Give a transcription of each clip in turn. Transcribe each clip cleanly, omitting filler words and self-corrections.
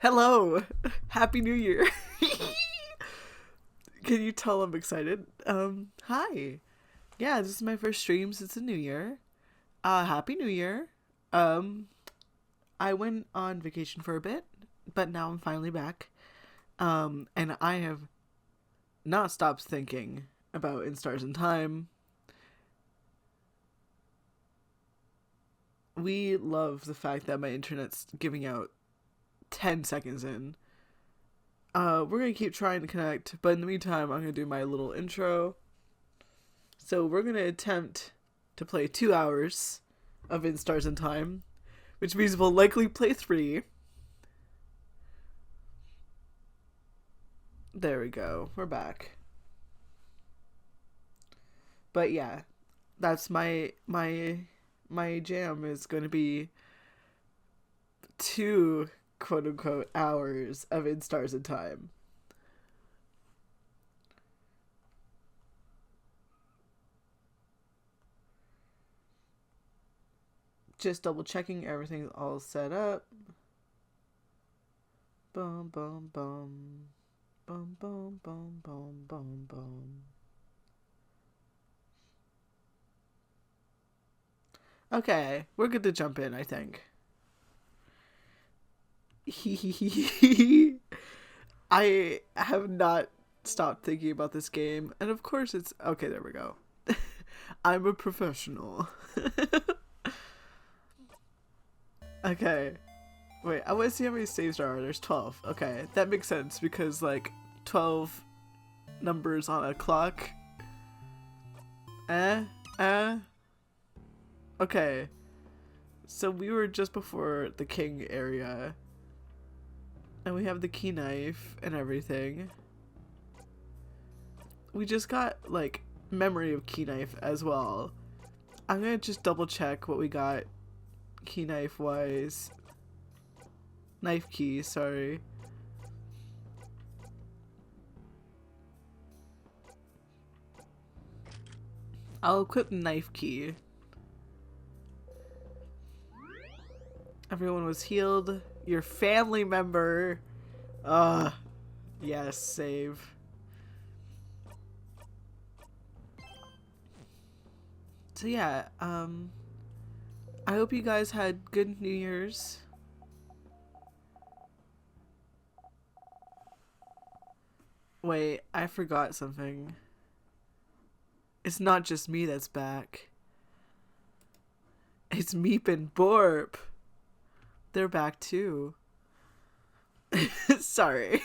Hello! Happy New Year! Can you tell I'm excited? Hi. Yeah, this is my first stream since the new year. Happy New Year. Um, I went on vacation for a bit, but now I'm finally back. And I have not stopped thinking about In Stars in Time. We love the fact that my internet's giving out 10 seconds in. We're gonna keep trying to connect, but in the meantime, I'm gonna do my little intro. So we're gonna attempt to play 2 hours of In Stars in Time, which means we'll likely play three. There we go. We're back. But yeah, that's my jam is going to be two quote unquote hours of In Stars in Time. Just double checking everything's all set up. Boom, boom, boom. Boom, boom, boom, boom, boom, boom. Okay, we're good to jump in, I think. I have not stopped thinking about this game, and of course it's okay. There we go. I'm a professional. Okay, wait. I want to see how many saves there are. There's 12. Okay, that makes sense because like 12 numbers on a clock. Eh, eh. Okay, so we were just before the king area. And we have the key knife and everything. We just got, like, memory of key knife as well. I'm gonna just double check what we got key knife wise. Knife key, sorry. I'll equip knife key. Everyone was healed. Your family member. Yes, save. So yeah, I hope you guys had good New Year's. Wait, I forgot something. It's not just me that's back. It's Meep and Borp. They're back too. Sorry.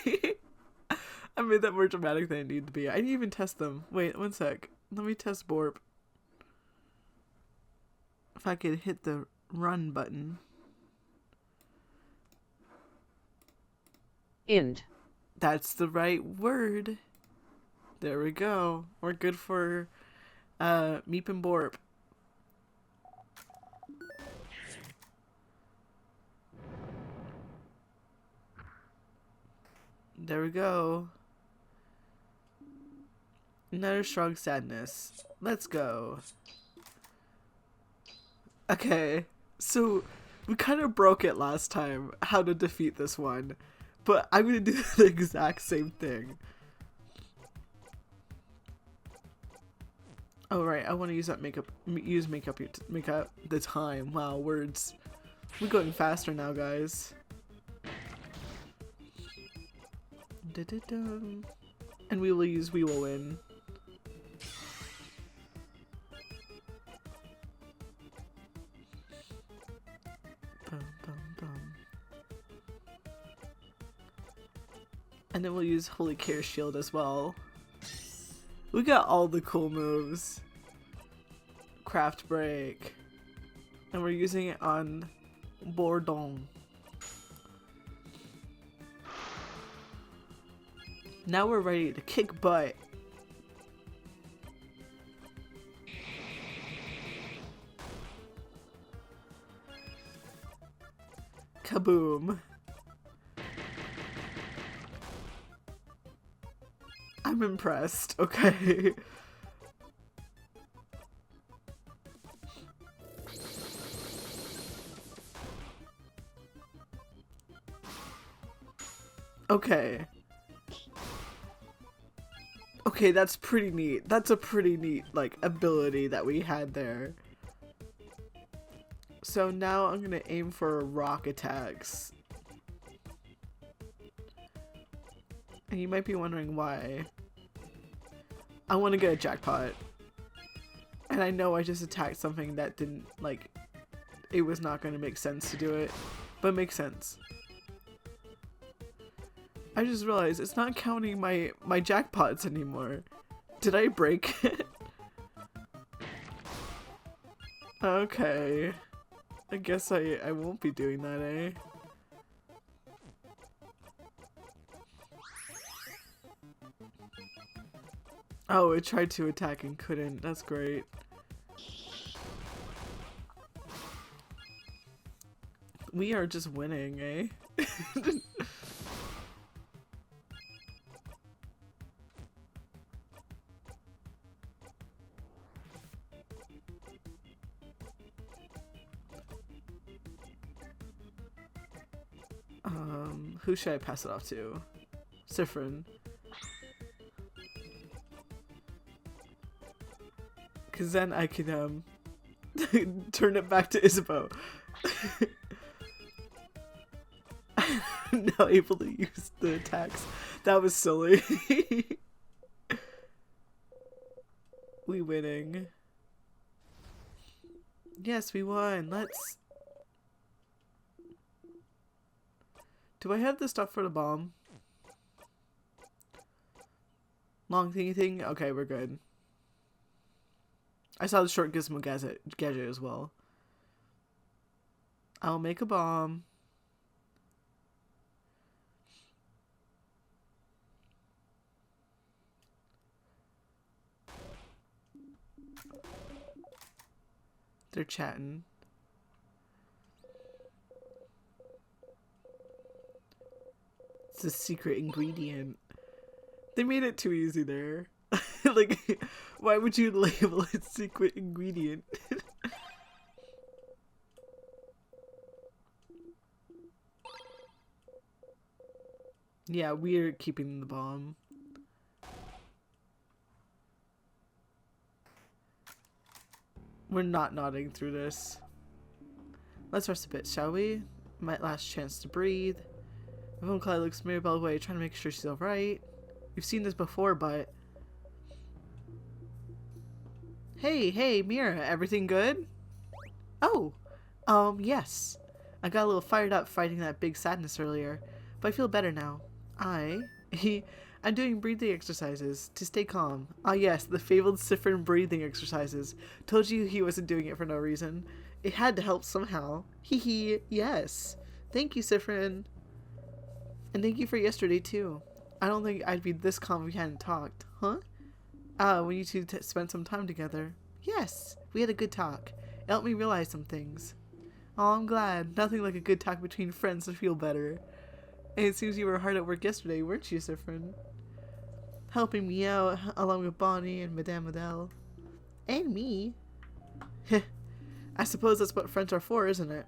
I made that more dramatic than it needed to be. I didn't even test them. Wait, one sec. Let me test Borp. If I could hit the run button. End. That's the right word. There we go. We're good for Meep and Borp. There we go. Another strong sadness. Let's go. Okay, so we kind of broke it last time, how to defeat this one. But I'm gonna do the exact same thing. Oh right, I want to use that makeup. Use makeup here to make up the time. Wow, words. We're going faster now, guys. Da-da-dum. And we will use We Will Win. Bum, bum, bum. And then we'll use Holy Care Shield as well. We got all the cool moves. Craft Break. And we're using it on Bourdon. Now we're ready to kick butt. Kaboom. I'm impressed, okay. Okay. Okay, that's pretty neat. That's a pretty neat, like, ability that we had there. So now I'm gonna aim for rock attacks. And you might be wondering why. I want to get a jackpot. And I know I just attacked something that didn't, like, it was not going to make sense to do it. But it makes sense. I just realized it's not counting my jackpots anymore. Did I break it? Okay. I guess I won't be doing that, eh? Oh, it tried to attack and couldn't. That's great. We are just winning, eh? Who should I pass it off to? Sifrin. Cause then I can turn it back to Isabeau. Now able to use the attacks. That was silly. We winning. Yes, we won. Let's... Do I have the stuff for the bomb? Long thingy thing? Okay, we're good. I saw the short gizmo gadget as well. I'll make a bomb. They're chatting. It's a secret ingredient. They made it too easy there. Like, why would you label it secret ingredient? Yeah, we're keeping the bomb. We're not nodding through this. Let's rest a bit, shall we? My last chance to breathe. Everyone Clyde looks Mirabelle away, trying to make sure she's alright. We've seen this before, but... Hey, Mira, everything good? Oh, yes. I got a little fired up fighting that big sadness earlier, but I feel better now. I'm doing breathing exercises to stay calm. Ah yes, the fabled Sifrin breathing exercises. Told you he wasn't doing it for no reason. It had to help somehow. Hee, yes. Thank you, Sifrin. And thank you for yesterday, too. I don't think I'd be this calm if we hadn't talked. Huh? When you two spent some time together. Yes, we had a good talk. It helped me realize some things. Oh, I'm glad. Nothing like a good talk between friends to feel better. And it seems you were hard at work yesterday, weren't you, Sifrin? Helping me out, along with Bonnie and Madame Adele. And me. I suppose that's what friends are for, isn't it?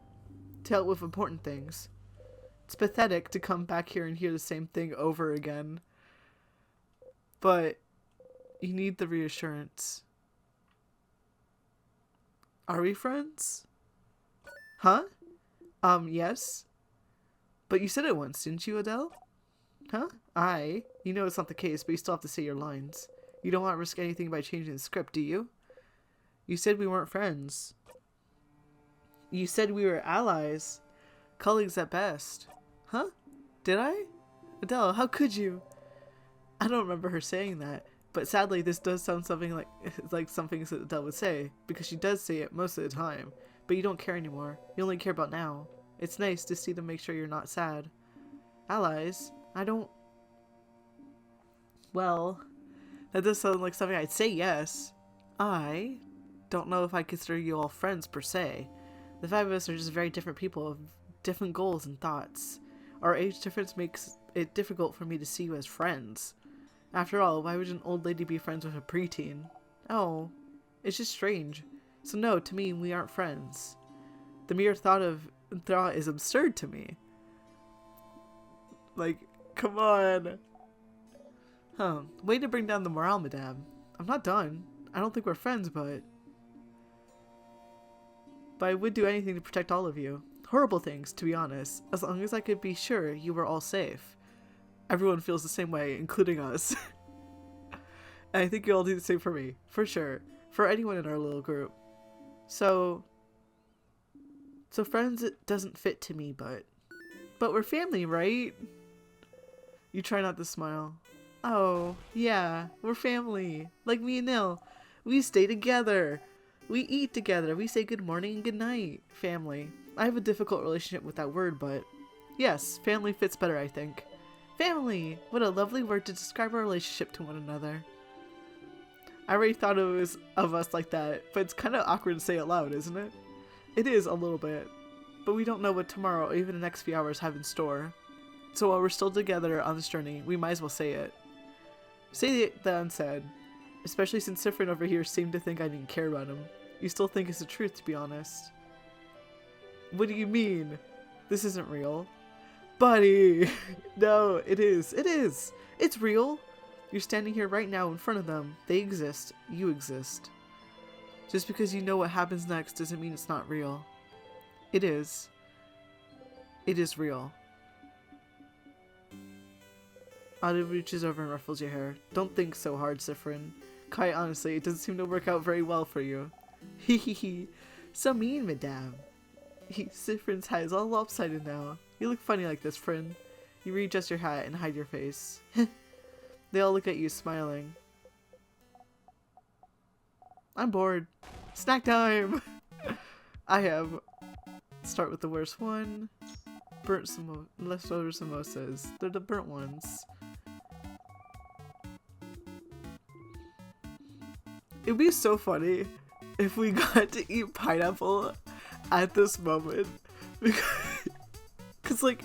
To help with important things. It's pathetic to come back here and hear the same thing over again. But you need the reassurance. Are we friends? Huh? Yes. But you said it once, didn't you, Adele? Huh? You know it's not the case, but you still have to say your lines. You don't want to risk anything by changing the script, do you? You said we weren't friends. You said we were allies. Colleagues at best. Huh? Did I? Adele, how could you? I don't remember her saying that, but sadly this does sound something like something that Adele would say, because she does say it most of the time, but you don't care anymore. You only care about now. It's nice to see them make sure you're not sad. Allies? I don't... Well, that does sound like something I'd say yes. I don't know if I consider you all friends per se. The five of us are just very different people with different goals and thoughts. Our age difference makes it difficult for me to see you as friends. After all, why would an old lady be friends with a preteen? Oh, it's just strange. So no, to me, we aren't friends. The mere thought is absurd to me. Like, Come on. Huh. Way to bring down the morale, madame. I'm not done. I don't think we're friends, but I would do anything to protect all of you. Horrible things, to be honest, as long as I could be sure you were all safe. Everyone feels the same way, including us. And I think you'll all do the same for me, for sure. For anyone in our little group. So friends, it doesn't fit to me, but we're family, right? You try not to smile. Oh, yeah, we're family. Like me and Nil. We stay together. We eat together. We say good morning and good night. Family. I have a difficult relationship with that word, but yes, family fits better, I think. Family! What a lovely word to describe our relationship to one another. I already thought of us like that, but it's kind of awkward to say it loud, isn't it? It is a little bit. But we don't know what tomorrow or even the next few hours have in store. So while we're still together on this journey, we might as well say it. Say the unsaid. Especially since Sifrin over here seemed to think I didn't care about him. You still think it's the truth, to be honest. What do you mean? This isn't real. Buddy! No, it is. It is! It's real! You're standing here right now in front of them. They exist. You exist. Just because you know what happens next doesn't mean it's not real. It is. It is real. Autumn reaches over and ruffles your hair. Don't think so hard, Sifrin. Quite honestly, it doesn't seem to work out very well for you. Hee hee hee. So mean, madame. Sifrin's hat is all lopsided now. You look funny like this, friend. You readjust your hat and hide your face. They all look at you, smiling. I'm bored. Snack time! I have. Start with the worst one. Burnt leftover samosas. They're the burnt ones. It'd be so funny if we got to eat pineapple at this moment. Because like,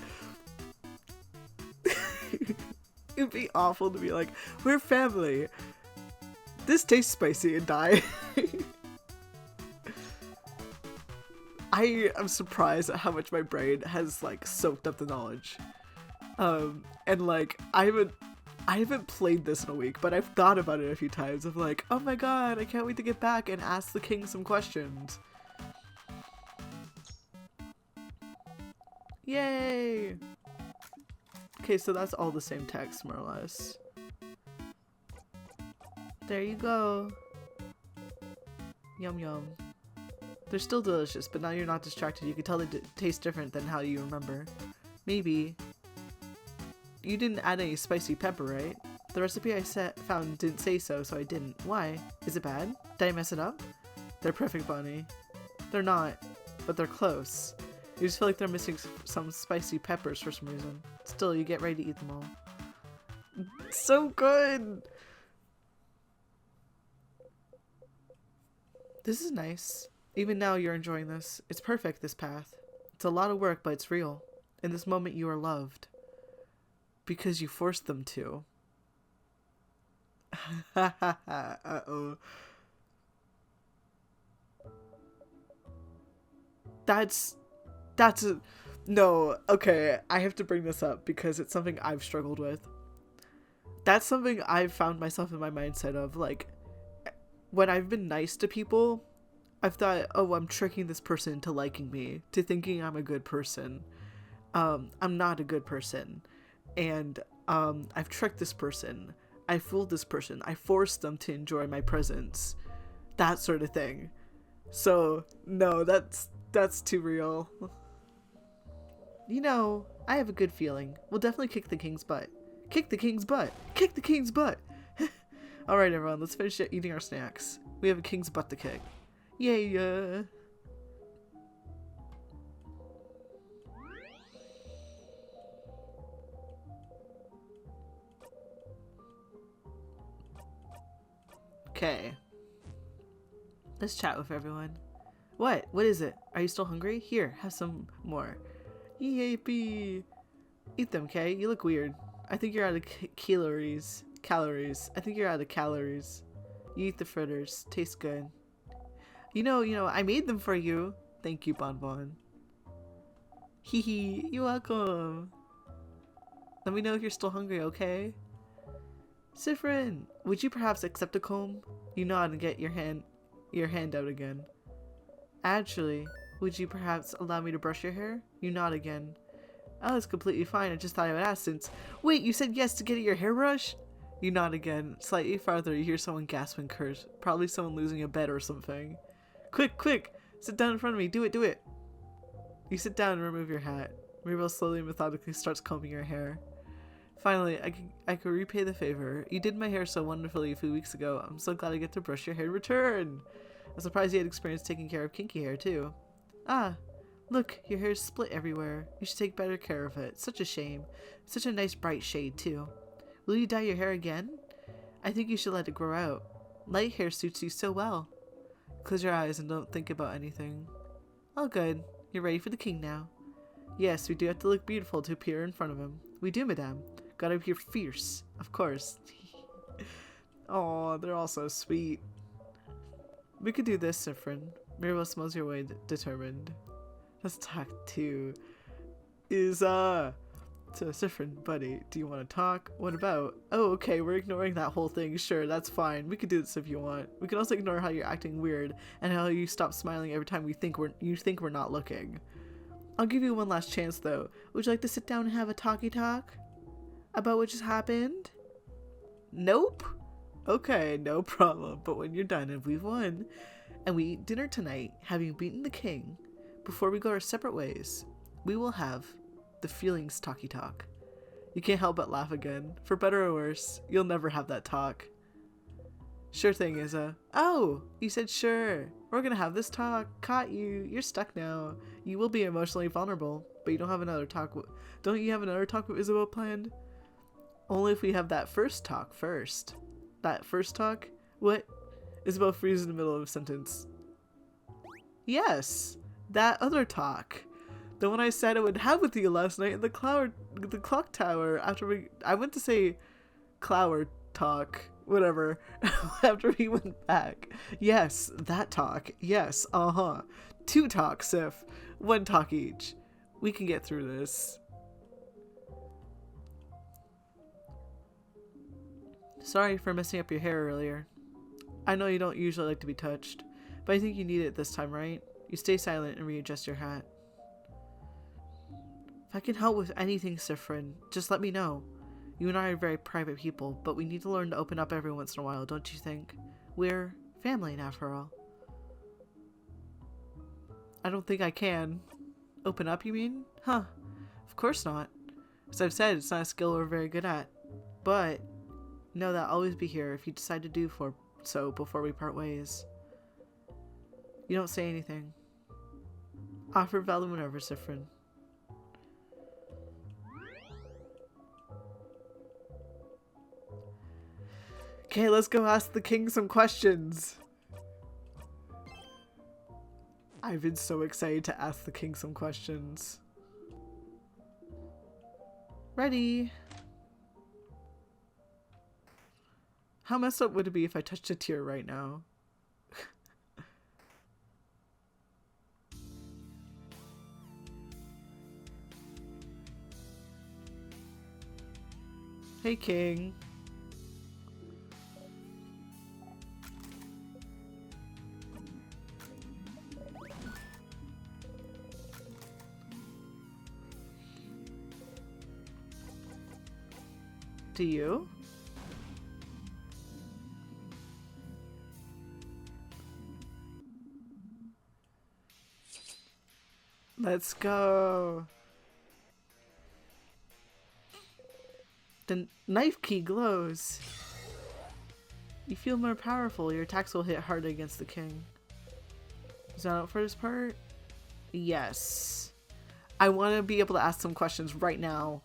it'd be awful to be like, we're family. This tastes spicy and die. I am surprised at how much my brain has like soaked up the knowledge. And like I haven't played this in a week, but I've thought about it a few times of like, oh my god, I can't wait to get back and ask the king some questions. Yay! Okay, so that's all the same text, more or less. There you go. Yum yum. They're still delicious, but now you're not distracted. You can tell they taste different than how you remember. Maybe. You didn't add any spicy pepper, right? The recipe I found didn't say so, so I didn't. Why? Is it bad? Did I mess it up? They're perfect, Bonnie. They're not, but they're close. You just feel like they're missing some spicy peppers for some reason. Still, you get ready to eat them all. So good! This is nice. Even now you're enjoying this. It's perfect, this path. It's a lot of work, but it's real. In this moment you are loved. Because you forced them to. Uh-oh. That's a... No, okay, I have to bring this up because it's something I've struggled with. That's something I've found myself in my mindset of, like, when I've been nice to people, I've thought, oh, I'm tricking this person into liking me, to thinking I'm a good person. I'm not a good person. And I've tricked this person. I fooled this person. I forced them to enjoy my presence. That sort of thing. So, no, that's too real. You know, I have a good feeling. We'll definitely kick the king's butt. Kick the king's butt! Kick the king's butt! Alright everyone, let's finish eating our snacks. We have a king's butt to kick. Yay! Okay. Let's chat with everyone. What? What is it? Are you still hungry? Here, have some more. Yippee! Eat them, Kay. You look weird. I think you're out of calories. I think you're out of calories. You eat the fritters. Tastes good. You know, I made them for you. Thank you, Bonbon. Hee hee, you're welcome. Let me know if you're still hungry, okay? Sifrin, would you perhaps accept a comb? You nod and get your hand out again. Actually, would you perhaps allow me to brush your hair? You nod again. Oh, it's completely fine. I just thought I would ask since... Wait, you said yes to getting your hair brushed? You nod again. Slightly farther, you hear someone gasp and curse. Probably someone losing a bet or something. Quick, quick! Sit down in front of me. Do it, do it! You sit down and remove your hat. Mirabelle slowly and methodically starts combing your hair. Finally, I could repay the favor. You did my hair so wonderfully a few weeks ago. I'm so glad I get to brush your hair in return. I'm surprised you had experience taking care of kinky hair, too. Ah, look, your hair's split everywhere. You should take better care of it. Such a shame. Such a nice bright shade, too. Will you dye your hair again? I think you should let it grow out. Light hair suits you so well. Close your eyes and don't think about anything. Oh, good. You're ready for the king now. Yes, we do have to look beautiful to appear in front of him. We do, madame. Gotta appear fierce, of course. Oh, they're all so sweet. We could do this, Sifrin. Mirabelle smells your way determined. Let's talk to... So, Sifrin, buddy, do you want to talk? What about? Oh, okay, we're ignoring that whole thing. Sure, that's fine. We could do this if you want. We can also ignore how you're acting weird and how you stop smiling every time you think we're not looking. I'll give you one last chance, though. Would you like to sit down and have a talkie talk? About what just happened? Nope. Okay, no problem. But when you're done and we've won, and we eat dinner tonight, having beaten the king, before we go our separate ways, we will have the feelings talkie talk. You can't help but laugh again. For better or worse, you'll never have that talk. Sure thing, Izza. Oh, you said sure. We're gonna have this talk. Caught you. You're stuck now. You will be emotionally vulnerable, but you don't have another talk. Don't you have another talk with Isabel planned? Only if we have that first talk first. That first talk? What? Isabel freezes in the middle of a sentence. Yes, that other talk. The one I said I would have with you last night in the clock tower I went to say Clower talk, whatever, after we went back. Yes, that talk. Yes, uh-huh. 2 talks, Sif. 1 talk each. We can get through this. Sorry for messing up your hair earlier. I know you don't usually like to be touched, but I think you need it this time, right? You stay silent and readjust your hat. If I can help with anything, Sifrin, just let me know. You and I are very private people, but we need to learn to open up every once in a while, don't you think? We're family, after all. I don't think I can. Open up, you mean? Huh. Of course not. As I've said, it's not a skill we're very good at. But know that I'll always be here if you decide to do so before we part ways. You don't say anything. Offer value whenever, Sifrin. Okay, let's go ask the king some questions. I've been so excited to ask the king some questions. Ready. How messed up would it be if I touched a tear right now? Hey, king. Do you? Let's go. The knife key glows. You feel more powerful. Your attacks will hit harder against the king. Is that out for this part? Yes. I want to be able to ask some questions right now.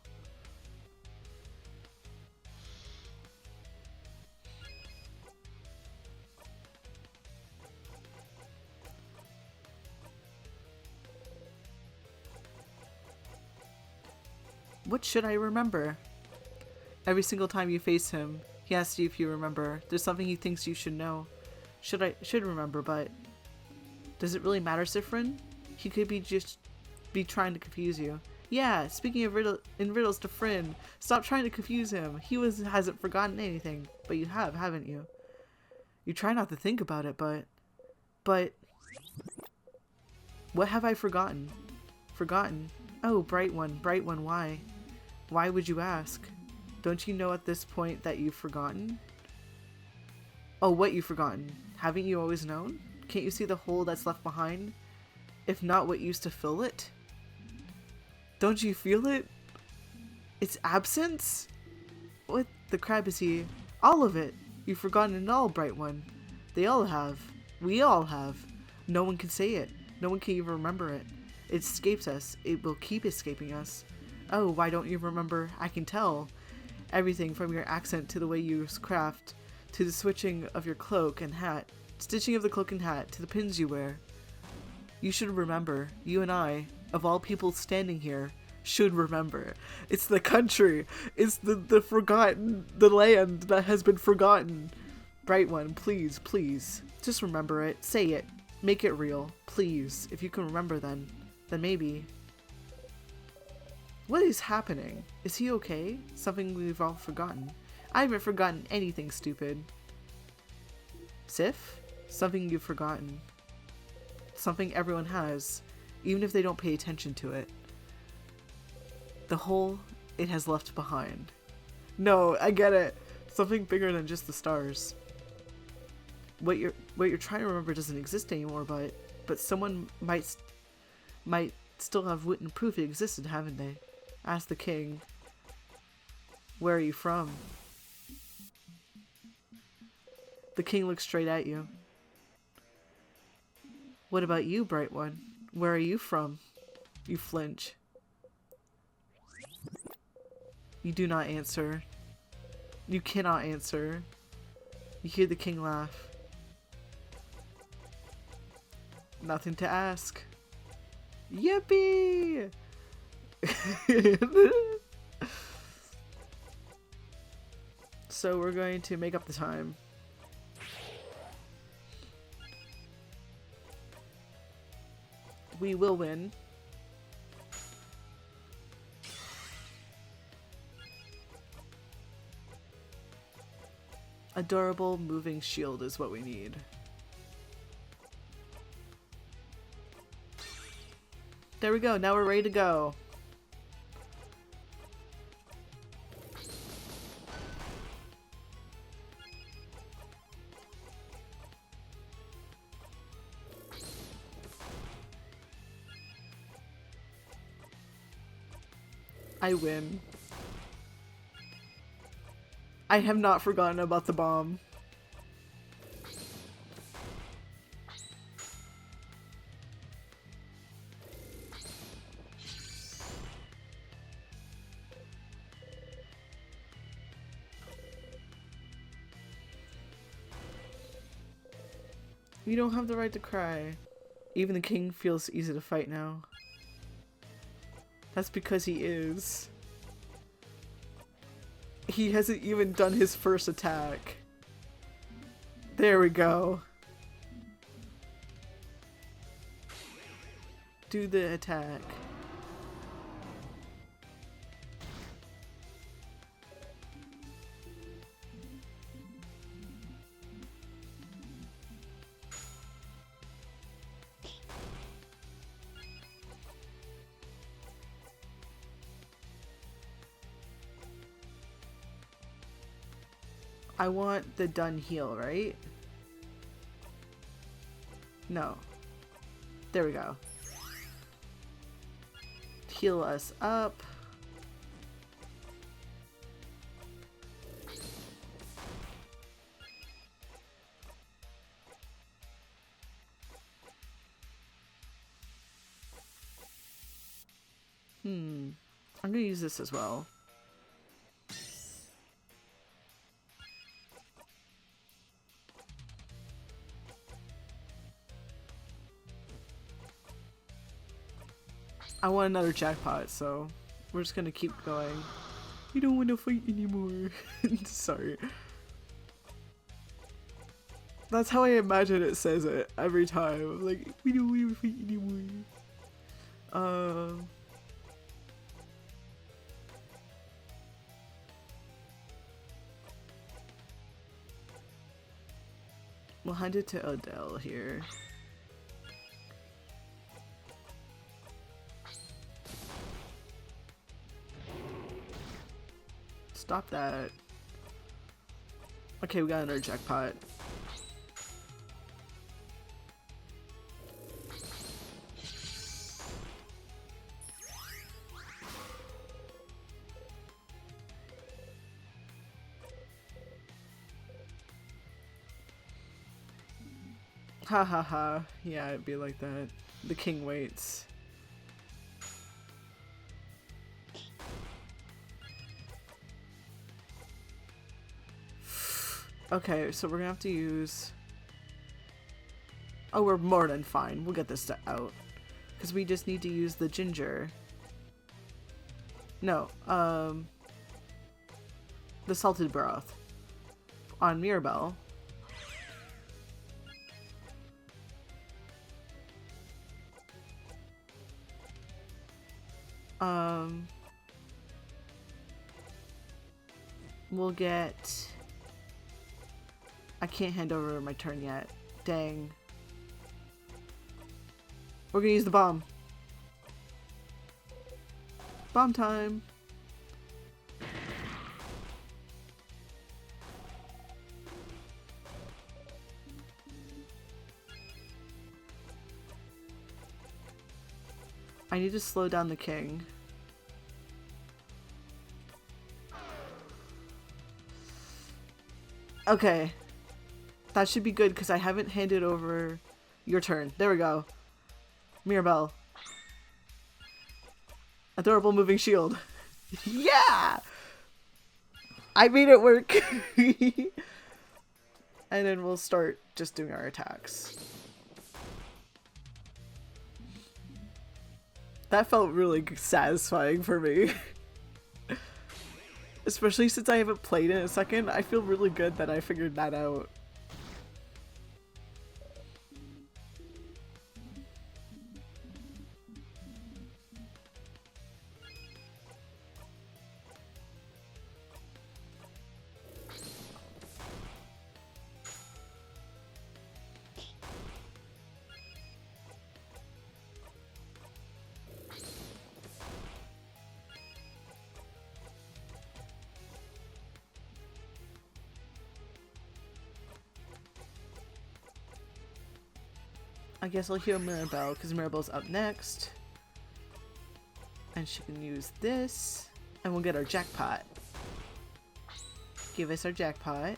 What should I remember? Every single time you face him, he asks you if you remember. There's something he thinks you should know. Should remember, but does it really matter, Sifrin? He could be trying to confuse you. Yeah, speaking of riddles to Friend, stop trying to confuse him. He hasn't forgotten anything, but you have, haven't you? You try not to think about it, but what have I forgotten? Forgotten? Oh, bright one, why? Why would you ask? Don't you know at this point that you've forgotten? Oh, what you've forgotten? Haven't you always known? Can't you see the hole that's left behind? If not, what used to fill it? Don't you feel it? Its absence? What the crap is he? All of it! You've forgotten it all, bright one. They all have. We all have. No one can say it. No one can even remember it. It escapes us. It will keep escaping us. Oh, why don't you remember? I can tell. Everything from your accent to the way you use craft, to the switching of your cloak and hat, stitching of the cloak and hat, to the pins you wear. You should remember. You and I, of all people standing here, should remember. It's the country. It's the forgotten, the land that has been forgotten. Bright one, please, please. Just remember it. Say it. Make it real. Please. If you can remember then maybe. What is happening? Is he okay? Something we've all forgotten. I haven't forgotten anything, stupid. Sif? Something you've forgotten. Something everyone has, even if they don't pay attention to it. The hole it has left behind. No, I get it. Something bigger than just the stars. What you're trying to remember doesn't exist anymore, but someone might still have written proof it existed, haven't they? Ask the king. Where are you from? The king looks straight at you. What about you, bright one? Where are you from? You flinch. You do not answer. You cannot answer. You hear the king laugh. Nothing to ask. Yippee! So we're going to make up the time. We will win. Adorable moving shield is what we need. There we go, now we're ready to go. I win. I have not forgotten about the bomb. You don't have the right to cry. Even the king feels easy to fight now. That's because he is. He hasn't even done his first attack. There we go. Do the attack. I want the done heal, right? No. There we go. Heal us up. I'm gonna use this as well. I want another jackpot, so we're just gonna keep going. We don't want to fight anymore. Sorry. That's how I imagine it says it every time. Like, we don't want to fight anymore. We'll hand it to Odell here. Stop that. Okay, we got another jackpot. Ha ha ha. Yeah, it'd be like that. The king waits. Okay, so we're gonna have to use... Oh, we're more than fine. We'll get this out. Because we just need to use the ginger. No, the salted broth on Mirabelle. We'll get... I can't hand over my turn yet. Dang. We're gonna use the bomb. Bomb time. I need to slow down the king. Okay. That should be good because I haven't handed over your turn. There we go. Mirabelle. Adorable moving shield. Yeah! I made it work. And then we'll start just doing our attacks. That felt really satisfying for me. Especially since I haven't played in a second, I feel really good that I figured that out. I guess I'll heal Mirabelle because Mirabelle's up next. And she can use this. And we'll get our jackpot. Give us our jackpot.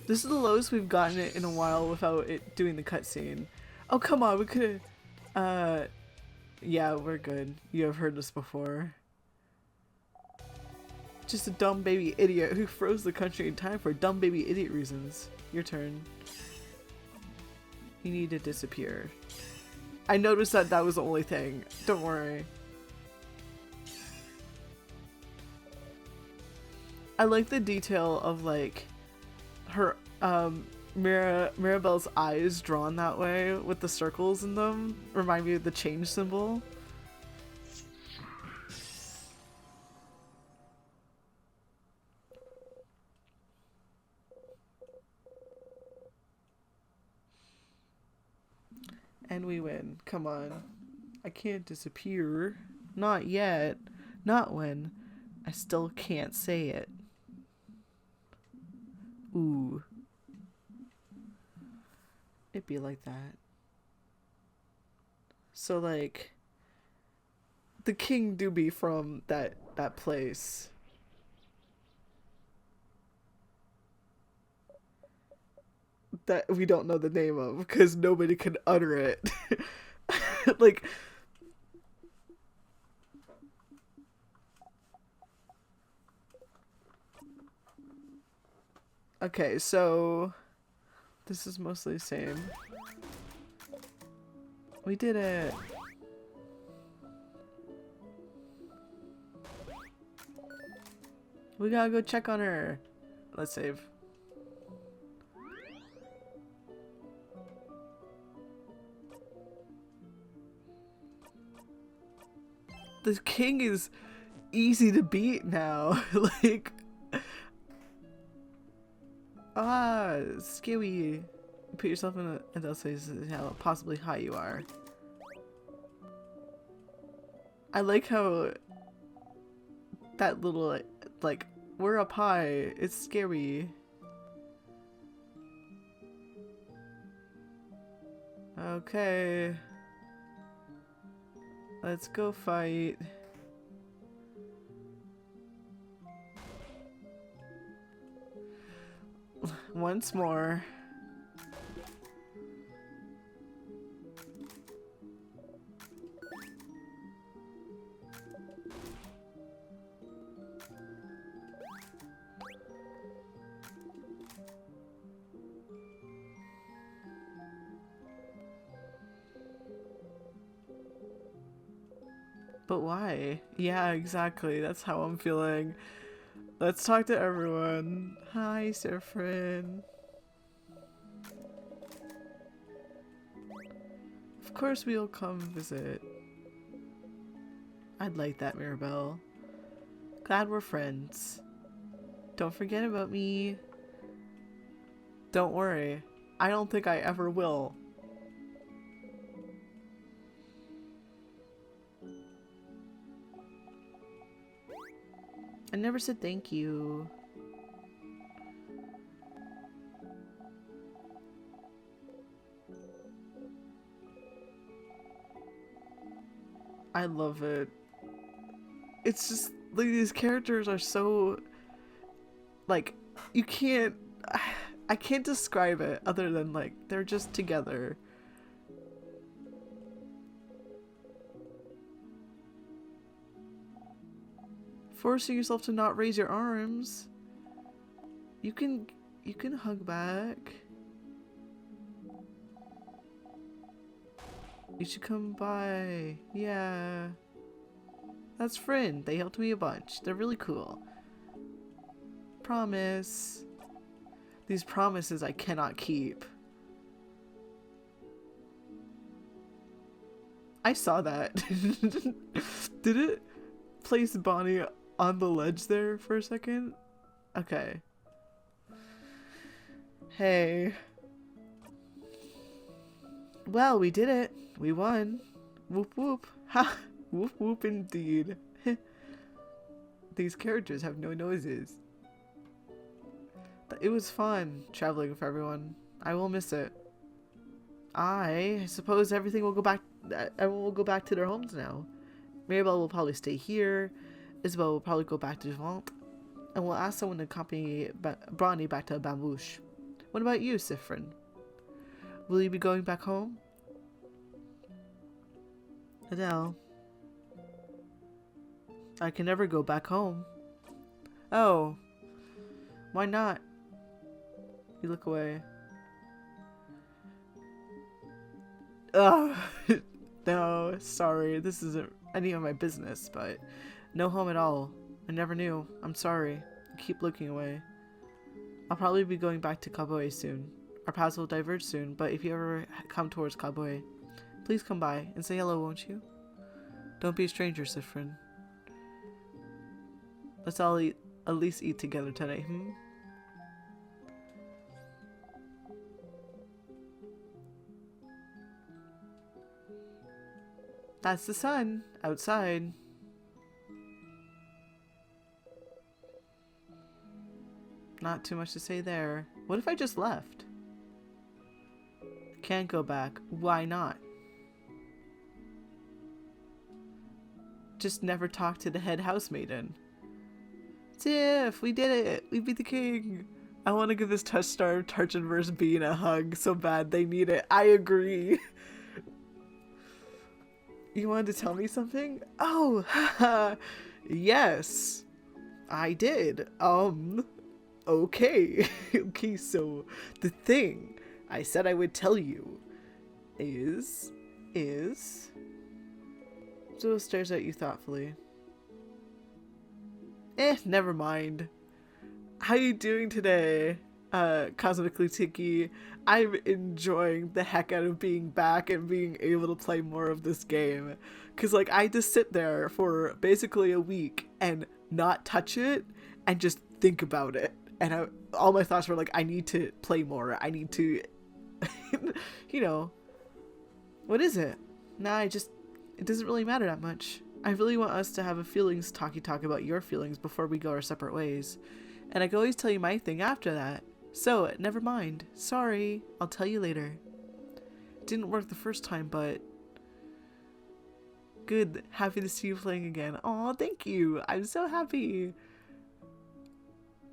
This is the lowest we've gotten it in a while without it doing the cutscene. Oh, come on. We could have... yeah, we're good. You have heard this before. Just a dumb baby idiot who froze the country in time for dumb baby idiot reasons. Your turn. You need to disappear. I noticed that that was the only thing. Don't worry. I like the detail of like her Mirabelle's eyes drawn that way with the circles in them. Remind me of the change symbol. And we win. Come on. I can't disappear. Not yet. Not when I still can't say it. Ooh. It'd be like that. So like the king do be from that place. That we don't know the name of because nobody can utter it. Like okay, so this is mostly the same. We did it. We gotta go check on her. Let's save. The king is easy to beat now. Like Ah, scary. Put yourself in those places how possibly high you are. I like how that little, like, we're up high. It's scary. Okay. Let's go fight. Once more. But why? Yeah, exactly. That's how I'm feeling. Let's talk to everyone. Hi, Sifrin. Of course we'll come visit. I'd like that, Mirabelle. Glad we're friends. Don't forget about me. Don't worry. I don't think I ever will. I never said thank you. I love it. It's just, like, these characters are so, like, you can't, I can't describe it other than, like, they're just together. Forcing yourself to not raise your arms. You can hug back. You should come by. Yeah. That's Friend. They helped me a bunch. They're really cool. Promise. These promises I cannot keep. I saw that. Did it place Bonnie on the ledge there for a second? Okay. Hey. Well, we did it. We won. Whoop whoop. Ha! Whoop whoop indeed. These characters have no noises. It was fun traveling with everyone. I will miss it. I suppose everything will go back. Everyone will go back to their homes now. Mirabelle will probably stay here. Isabelle will probably go back to Vente. And we'll ask someone to accompany Bronny back to Bambouche. What about you, Sifrin? Will you be going back home? Adele. I can never go back home. Oh. Why not? You look away. Oh. No, sorry. This isn't any of my business, but no home at all. I never knew. I'm sorry. I keep looking away. I'll probably be going back to Kaboe soon. Our paths will diverge soon, but if you ever come towards Kaboe, please come by and say hello, won't you? Don't be a stranger, Sifrin. Let's all at least eat together tonight, hmm? That's the sun outside. Not too much to say there. What if I just left? Can't go back. Why not? Just never talk to the head housemaiden. Tiff, we did it. We beat the king. I want to give this touch-starved Tarchinverse being a hug so bad they need it. I agree. You wanted to tell me something? Oh, haha. Yes, I did. Okay. Okay, so the thing I said I would tell you is... Zoe stares at you thoughtfully. Never mind. How you doing today, Cosmically Tiki? I'm enjoying the heck out of being back and being able to play more of this game. Cause like I just sit there for basically a week and not touch it and just think about it. And all my thoughts were like, I need to play more. I need to, you know, what is it? Nah, it doesn't really matter that much. I really want us to have a feelings talk about your feelings before we go our separate ways. And I can always tell you my thing after that. So, never mind. Sorry. I'll tell you later. Didn't work the first time, but good. Happy to see you playing again. Aw, thank you. I'm so happy.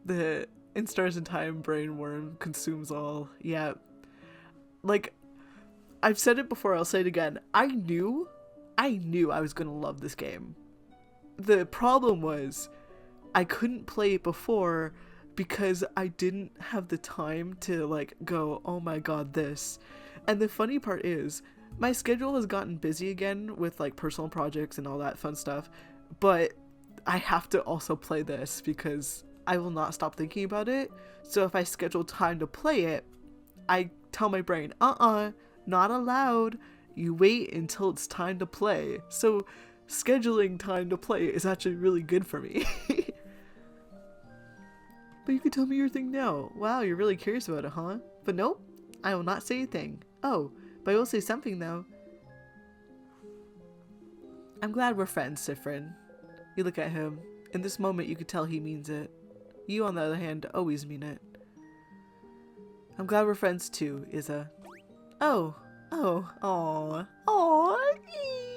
The In Stars and Time brain worm consumes all. Yeah. Like, I've said it before, I'll say it again. I knew I was gonna love this game. The problem was I couldn't play it before because I didn't have the time to like go, oh my god, this. And the funny part is my schedule has gotten busy again with like personal projects and all that fun stuff, but I have to also play this because I will not stop thinking about it. So if I schedule time to play it, I tell my brain, not allowed. You wait until it's time to play. So scheduling time to play is actually really good for me. But you can tell me your thing now. Wow, you're really curious about it, huh? But nope, I will not say a thing. Oh, but I will say something though. I'm glad we're friends, Sifrin. You look at him. In this moment, you could tell he means it. You, on the other hand, always mean it. I'm glad we're friends too, Izza. Oh, aw,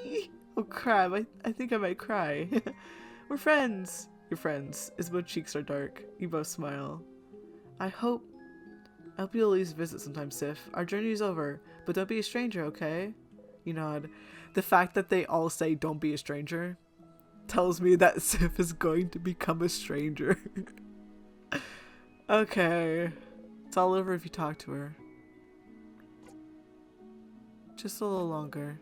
ee. Oh crap, I think I might cry. We're friends. You're friends. Isabel's cheeks are dark. You both smile. I hope you'll at least visit sometime, Sif. Our journey is over, but don't be a stranger, okay? You nod. The fact that they all say don't be a stranger tells me that Sif is going to become a stranger. Okay. It's all over if you talk to her. Just a little longer.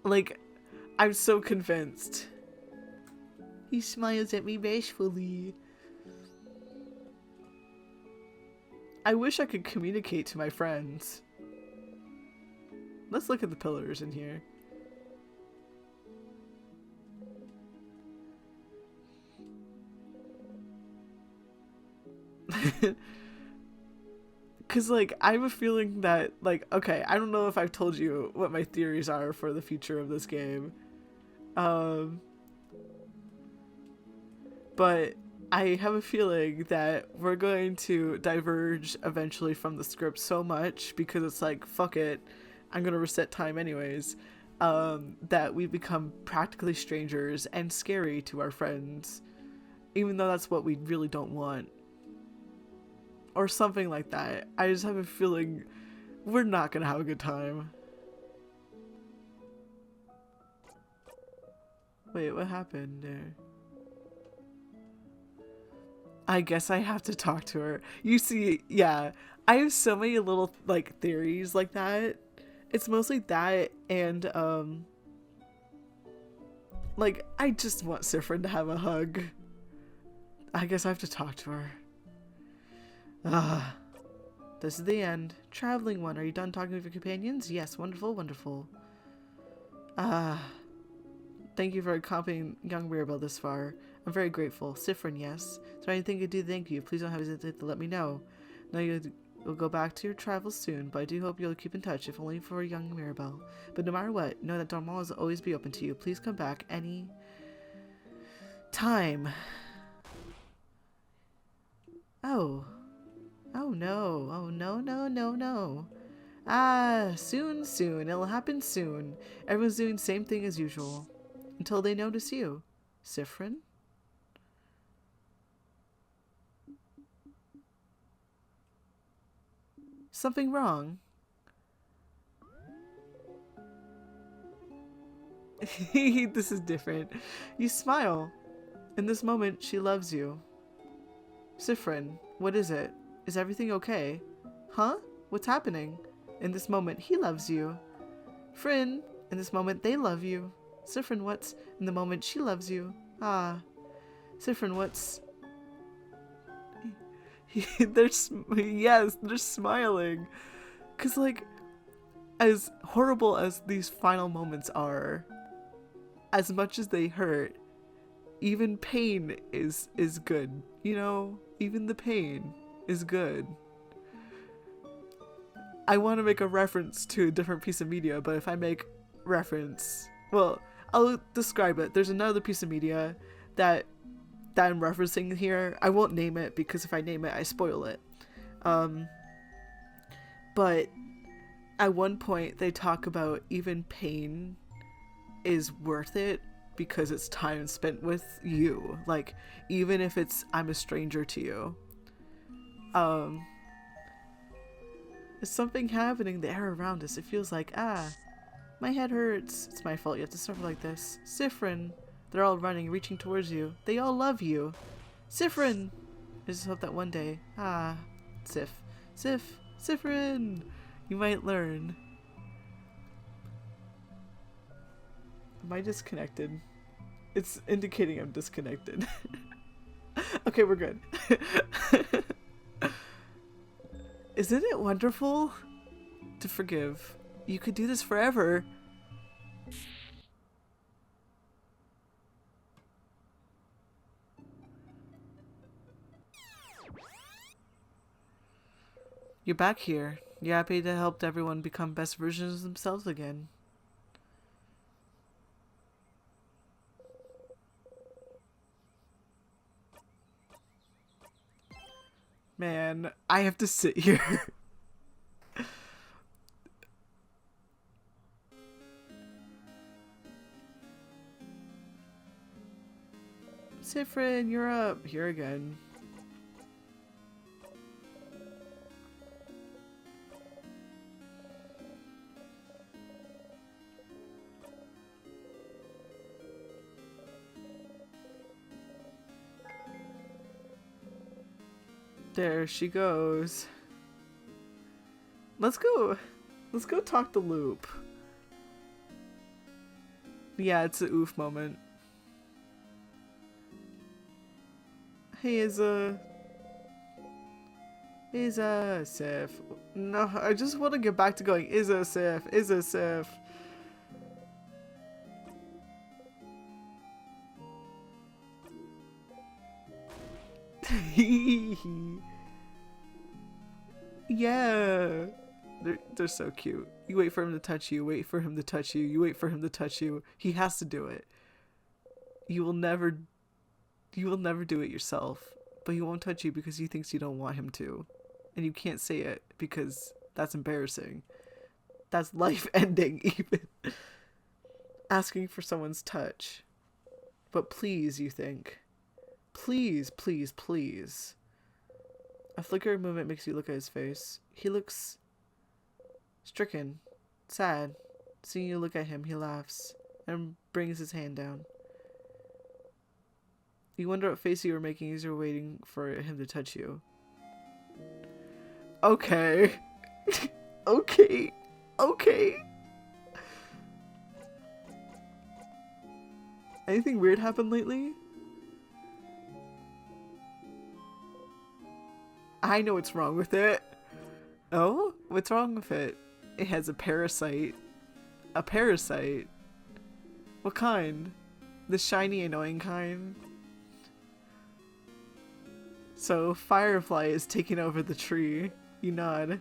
Like, I'm so convinced. He smiles at me bashfully. I wish I could communicate to my friends. Let's look at the pillars in here. Cause like I have a feeling that like, okay, I don't know if I've told you what my theories are for the future of this game, but I have a feeling that we're going to diverge eventually from the script so much because it's like, fuck it, I'm gonna reset time anyways, that we become practically strangers and scary to our friends, even though that's what we really don't want. Or something like that. I just have a feeling we're not gonna have a good time. Wait, what happened there? I guess I have to talk to her. You see, yeah, I have so many little like theories like that. It's mostly that and like I just want Sifrin to have a hug. I guess I have to talk to her. Ah, this is the end. Traveling one, are you done talking with your companions? Yes, wonderful, wonderful. Thank you for accompanying young Mirabelle this far. I'm very grateful. Sifrin, yes. Is there anything I could do to thank you? Please don't hesitate to let me know. Now you'll go back to your travels soon, but I do hope you'll keep in touch, if only for young Mirabelle. But no matter what, know that Dormal will always be open to you. Please come back any time. Oh. Oh no. Oh no, no, no, no. Ah, soon. It'll happen soon. Everyone's doing the same thing as usual. Until they notice you. Sifrin? Something wrong? This is different. You smile. In this moment, she loves you. Sifrin, what is it? Is everything okay? Huh? What's happening? In this moment, he loves you. Frin, in this moment, they love you. Sifrin, what's... In the moment, she loves you. Ah. Sifrin, what's... Yes, they're smiling. Cause like, as horrible as these final moments are, as much as they hurt, even pain is good. You know, even the pain is good. I want to make a reference to a different piece of media, but if I make reference, well, I'll describe it. There's another piece of media that I'm referencing here. I won't name it because if I name it, I spoil it. But at one point, they talk about even pain is worth it because it's time spent with you. Like, even if it's I'm a stranger to you. There's something happening, the air around us. It feels like, my head hurts. It's my fault you have to suffer like this. Sifrin. They're all running, reaching towards you. They all love you. Sifrin! I just hope that one day, Sifrin! You might learn. Am I disconnected? It's indicating I'm disconnected. Okay, we're good. Isn't it wonderful to forgive? You could do this forever. You're back here. You're happy to help everyone become best versions of themselves again. Man, I have to sit here. Sifrin, you're up. Here again. There she goes. Let's go. Let's go talk to Loop. Yeah, it's an oof moment. Hey, Sif. No, I just want to get back to going, Sif. Yeah. They're so cute. You wait for him to touch you, wait for him to touch you, you wait for him to touch you. He has to do it. You will never do it yourself, but he won't touch you because he thinks you don't want him to. And you can't say it because that's embarrassing. That's life ending even. Asking for someone's touch. But please, you think. Please, please, please. A flicker of movement makes you look at his face. He looks stricken, sad. Seeing you look at him, he laughs and brings his hand down. You wonder what face you were making as you were waiting for him to touch you. Okay. Okay. Anything weird happened lately? I know what's wrong with it. Oh? What's wrong with it? It has a parasite. A parasite? What kind? The shiny, annoying kind? So, Firefly is taking over the tree. You nod.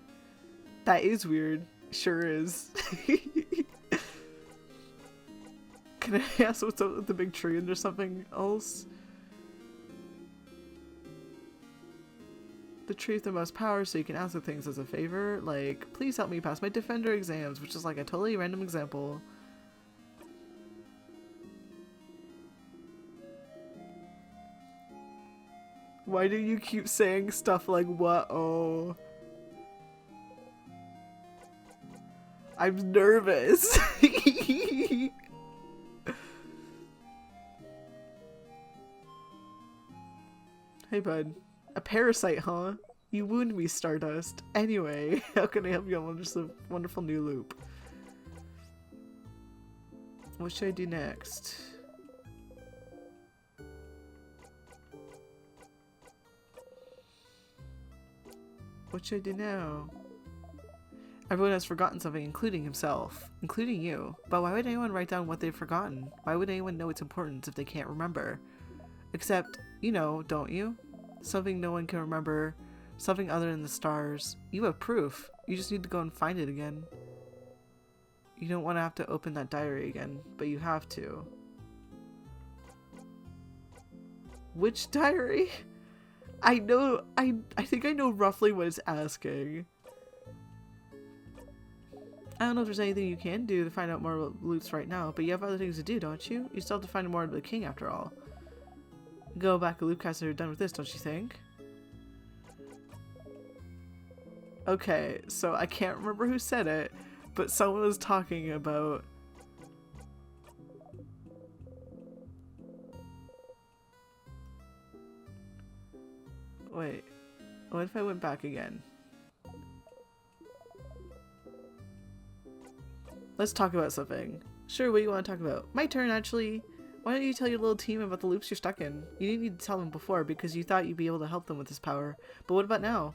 That is weird. Sure is. Can I ask what's up with the big tree and there's something else? The tree with the most power so you can ask the things as a favor. Like, please help me pass my defender exams, which is like a totally random example. Why do you keep saying stuff like, what? Oh. I'm nervous. Hey, bud. A parasite, huh? You wound me, Stardust. Anyway, how can I help you on this wonderful new loop? What should I do next? What should I do now? Everyone has forgotten something, including himself. Including you. But why would anyone write down what they've forgotten? Why would anyone know its importance if they can't remember? Except, you know, don't you? Something no one can remember. Something other than the stars. You have proof. You just need to go and find it again. You don't want to have to open that diary again, but you have to. Which diary? I know, I think I know roughly what it's asking. I don't know if there's anything you can do to find out more about loops right now, but you have other things to do, don't you? You still have to find more about the king after all. Go back to Loopcast and you're done with this, don't you think? Okay, so I can't remember who said it, but someone was talking about... Wait, what if I went back again? Let's talk about something. Sure, what do you want to talk about? My turn, actually. Why don't you tell your little team about the loops you're stuck in? You didn't need to tell them before because you thought you'd be able to help them with this power. But what about now?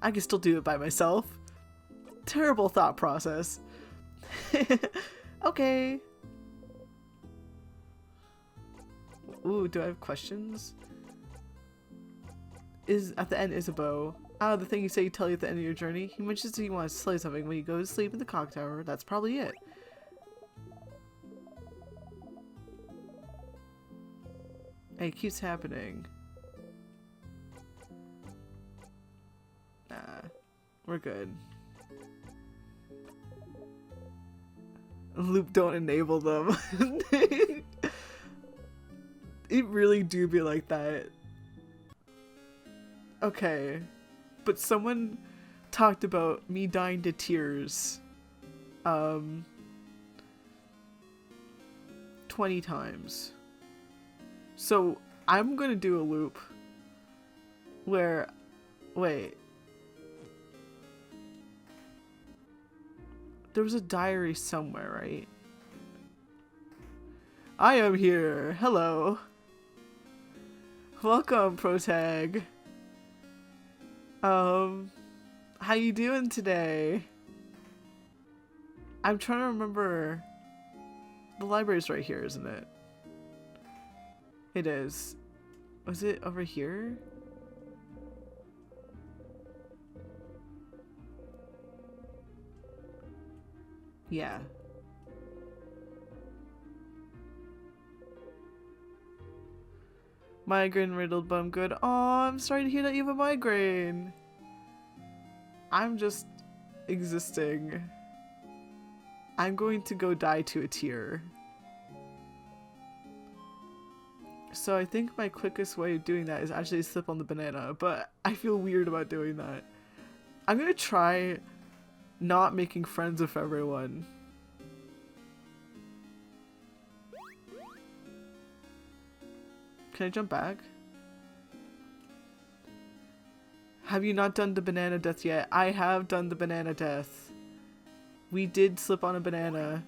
I can still do it by myself. Terrible thought process. Okay. Ooh, do I have questions? Is at the end Isabeau. Ah, the thing you say you tell you at the end of your journey. He mentions that he wants to slay something when you go to sleep in the clock tower. That's probably it. Hey, it keeps happening. Nah, we're good. Loop don't enable them. It really do be like that. Okay. But someone talked about me dying to tears 20 times. So I'm gonna do a loop where, wait, there was a diary somewhere, right? I am here. Hello. Welcome, Protag. How you doing today? I'm trying to remember. The library's right here, isn't it? It is. Was it over here? Yeah. Migraine riddled bum good. Aw, I'm sorry to hear that you have a migraine. I'm just existing. I'm going to go die to a tear. So I think my quickest way of doing that is actually slip on the banana, but I feel weird about doing that. I'm gonna try not making friends with everyone. Can I jump back? Have you not done the banana death yet? I have done the banana death. We did slip on a banana.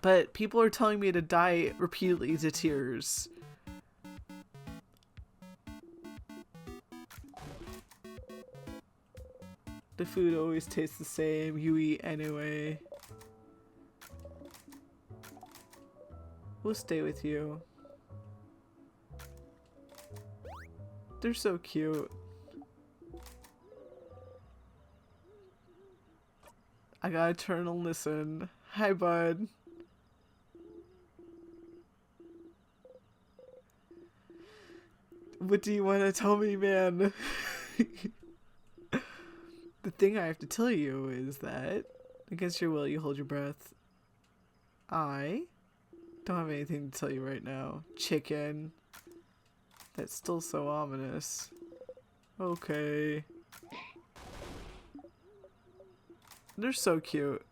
But people are telling me to die repeatedly to tears. The food always tastes the same. You eat anyway. We'll stay with you. They're so cute. I gotta turn and listen. Hi, bud. What do you want to tell me, man? The thing I have to tell you is that, against your will, you hold your breath. I don't have anything to tell you right now. Chicken. That's still so ominous. Okay. They're so cute.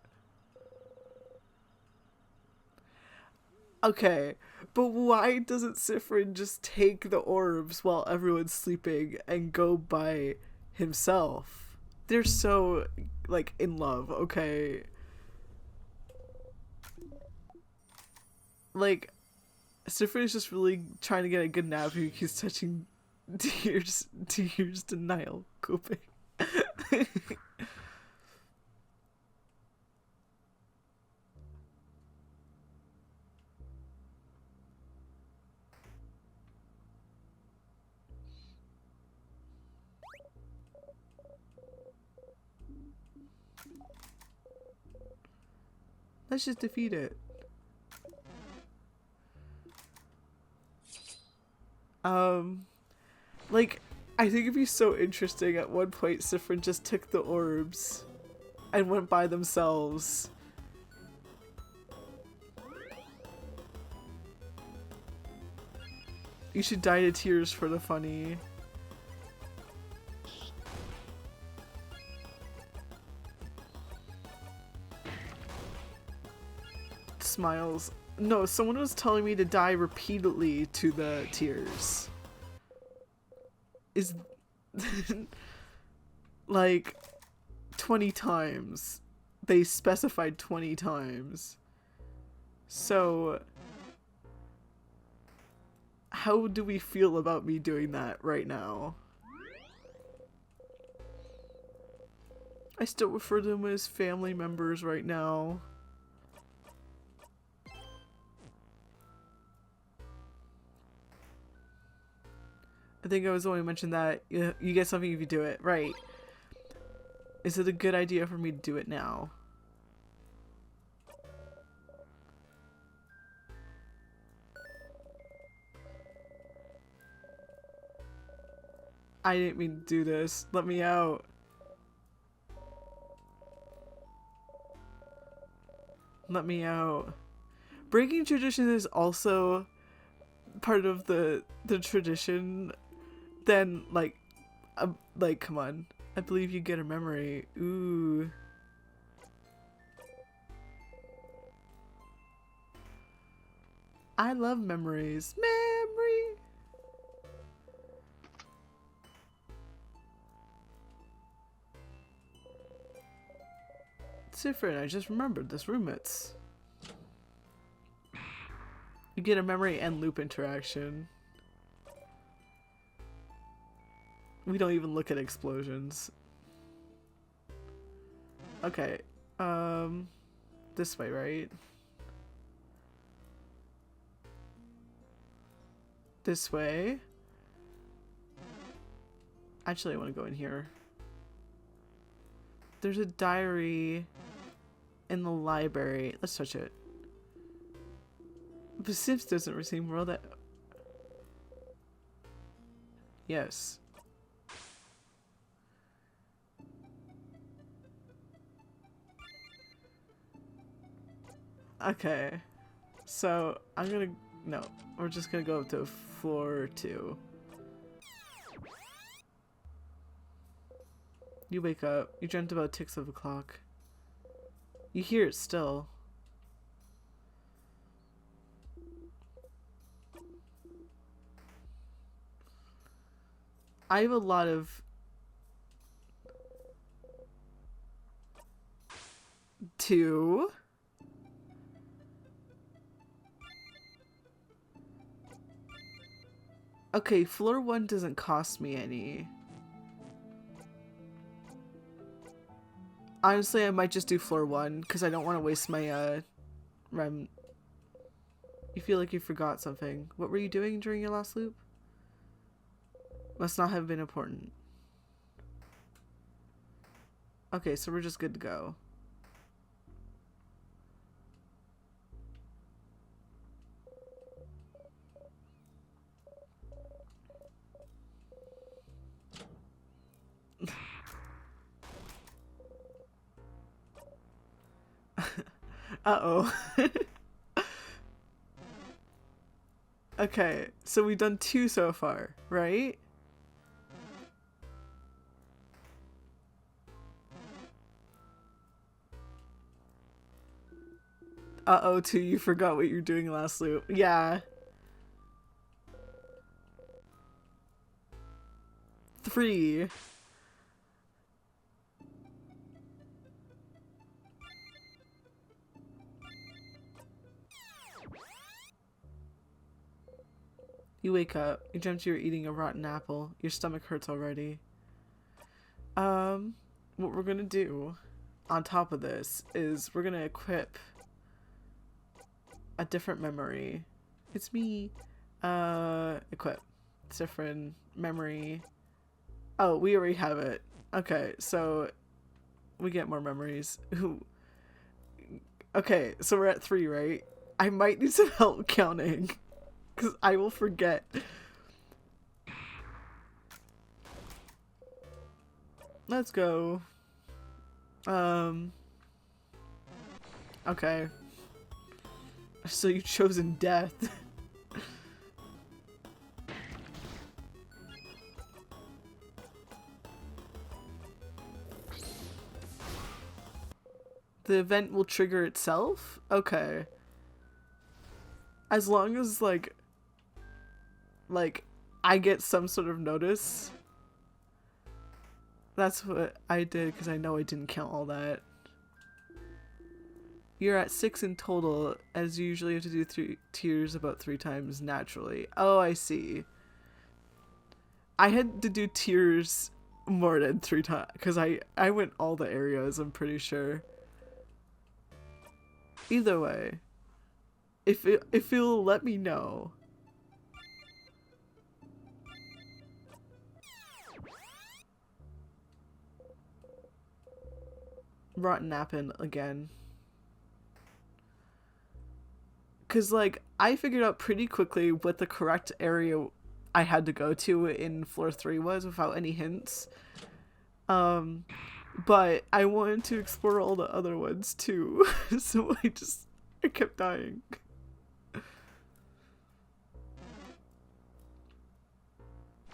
Okay, but why doesn't Sifrin just take the orbs while everyone's sleeping and go by himself? They're so, like, in love, okay? like, Stefan is just really trying to get a good nap. He's touching tears denial coping. Let's just defeat it. Like, I think it'd be so interesting. At one point, Sifrin just took the orbs and went by themselves. You should die to tears for the funny. Smiles. No, someone was telling me to die repeatedly to the tears. Is like 20 times. They specified 20 times. So how do we feel about me doing that right now? I still refer to them as family members right now. I think I was the one who mentioned that you get something if you do it. Right. Is it a good idea for me to do it now? I didn't mean to do this. Let me out. Let me out. Breaking tradition is also part of the tradition. Then like come on. I believe you get a memory. Ooh. I love memories. Memory. It's different. I just remembered this roommates. You get a memory and loop interaction. We don't even look at explosions. Okay. This way, right? This way. Actually, I want to go in here. There's a diary in the library. Let's touch it. The Sims doesn't receive world that. Yes. Okay. So I'm gonna no. We're just gonna go up to floor 2. You wake up. You dreamt about ticks of a clock. You hear it still. I have a lot of two. Okay, floor 1 doesn't cost me any. Honestly, I might just do floor 1 because I don't want to waste my rem. You feel like you forgot something. What were you doing during your last loop? Must not have been important. Okay, so we're just good to go. Uh-oh. Okay, so we've done 2 so far, right? Uh-oh, 2, you forgot what you were doing last loop. Yeah. 3. You wake up. You dreamt you were eating a rotten apple. Your stomach hurts already. What we're gonna do on top of this is we're gonna equip a different memory. It's me. Equip. It's different memory. Oh, we already have it. Okay, so we get more memories. Okay, so we're at 3, right? I might need some help counting, because I will forget. Let's go. Okay. So you've chosen death. The event will trigger itself? Okay. As long as, like, I get some sort of notice. That's what I did, because I know I didn't count all that. You're at 6 in total, as you usually have to do 3 tiers about 3 times naturally. Oh, I see. I had to do tiers more than 3 times, because I went all the areas, I'm pretty sure. Either way, if it'll let me know. Rotten apple again. Because, like, I figured out pretty quickly what the correct area I had to go to in floor 3 was without any hints. But I wanted to explore all the other ones too, so I kept dying.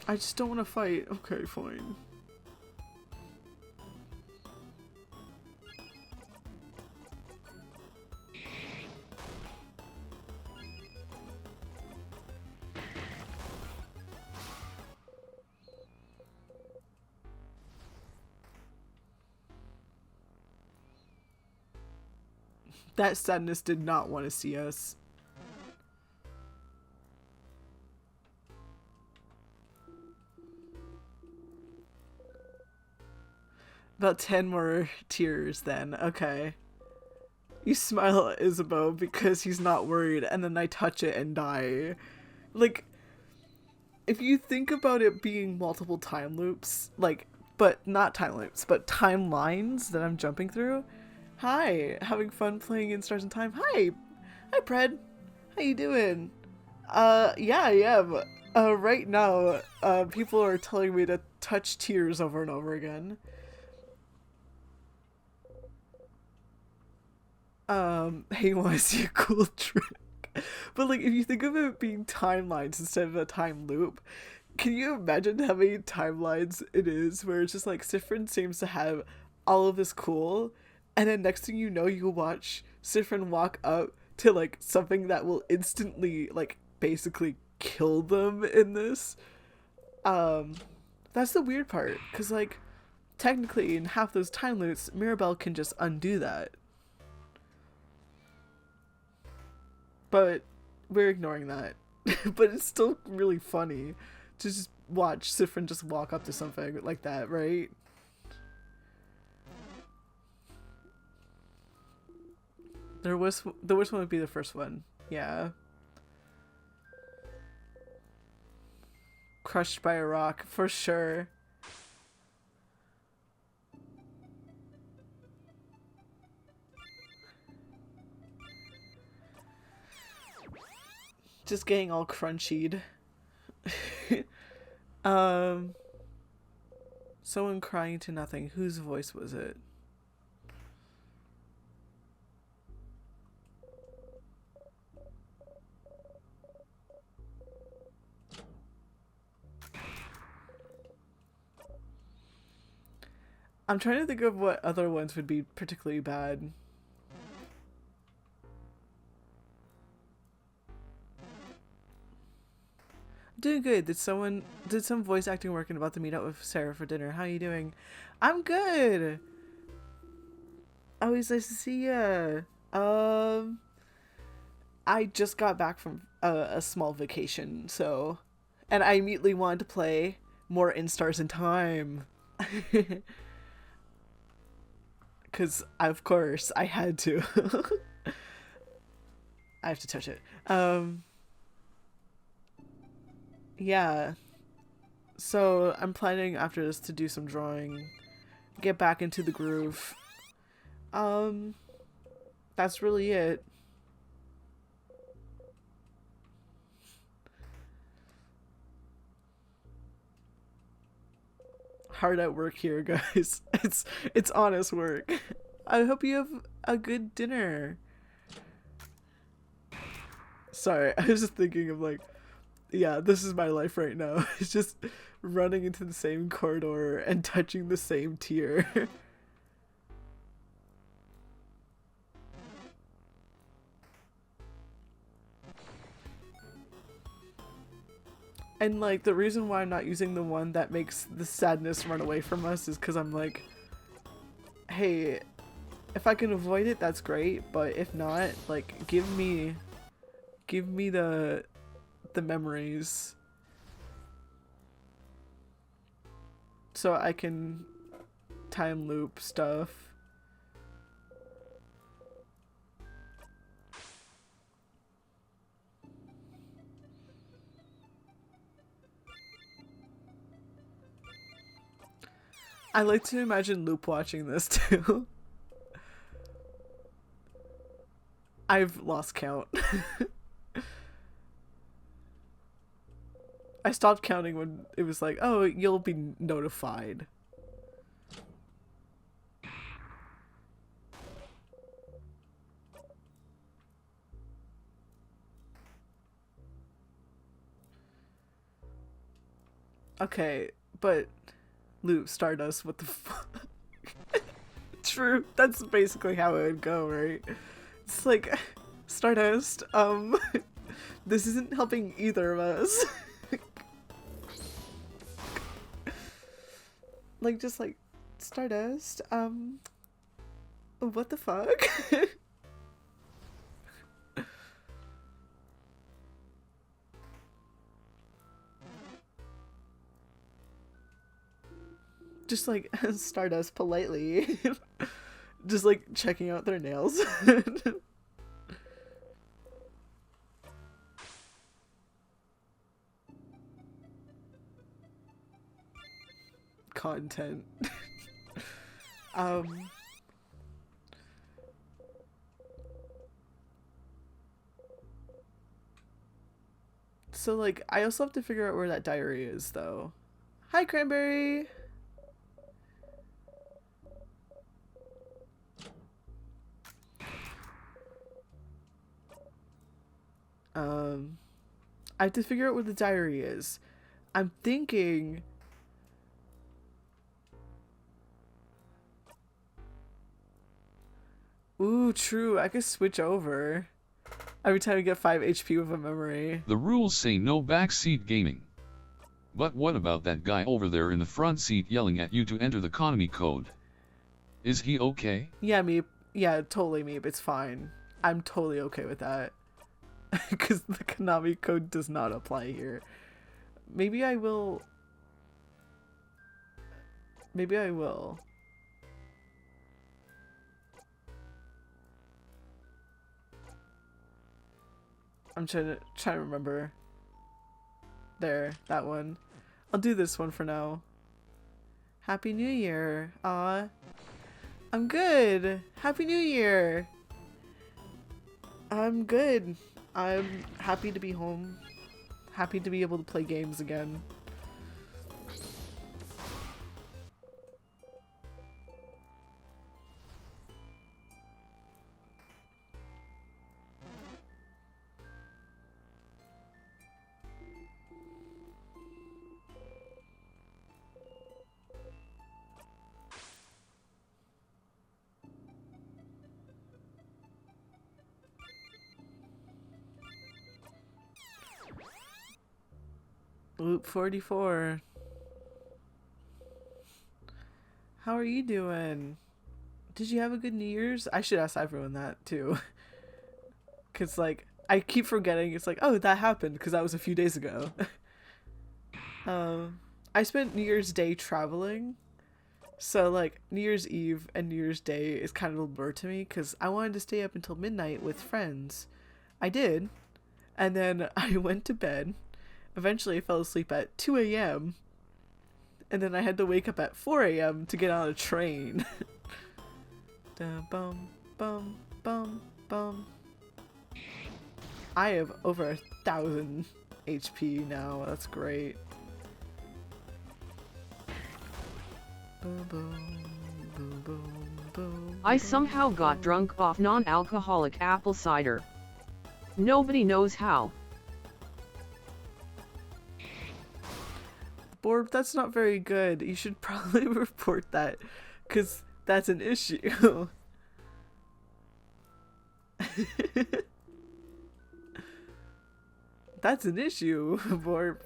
I just don't want to fight. Okay, fine. That sadness did not want to see us. About 10 more tears then. Okay. You smile at Isabeau because he's not worried, and then I touch it and die. Like, if you think about it being multiple time loops, like, but not time loops, but timelines that I'm jumping through. Hi, having fun playing in Stars in Time. Hi, Pred. How you doing? Yeah, I am. Right now, people are telling me to touch tears over and over again. Hey, you want to see a cool trick? But, like, if you think of it being timelines instead of a time loop, can you imagine how many timelines it is where it's just, like, Sifrin seems to have all of this cool, and then next thing you know, you watch Sifrin walk up to, like, something that will instantly, like, basically kill them in this. That's the weird part, because, like, technically in half those time loops, Mirabelle can just undo that. But we're ignoring that. But it's still really funny to just watch Sifrin just walk up to something like that, right? The worst one would be the first one. Yeah. Crushed by a rock, for sure. Just getting all crunchied. Someone crying to nothing. Whose voice was it? I'm trying to think of what other ones would be particularly bad. Doing good. Did some voice acting work about to meet up with Sarah for dinner? How are you doing? I'm good. Always nice to see ya. I just got back from a small vacation. So, and I immediately wanted to play more Instars in Time. Because, of course, I had to. I have to touch it. Yeah. So, I'm planning after this to do some drawing, get back into the groove. Um, that's really it. Hard at work here, guys. It's honest work. I hope you have a good dinner. Sorry, I was just thinking of like, yeah, this is my life right now. It's just running into the same corridor and touching the same tier. And like the reason why I'm not using the one that makes the sadness run away from us is because I'm like, hey, if I can avoid it, that's great. But if not, like, give me the memories so I can time loop stuff. I like to imagine loop watching this too. I've lost count. I stopped counting when it was like, oh, you'll be notified. Okay, but loop Stardust, what the fuck? True, that's basically how it would go, right? It's like, Stardust, this isn't helping either of us. Like, just like, Stardust, what the fuck? Just like, Stardust politely. Just like checking out their nails. Content. um so like I also have to figure out where that diary is though. Hi, Cranberry. I have to figure out where the diary is. I'm thinking ooh, true. I could switch over. Every time you get 5 HP with a memory. The rules say no backseat gaming. But what about that guy over there in the front seat yelling at you to enter the Konami code? Is he okay? Yeah, Meep. Yeah, totally, Meep. It's fine. I'm totally okay with that. Because the Konami code does not apply here. Maybe I will... Maybe I will. I'm trying to remember. There, that one. I'll do this one for now. Happy New Year. Aw. I'm good. Happy New Year. I'm good. I'm happy to be home. Happy to be able to play games again. Loop 44. How are you doing? Did you have a good New Year's? I should ask everyone that too. Cause like, I keep forgetting. It's like, oh, that happened because that was a few days ago. I spent New Year's Day traveling. So, like, New Year's Eve and New Year's Day is kind of a blur to me because I wanted to stay up until midnight with friends. I did. And then I went to bed. Eventually, I fell asleep at 2 a.m. And then I had to wake up at 4 a.m. to get on a train. Dum, bum, bum, bum, bum. I have over 1,000 HP now. That's great. Boom, boom, boom, boom, boom, I boom, somehow got boom. drunk off non-alcoholic apple cider. Nobody knows how. Borb, that's not very good. You should probably report that, because that's an issue. That's an issue, Borb.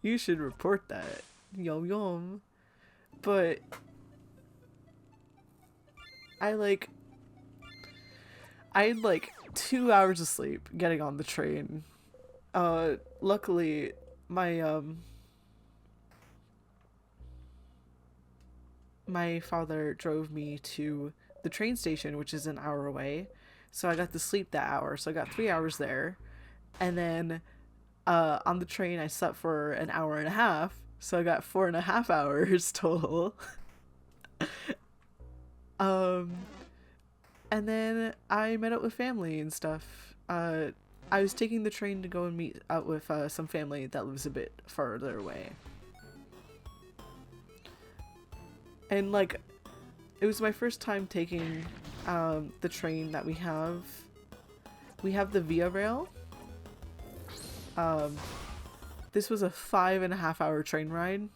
You should report that. Yum yum. But I had like 2 hours of sleep getting on the train. Luckily my father drove me to the train station, which is an hour away. So I got to sleep that hour. So I got 3 hours there. And then on the train I slept for an hour and a half. So I got 4.5 hours total. And then I met up with family and stuff. I was taking the train to go and meet out with some family that lives a bit further away. And like, it was my first time taking the train that we have. We have the Via Rail. This was a 5.5 hour train ride.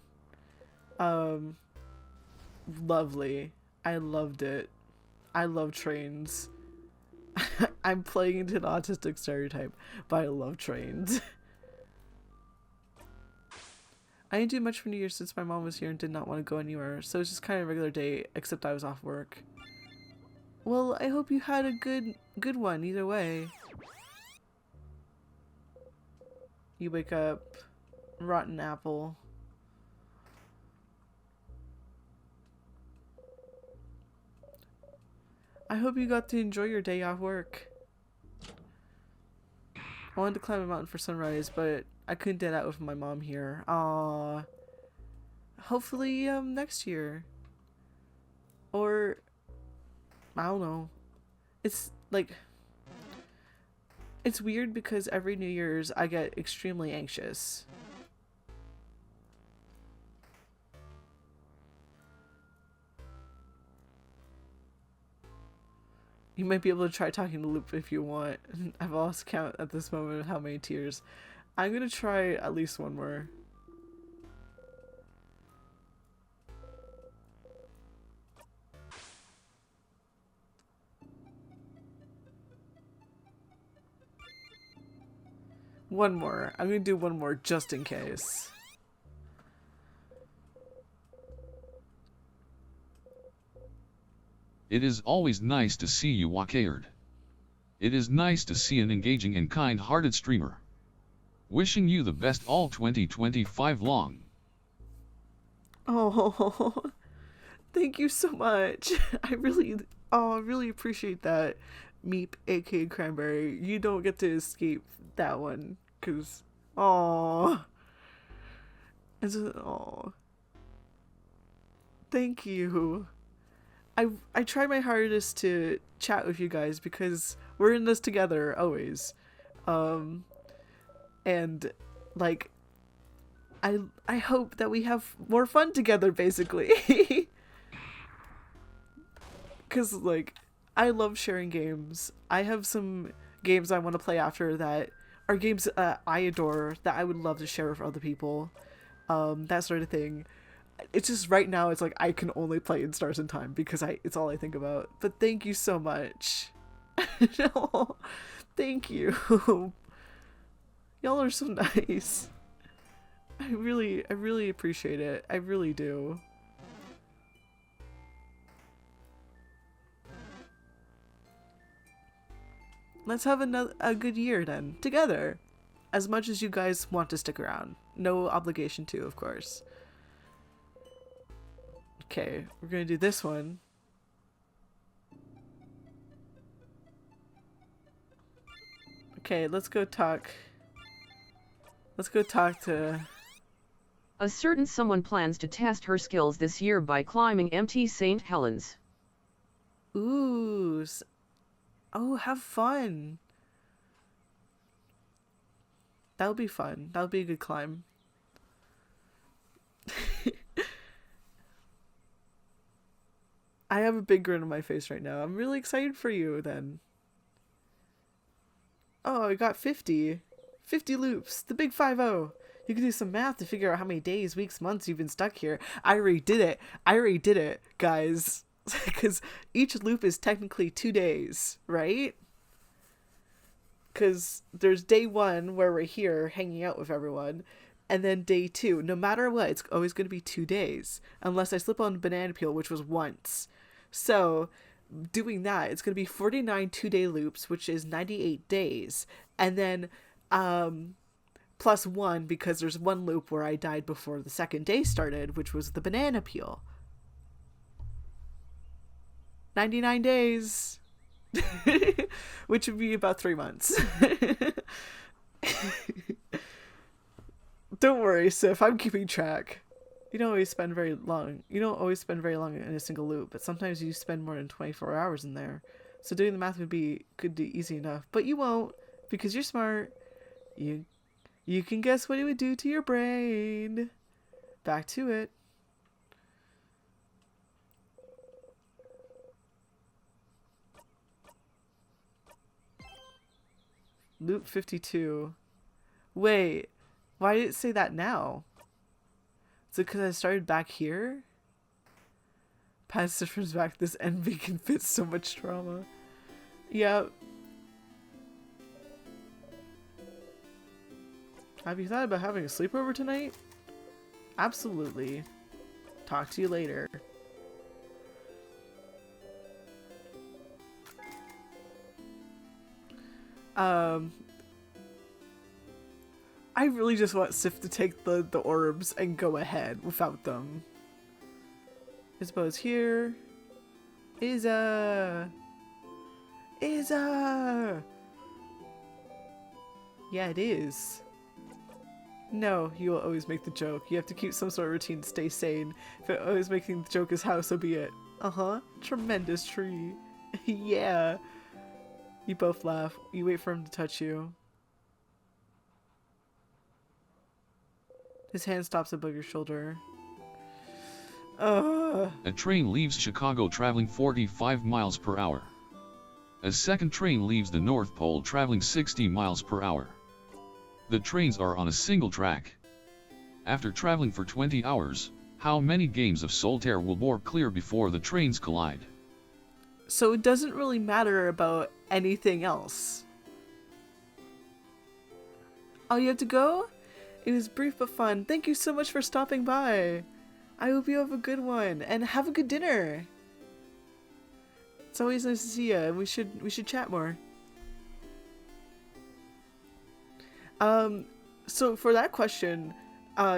Lovely. I loved it. I love trains. I'm playing into an autistic stereotype, but I love trains. I didn't do much for New Year's since my mom was here and did not want to go anywhere, so it's just kind of a regular day, except I was off work. Well, I hope you had a good one either way. You wake up, rotten apple. I hope you got to enjoy your day off work. I wanted to climb a mountain for sunrise, but I couldn't do that with my mom here. Aww. Hopefully, next year. Or, I don't know. It's, like, it's weird because every New Year's I get extremely anxious. You might be able to try talking to Loop if you want. I've lost count at this moment of how many tears. I'm gonna try at least one more. One more. I'm gonna do one more just in case. It is always nice to see you, Wakaird. It is nice to see an engaging and kind-hearted streamer. Wishing you the best all 2025 long. Oh, thank you so much. I really appreciate that, Meep, aka Cranberry. You don't get to escape that one, cause, oh, thank you. I try my hardest to chat with you guys because we're in this together always. And like I hope that we have more fun together basically. Cuz like I love sharing games. I have some games I want to play after that are games I adore that I would love to share with other people. That sort of thing. It's just right now it's like I can only play in Stars in Time because it's all I think about. But thank you so much. No, thank you. Y'all are so nice. I really appreciate it. I really do. Let's have a good year then, together. As much as you guys want to stick around. No obligation to, of course. Okay, we're gonna do this one. Okay, let's go talk. Let's go talk to... A certain someone plans to test her skills this year by climbing MT St. Helens. Ooh. Oh, have fun. That'll be fun. That'll be a good climb. I have a big grin on my face right now. I'm really excited for you then. Oh, I got 50. 50 loops. The big 5-0. You can do some math to figure out how many days, weeks, months you've been stuck here. I already did it. I already did it, guys. Because each loop is technically 2 days, right? Because there's day 1 where we're here hanging out with everyone. And then day 2. No matter what, it's always going to be 2 days. Unless I slip on banana peel, which was once. So doing that, it's going to be 49 2-day loops, which is 98 days. And then plus 1 because there's one loop where I died before the second day started, which was the banana peel. 99 days. Which would be about 3 months. Don't worry, Sif, I'm keeping track. You don't always spend very long. You don't always spend very long in a single loop, but sometimes you spend more than 24 hours in there. So doing the math could be easy enough, but you won't because you're smart. You can guess what it would do to your brain. Back to it. Loop 52. Wait, why did it say that now? Is it because I started back here? Past difference back, this envy can fit so much trauma. Yeah. Have you thought about having a sleepover tonight? Absolutely. Talk to you later. I really just want Sif to take the orbs and go ahead without them. Isabella's here. Isa! Yeah, it is. No, you will always make the joke. You have to keep some sort of routine to stay sane. If it always making the joke is how, so be it. Uh-huh. Tremendous tree. Yeah. You both laugh. You wait for him to touch you. His hand stops above your shoulder. A train leaves Chicago traveling 45 miles per hour. A second train leaves the North Pole traveling 60 miles per hour. The trains are on a single track. After traveling for 20 hours, how many games of solitaire will bore clear before the trains collide? So it doesn't really matter about anything else. Oh, you have to go? It was brief but fun. Thank you so much for stopping by. I hope you have a good one and have a good dinner. It's always nice to see you. We should chat more. So for that question,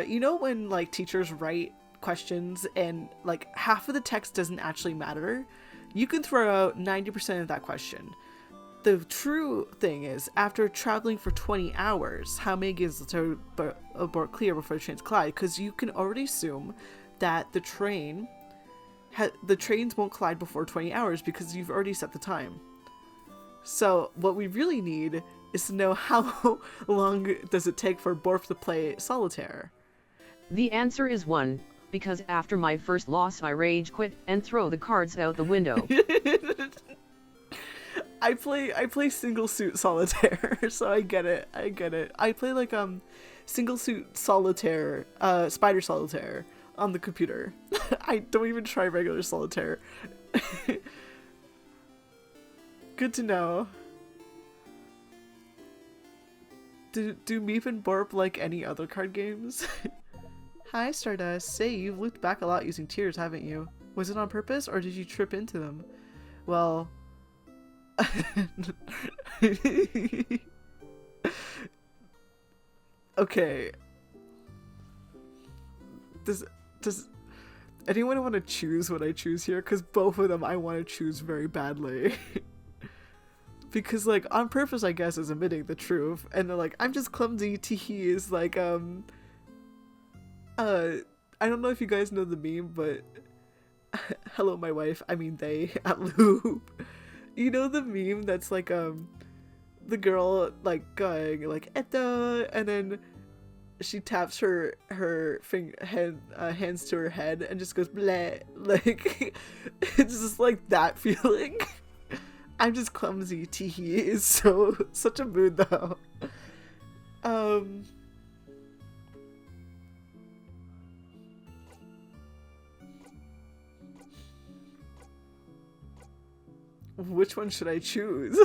you know when like teachers write questions and like half of the text doesn't actually matter, you can throw out 90% of that question. The true thing is, after traveling for 20 hours, how many games to abort clear before the trains collide? Because you can already assume that the trains won't collide before 20 hours because you've already set the time. So what we really need is to know how long does it take for Borf to play solitaire. The answer is 1, because after my first loss I rage quit and throw the cards out the window. I play single suit solitaire, so I get it. I play like single suit solitaire, spider solitaire on the computer. I don't even try regular solitaire. Good to know. Do Meep and Borp like any other card games? Hi Stardust, say you've looked back a lot using tears, haven't you? Was it on purpose or did you trip into them? Well, Okay. Does anyone want to choose what I choose here? Because both of them I want to choose very badly. Because, like, on purpose, I guess, is admitting the truth. And they're like, I'm just clumsy. Teehee is like, I don't know if you guys know the meme, but hello, my wife. I mean, they at Loop. You know the meme that's like, the girl, like, going, like, Etta, and then she taps her hands to her head and just goes, bleh. Like, it's just like that feeling. I'm just clumsy. Teehee is such a mood though. Which one should I choose?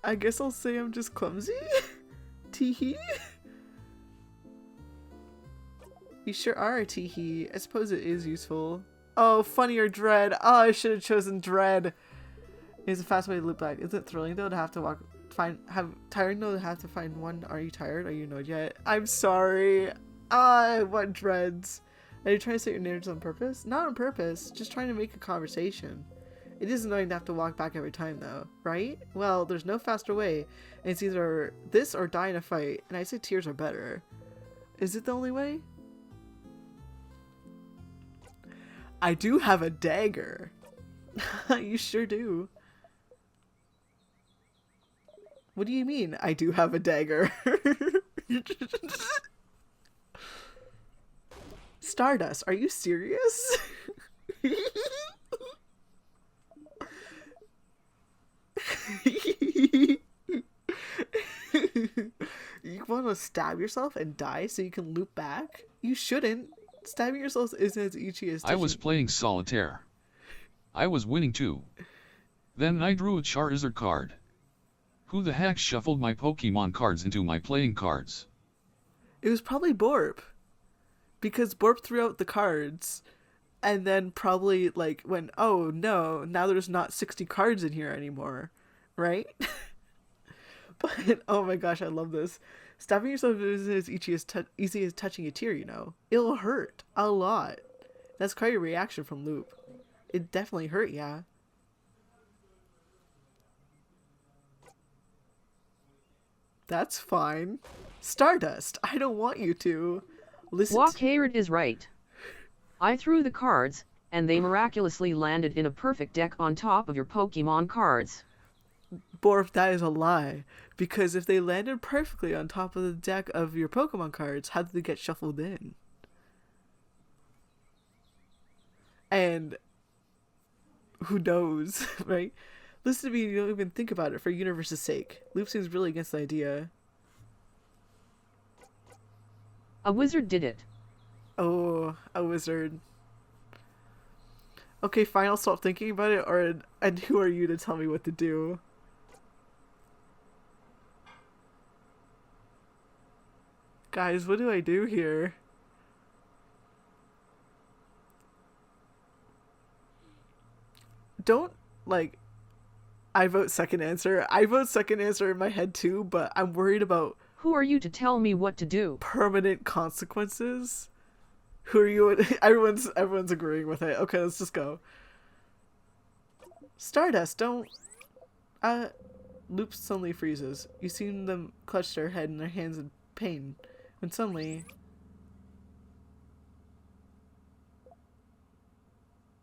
I guess I'll say I'm just clumsy. Teehee. You sure are, Teehee. I suppose it is useful. Oh, funny or dread. Oh, I should have chosen dread. It's a fast way to loop back. Is it thrilling though to have to tiring though to have to find one? Are you tired? Are you annoyed yet? I'm sorry. I want dreads. Are you trying to set your narratives on purpose? Not on purpose. Just trying to make a conversation. It is annoying to have to walk back every time though, right? Well, there's no faster way. And it's either this or die in a fight. And I say tears are better. Is it the only way? I do have a dagger. You sure do. What do you mean, I do have a dagger? Stardust, are you serious? You want to stab yourself and die so you can loop back? You shouldn't. Stabbing yourself isn't as easy as I was playing solitaire. I was winning too. Then I drew a Charizard card. Who the heck shuffled my Pokemon cards into my playing cards? It was probably Borp. Because Borp threw out the cards and then probably like went, oh no, now there's not 60 cards in here anymore. Right? But oh my gosh, I love this. Stabbing yourself isn't as easy as touching a tear, you know. It'll hurt a lot. That's quite a reaction from Loop. It definitely hurt, yeah. That's fine. Stardust, I don't want you to. Listen. Walk-Hayward is right. I threw the cards, and they miraculously landed in a perfect deck on top of your Pokemon cards. Borf, that is a lie. Because if they landed perfectly on top of the deck of your Pokemon cards, how did they get shuffled in? And who knows, right? Listen to me, you don't even think about it for universe's sake. Loop seems really against the idea. A wizard did it. Oh, a wizard. Okay, fine, I'll stop thinking about it, and who are you to tell me what to do? Guys, what do I do here? Don't, like, I vote second answer. I vote second answer in my head too, but I'm worried about Who are you to tell me what to do? permanent consequences. Who are you? Everyone's agreeing with it. Okay, let's just go. Stardust, don't. Loop suddenly freezes. You see them clutch their head in their hands in pain. When suddenly.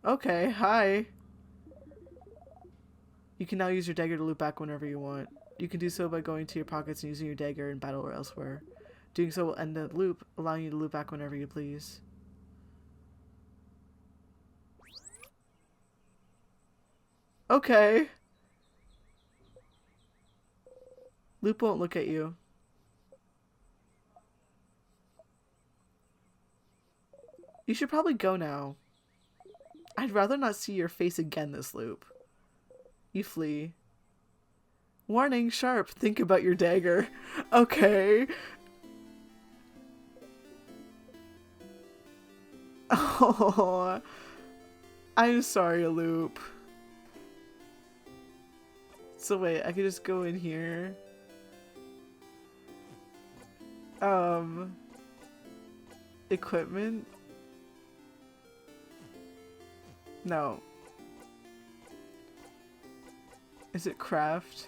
Okay, hi. You can now use your dagger to loop back whenever you want. You can do so by going to your pockets and using your dagger in battle or elsewhere. Doing so will end the loop, allowing you to loop back whenever you please. Okay. Loop won't look at you. You should probably go now. I'd rather not see your face again this loop. You flee. Warning, Sharp, think about your dagger. Okay. Oh, I'm sorry, Loop. So wait, I could just go in here. Equipment? No. Is it craft?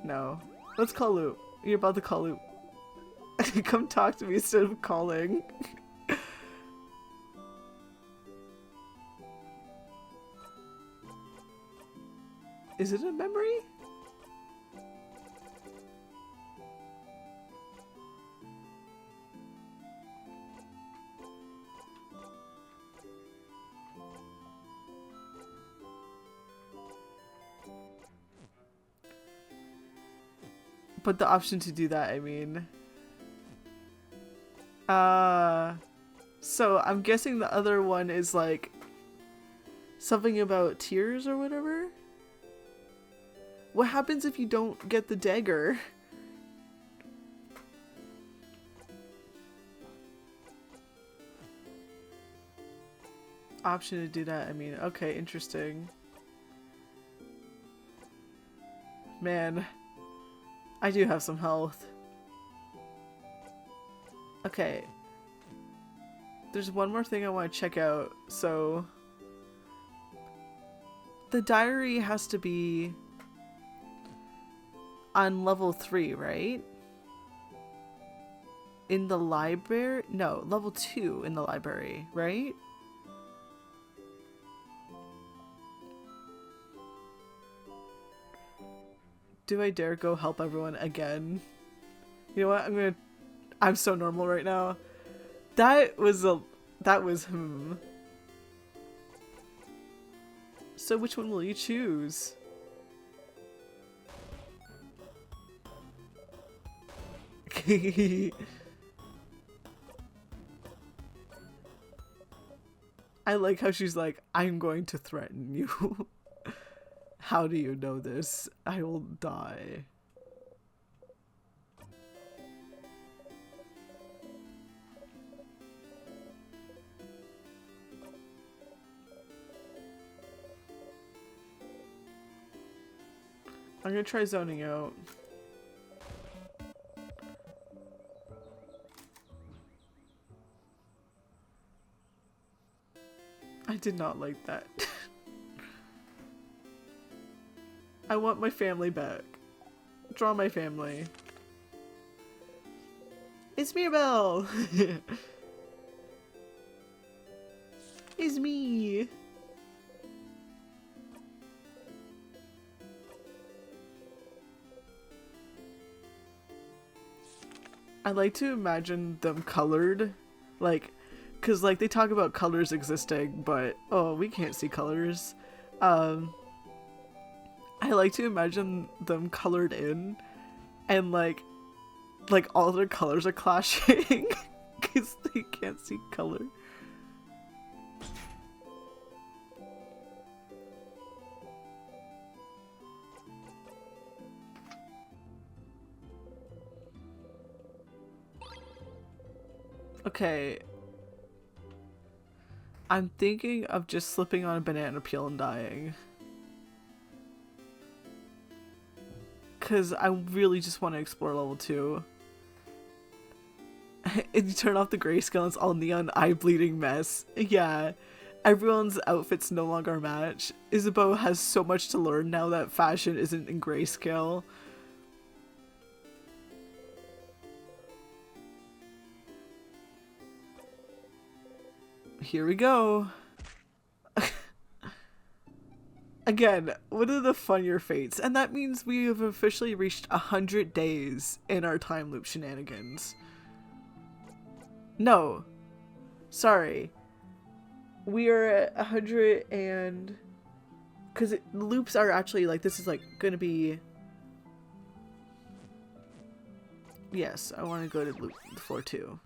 No. Let's call Loop. You're about to call Loop. Come talk to me instead of calling. Is it a memory? But the option to do that, I mean. So I'm guessing the other one is like something about tears or whatever? What happens if you don't get the dagger? Option to do that, I mean, okay, interesting. Man, I do have some health. Okay. There's one more thing I want to check out, so... The diary has to be on level 3, right? In the library? No, level 2 in the library, right? Do I dare go help everyone again? You know what? I'm so normal right now. That was So which one will you choose? I like how she's like, I'm going to threaten you. How do you know this? I will die. I'm gonna try zoning out. I did not like that. I want my family back. Draw my family. It's Mirabelle! It's me! I like to imagine them colored, like, cause like they talk about colors existing, but oh, we can't see colors. I like to imagine them colored in, and like all their colors are clashing, cause they can't see color. Okay. I'm thinking of just slipping on a banana peel and dying. Cause I really just want to explore level 2. And you turn off the grayscale and it's all neon eye bleeding mess. Yeah. Everyone's outfits no longer match. Isabeau has so much to learn now that fashion isn't in grayscale. Here we go. Again, what are the funnier fates? And that means we have officially reached 100 days in our time loop shenanigans. No. Sorry. We are at 100 and... Because loops are actually, like, this is, like, gonna be... Yes, I want to go to loop floor 2.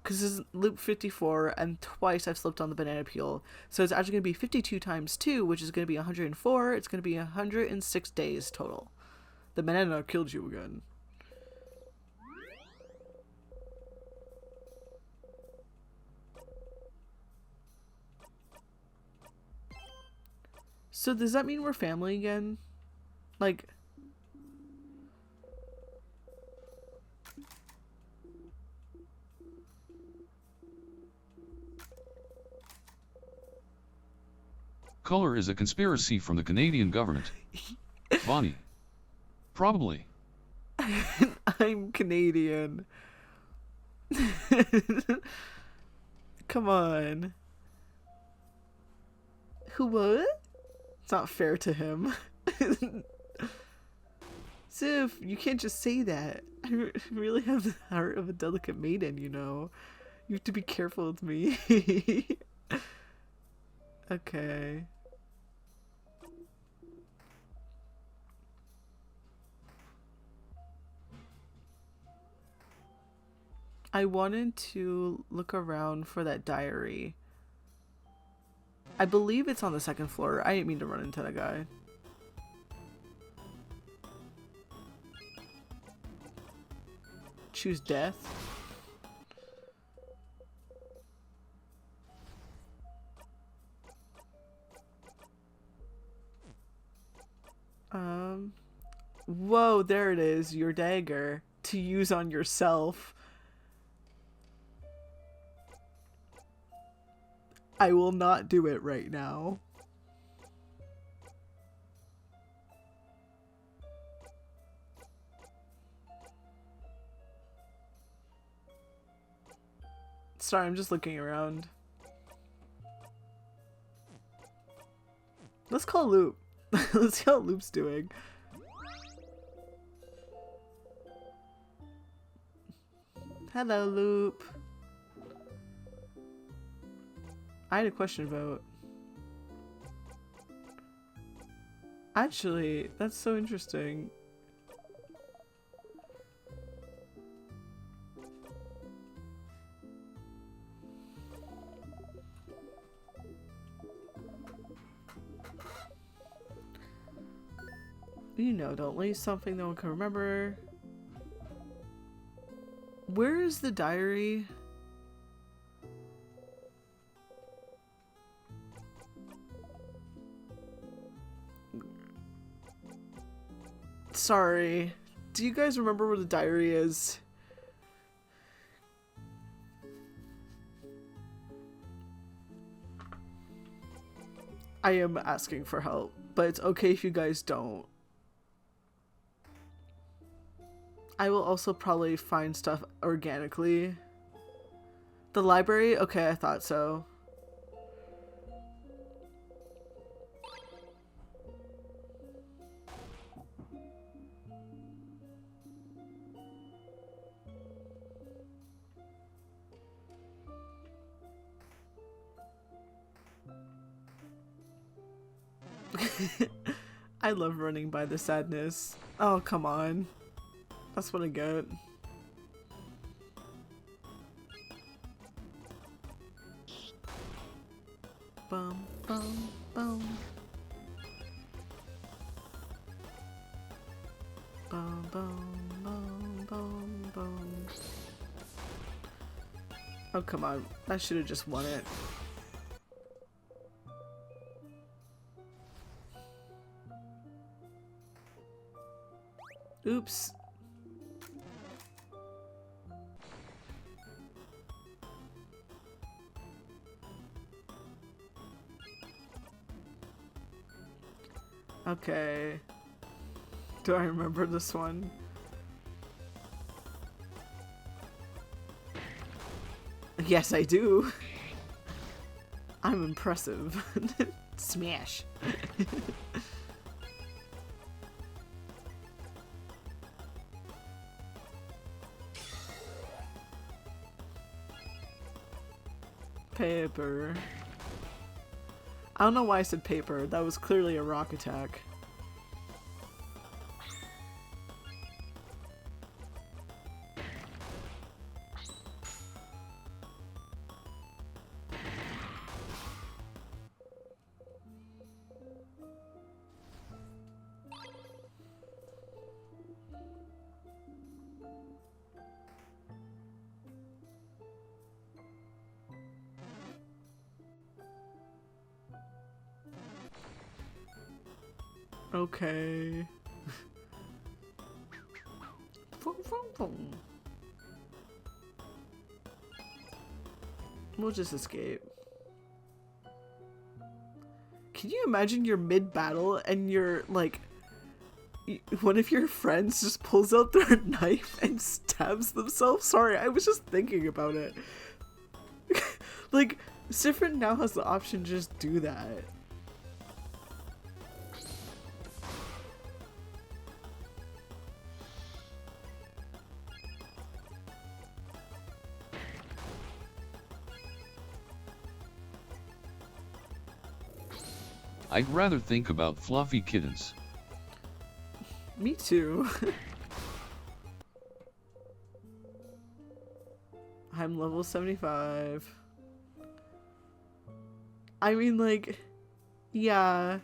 Because this is loop 54, and twice I've slipped on the banana peel. So it's actually going to be 52 times 2, which is going to be 104. It's going to be 106 days total. The banana killed you again. So does that mean we're family again? Like, Color is a conspiracy from the Canadian government. Bonnie. Probably. I'm Canadian. Come on. Who what? It's not fair to him. Sif, you can't just say that. I really have the heart of a delicate maiden, you know. You have to be careful with me. Okay. I wanted to look around for that diary. I believe it's on the second floor. I didn't mean to run into that guy. Choose death. Whoa, there it is. Your dagger to use on yourself. I will not do it right now. Sorry, I'm just looking around. Let's call Loop. Let's see how Loop's doing. Hello, Loop. I had a question vote. Actually, that's so interesting. You know, don't leave something no one can remember. Where is the diary? Sorry. Do you guys remember where the diary is? I am asking for help, but it's okay if you guys don't. I will also probably find stuff organically. The library? Okay, I thought so. I love running by the sadness. Oh, come on. That's what I get. Bum, bum, bum. Bum, bum, bum, bum, bum. Oh, come on. I should have just won it. Oops. Okay. Do I remember this one? Yes, I do. I'm impressive. Smash. Paper. I don't know why I said paper. That was clearly a rock attack. Okay. Vroom, vroom, vroom. We'll just escape. Can you imagine you're mid-battle and you're like, one of your friends just pulls out their knife and stabs themselves? Sorry, I was just thinking about it. Like, Sifrin now has the option to just do that. I'd rather think about fluffy kittens. Me too. I'm level 75. I mean, like, yeah,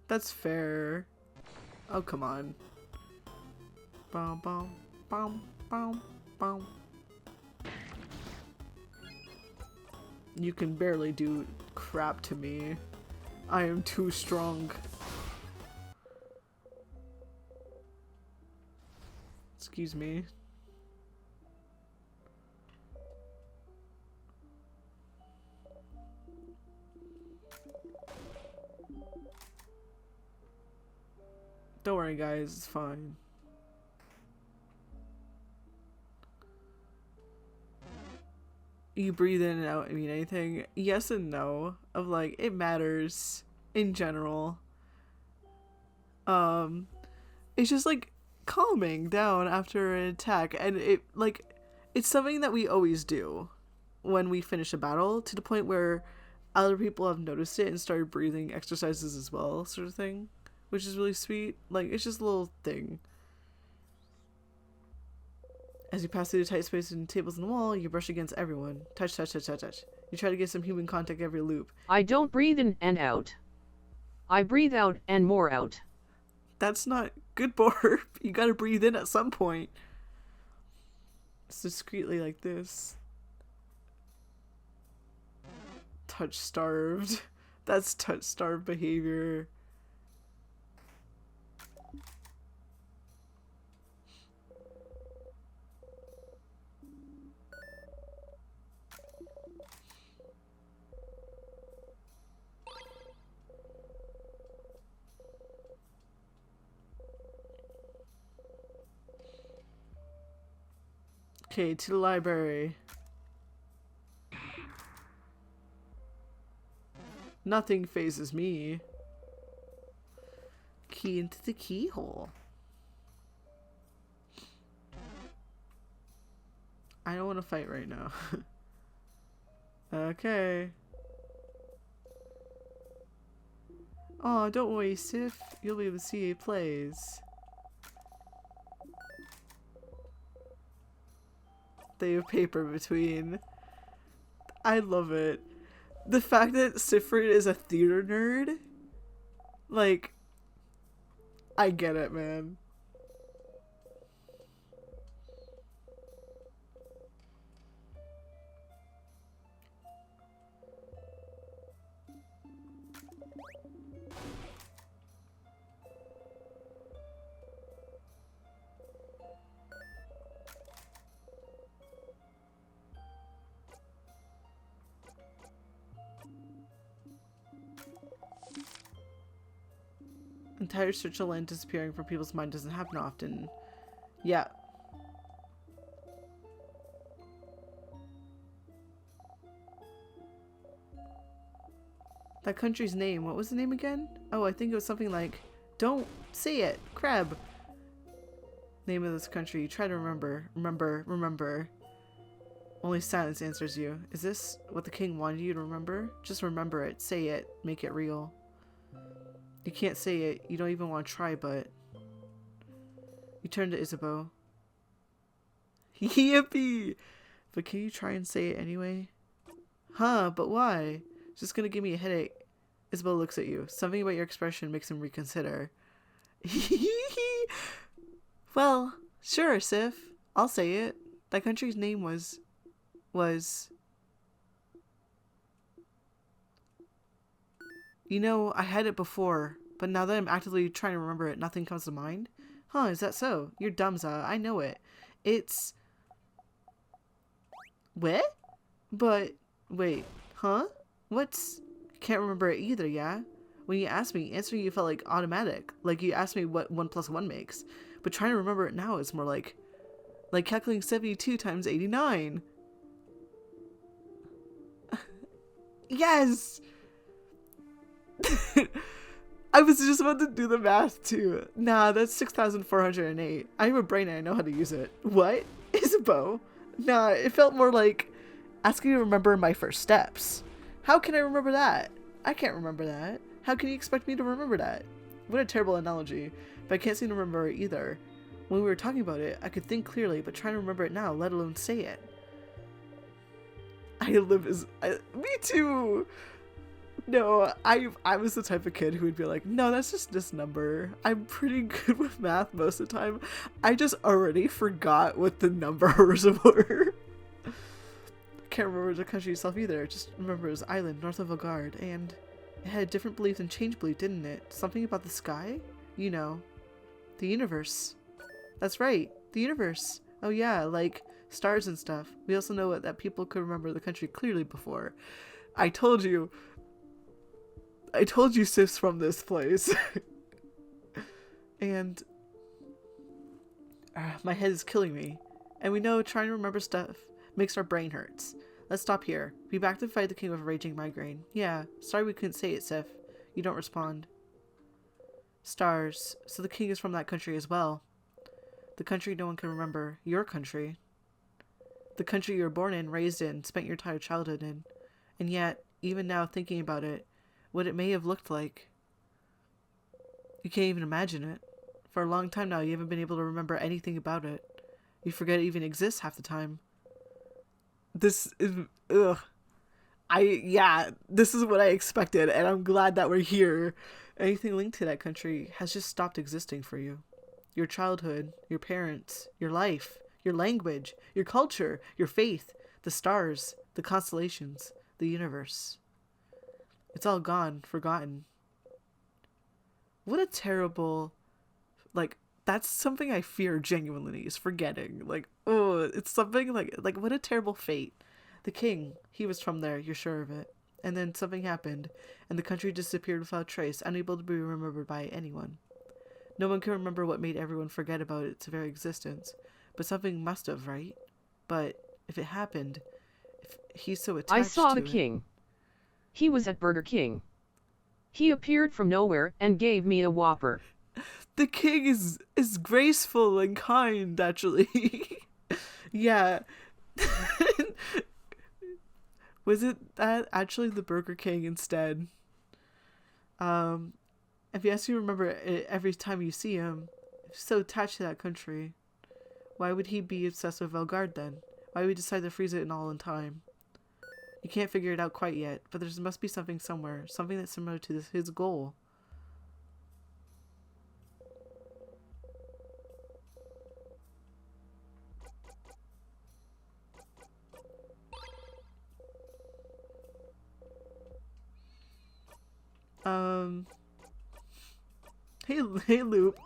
that's fair. Oh, come on. Bum, bum, bum, bum, bum. You can barely do crap to me. I am too strong. Excuse me. Don't worry, guys, it's fine. You breathe in and out, I mean anything? Yes and no. Of like, it matters in general. It's just like calming down after an attack, and it like, it's something that we always do when we finish a battle, to the point where other people have noticed it and started breathing exercises as well, sort of thing, which is really sweet. Like, it's just a little thing. As you pass through the tight spaces and tables in the wall, you brush against everyone. Touch, touch, touch, touch, touch. You try to get some human contact every loop. I don't breathe in and out. I breathe out and more out. That's not good, Borb. You gotta breathe in at some point. It's discreetly like this. Touch starved. That's touch starved behavior. Okay, to the library. Nothing phases me. Key into the keyhole. I don't want to fight right now. Okay. Oh, don't worry, Sif. You'll be able to see it plays. They have paper between. I love it. The fact that Sifrid is a theater nerd, like, I get it, man. Entire search of land disappearing from people's mind doesn't happen often. Yeah. That country's name, what was the name again? Oh, I think it was something like, don't say it, crab. Name of this country, try to remember. Remember. Only silence answers you. Is this what the king wanted you to remember? Just remember it, say it, make it real. You can't say it, you don't even want to try, but... You turn to Isabeau. Yippee! But can you try and say it anyway? Huh, but why? It's just gonna give me a headache. Isabeau looks at you. Something about your expression makes him reconsider. Well, sure, Sif. I'll say it. That country's name was... You know, I had it before, but now that I'm actively trying to remember it, nothing comes to mind. Huh, is that so? You're dumb, Za. I know it. It's... What? But, wait, huh? What's... Can't remember it either, yeah? When you asked me, answering you felt like automatic. Like you asked me what 1 + 1 makes. But trying to remember it now is more like calculating 72 times 89. Yes! I was just about to do the math too. Nah, that's 6,408. I have a brain and I know how to use it. What? Isabeau? Nah, it felt more like asking to remember my first steps. How can I remember that? I can't remember that. How can you expect me to remember that? What a terrible analogy, but I can't seem to remember it either. When we were talking about it, I could think clearly, but trying to remember it now, let alone say it. Me too! No, I was the type of kid who would be like, no, that's just this number. I'm pretty good with math most of the time. I just already forgot what the numbers were. Can't remember the country itself either. Just remember it was an island north of Vaugarde, and it had a different belief than change belief, didn't it? Something about the sky? You know, the universe. That's right, the universe. Oh yeah, like stars and stuff. We also know that people could remember the country clearly before. I told you Sif's from this place. And my head is killing me. And we know trying to remember stuff makes our brain hurts. Let's stop here. Be back to fight the king with a raging migraine. Yeah, sorry we couldn't say it, Sif. You don't respond. Stars. So the king is from that country as well. The country no one can remember. Your country. The country you were born in, raised in, spent your entire childhood in. And yet, even now thinking about it, what it may have looked like, you can't even imagine it. For a long time now, you haven't been able to remember anything about it. You forget it even exists half the time. This is... Ugh. This is what I expected, and I'm glad that we're here. Anything linked to that country has just stopped existing for you. Your childhood, your parents, your life, your language, your culture, your faith, the stars, the constellations, the universe. It's all gone, forgotten. What a terrible... Like, that's something I fear genuinely, is forgetting. Like, oh, it's something like what a terrible fate. The king, he was from there, you're sure of it. And then something happened, and the country disappeared without trace, unable to be remembered by anyone. No one can remember what made everyone forget about its very existence. But something must have, right? But if it happened, if he's so attached to it... I saw the king. He was at Burger King. He appeared from nowhere and gave me a Whopper. The king is graceful and kind, actually. Yeah. Was it that actually the Burger King instead? If you actually remember it every time you see him, so attached to that country, why would he be obsessed with Vaugarde then? Why would he decide to freeze it in all in time? You can't figure it out quite yet, but there must be something somewhere, something that's similar to his goal. Hey, Loop.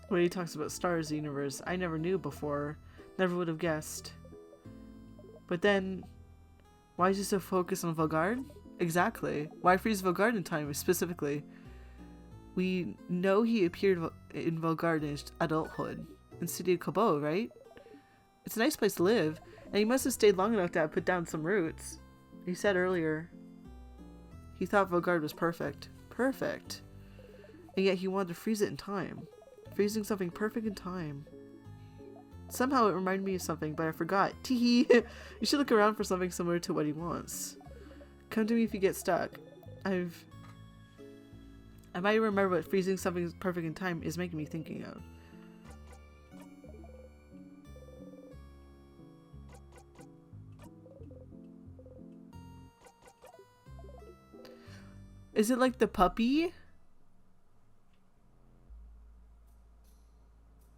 When he talks about stars, the universe, I never knew before. Never would have guessed. But then, why is he so focused on Vaugarde? Exactly. Why freeze Vaugarde in time, specifically? We know he appeared in Vaugarde in his adulthood, in City of Kobo, right? It's a nice place to live, and he must have stayed long enough to have put down some roots. He said earlier, he thought Vaugarde was perfect. Perfect. And yet he wanted to freeze it in time. Freezing something perfect in time. Somehow it reminded me of something, but I forgot. Teehee! You should look around for something similar to what he wants. Come to me if you get stuck. I might remember what freezing something perfect in time is making me thinking of. Is it like the puppy?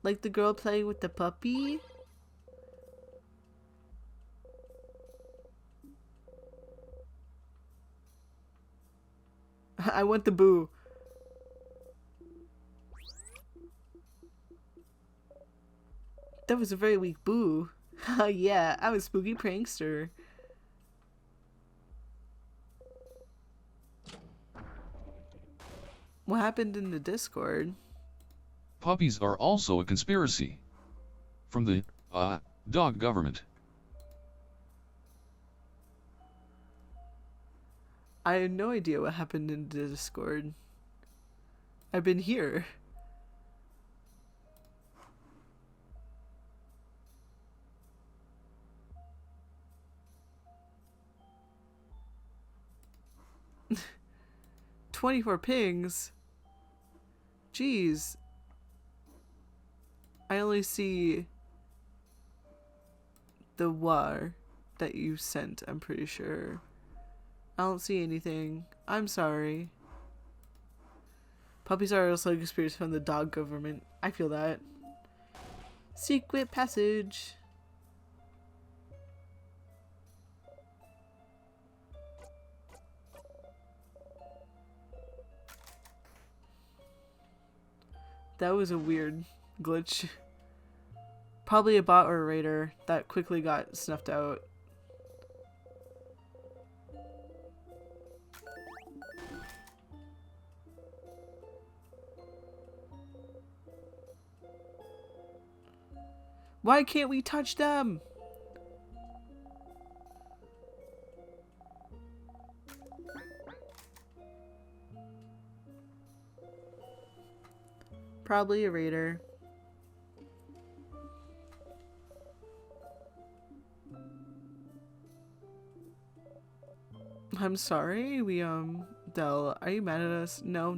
Like the girl playing with the puppy? I want the boo. That was a very weak boo. Yeah, I'm a spooky prankster. What happened in the Discord? Puppies are also a conspiracy. From the, dog government. I had no idea what happened in the Discord. I've been here. $24 pings? Jeez. I only see the war that you sent, I'm pretty sure. I don't see anything. I'm sorry. Puppies are also an experience from the dog government. I feel that. Secret passage. That was a weird glitch. Probably a bot or a raider that quickly got snuffed out. Why can't we touch them? Probably a raider. I'm sorry, Del, are you mad at us? No,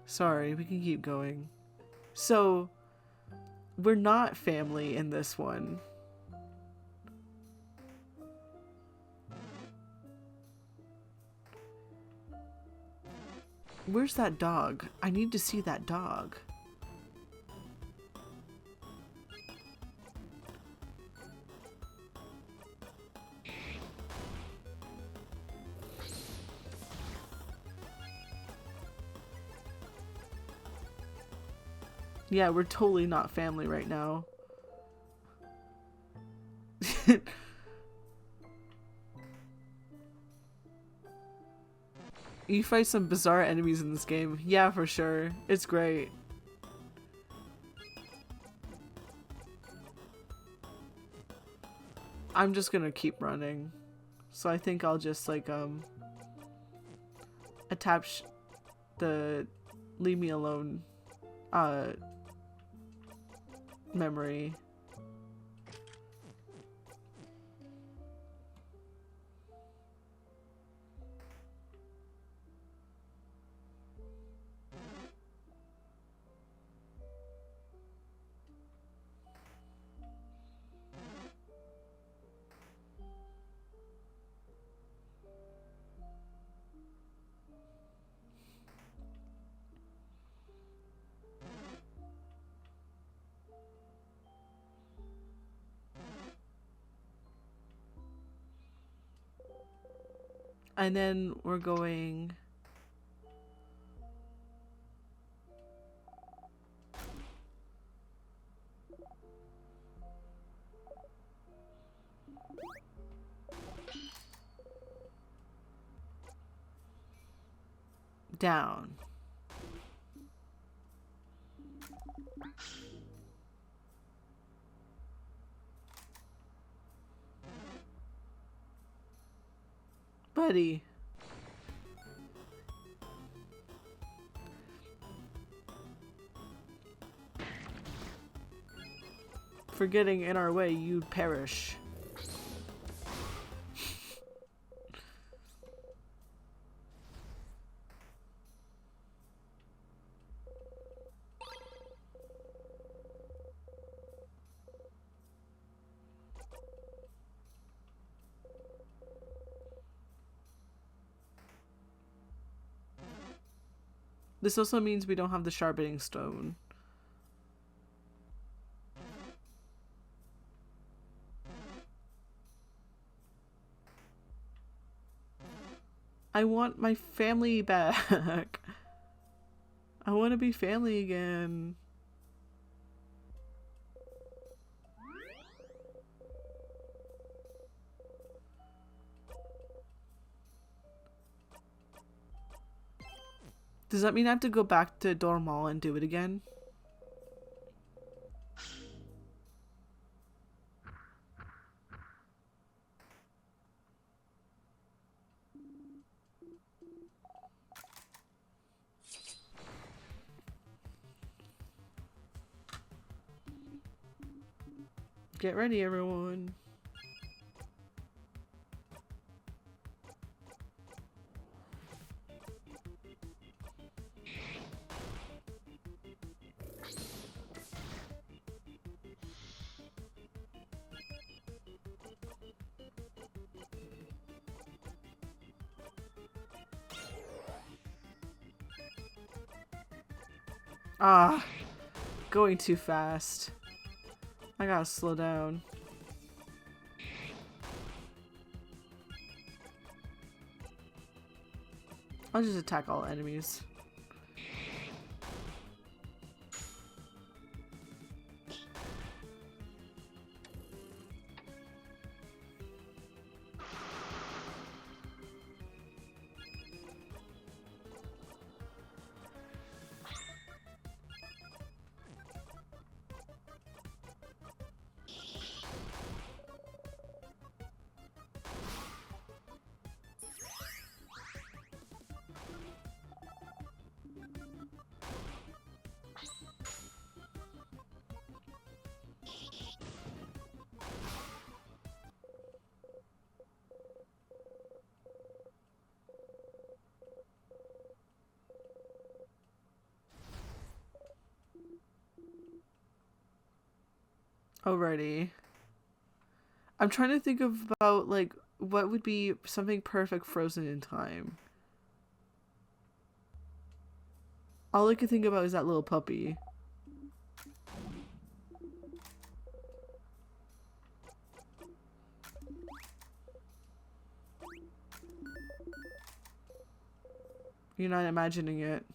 sorry, we can keep going. So, we're not family in this one. Where's that dog? I need to see that dog. Yeah, we're totally not family right now. You fight some bizarre enemies in this game. Yeah, for sure. It's great. I'm just gonna keep running. So I think I'll just like attach the leave me alone memory. And then we're going down. Buddy. For getting in our way, you'd perish. This also means we don't have the sharpening stone. I want my family back. I want to be family again. Does that mean I have to go back to Dormal and do it again? Get ready, everyone. Ah, going too fast. I gotta slow down. I'll just attack all enemies. Alrighty. I'm trying to think about, like, what would be something perfect frozen in time. All I can think about is that little puppy. You're not imagining it.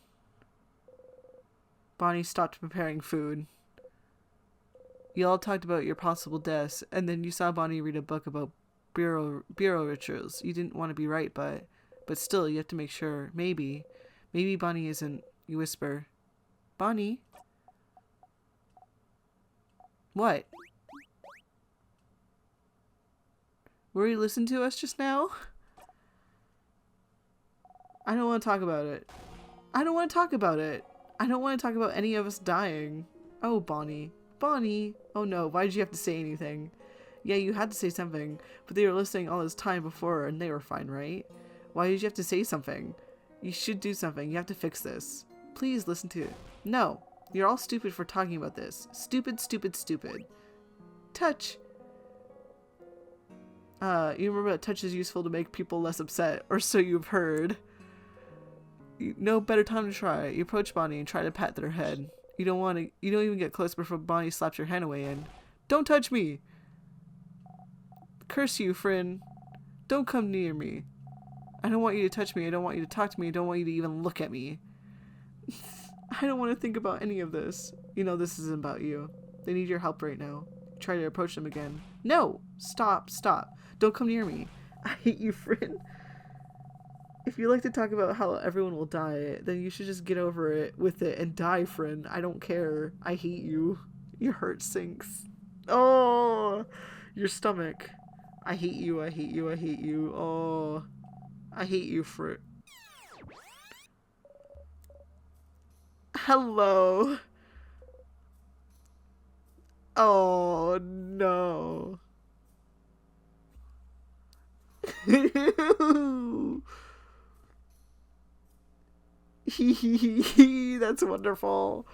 Bonnie stopped preparing food. You all talked about your possible deaths, and then you saw Bonnie read a book about bureau rituals. You didn't want to be right, but still, you have to make sure. Maybe Bonnie isn't. You whisper, Bonnie? What? Were you listening to us just now? I don't want to talk about it. I don't want to talk about it. I don't want to talk about any of us dying. Oh, Bonnie. Bonnie! Oh no, why did you have to say anything? Yeah, you had to say something, but they were listening all this time before and they were fine, right? Why did you have to say something? You should do something. You have to fix this. Please listen to it. No, you're all stupid for talking about this. Stupid, stupid, stupid. Touch! You remember that touch is useful to make people less upset, or so you've heard. No better time to try. You approach Bonnie and try to pat their head. You don't even get close before Bonnie slaps your hand away and... Don't touch me! Curse you, Fryn. Don't come near me. I don't want you to touch me. I don't want you to talk to me. I don't want you to even look at me. I don't want to think about any of this. You know this isn't about you. They need your help right now. Try to approach them again. No! Stop, stop. Don't come near me. I hate you, Fryn. If you like to talk about how everyone will die, then you should just get over it with it and die, Fryn. I don't care. I hate you. Your heart sinks. Oh! Your stomach. I hate you, I hate you, I hate you. Oh. I hate you, Fryn. Hello. Oh, no. That's wonderful.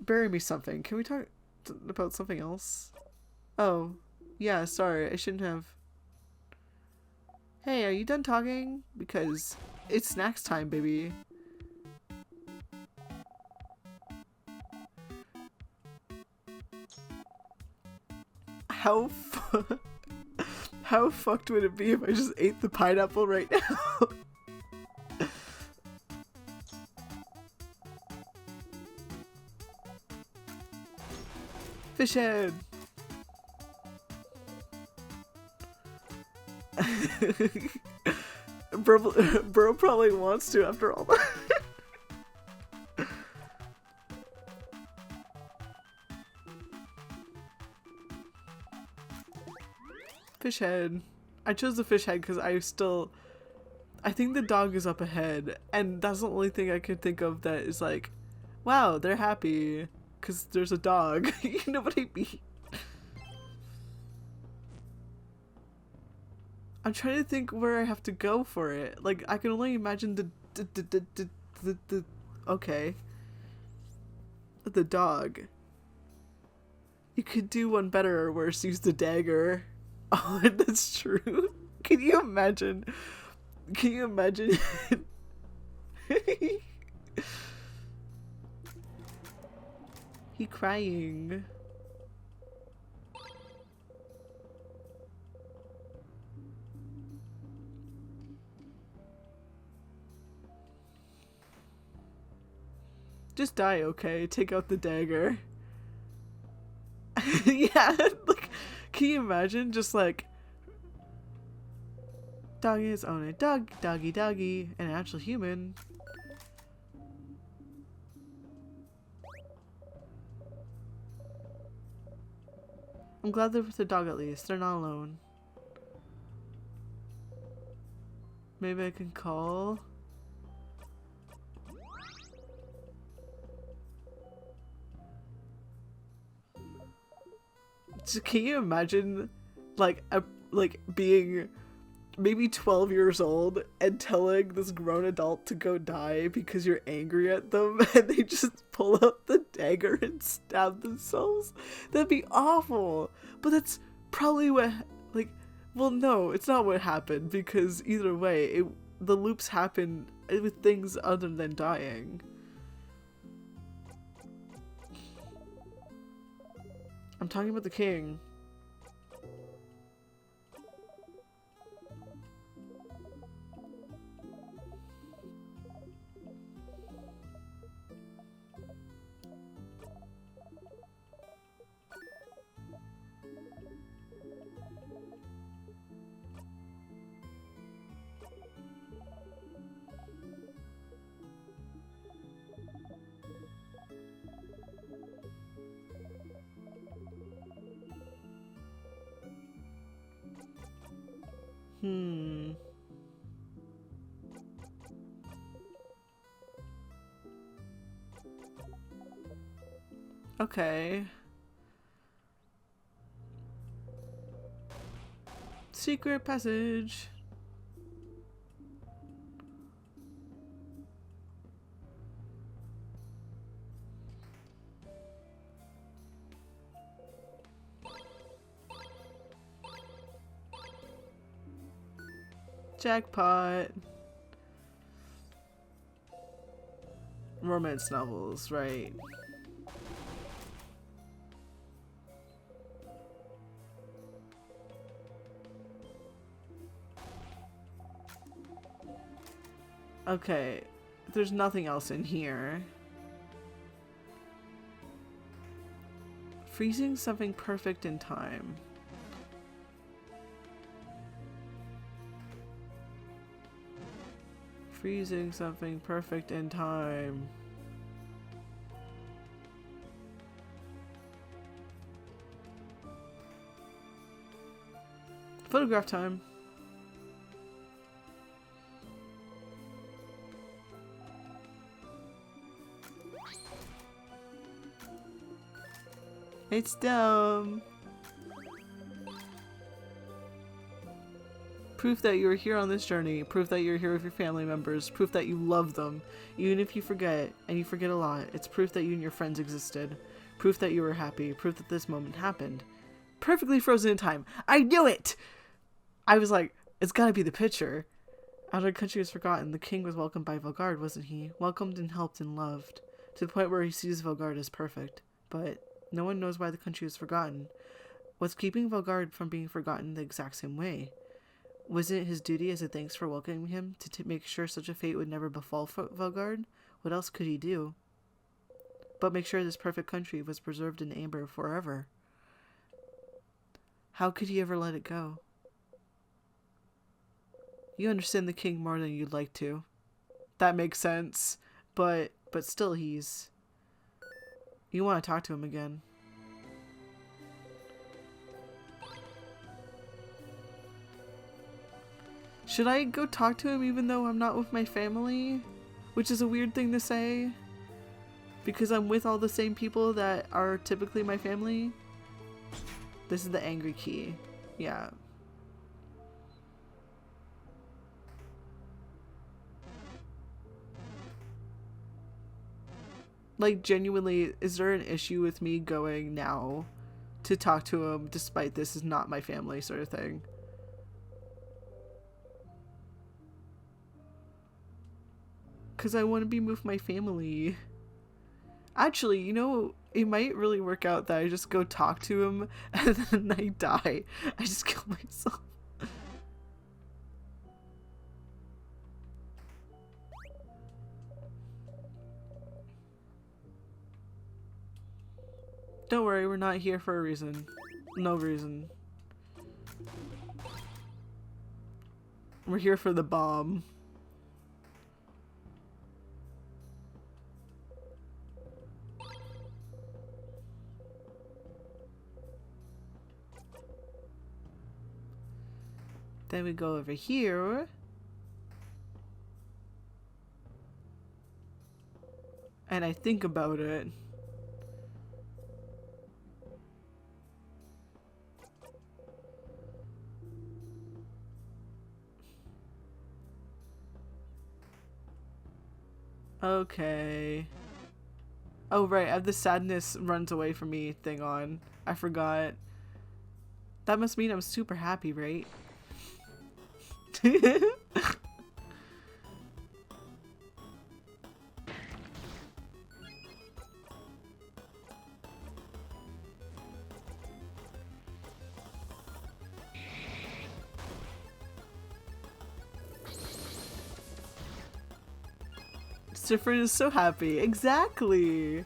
Bury me something. Can we talk about something else? Oh, yeah, sorry. I shouldn't have. Hey, are you done talking? Because it's snacks time, baby. how how fucked would it be if I just ate the pineapple right now? Fish head. Bro probably wants to after all that. Fish head. I chose the fish head because I think the dog is up ahead, and that's the only thing I could think of that is like, wow, they're happy because there's a dog. You know what I mean? I'm trying to think where I have to go for it. Like, I can only imagine the okay. The dog. You could do one better or worse, use the dagger. Oh, that's true. Can you imagine? Can you imagine? He crying. Just die, okay? Take out the dagger. Yeah, like, can you imagine just like doggy is own it, doggy, an actual human. I'm glad they're with the dog at least. They're not alone. Maybe I can call. So can you imagine like being maybe 12 years old and telling this grown adult to go die because you're angry at them and they just pull out the dagger and stab themselves? That'd be awful. But that's probably what, like, well, no, it's not what happened, because either way, the loops happen with things other than dying. I'm talking about the king. Okay. Secret passage. Jackpot. Romance novels, right. Okay, there's nothing else in here. Freezing something perfect in time. Freezing something perfect in time. Photograph time. It's dumb. Proof that you are here on this journey. Proof that you're here with your family members. Proof that you love them. Even if you forget, and you forget a lot, it's proof that you and your friends existed. Proof that you were happy. Proof that this moment happened. Perfectly frozen in time. I knew it! I was like, it's gotta be the picture. After the country was forgotten, the king was welcomed by Velgard, wasn't he? Welcomed and helped and loved. To the point where he sees Velgard as perfect. But no one knows why the country was forgotten. Was keeping Vogard from being forgotten the exact same way? Wasn't it his duty as a thanks for welcoming him to make sure such a fate would never befall Vogard? What else could he do? But make sure this perfect country was preserved in amber forever. How could he ever let it go? You understand the king more than you'd like to. That makes sense. But still he's... You want to talk to him again. Should I go talk to him even though I'm not with my family? Which is a weird thing to say. Because I'm with all the same people that are typically my family. This is the angry key. Yeah. Like, genuinely, is there an issue with me going now to talk to him despite this is not my family sort of thing? Because I want to be with my family. Actually, you know, it might really work out that I just go talk to him and then I die. I just kill myself. Don't worry, we're not here for a reason. No reason. We're here for the bomb. Then we go over here. And I think about it. Okay. Oh, right. I have the sadness runs away from me thing on. I forgot. That must mean I'm super happy, right? Stiffer is so happy. Exactly.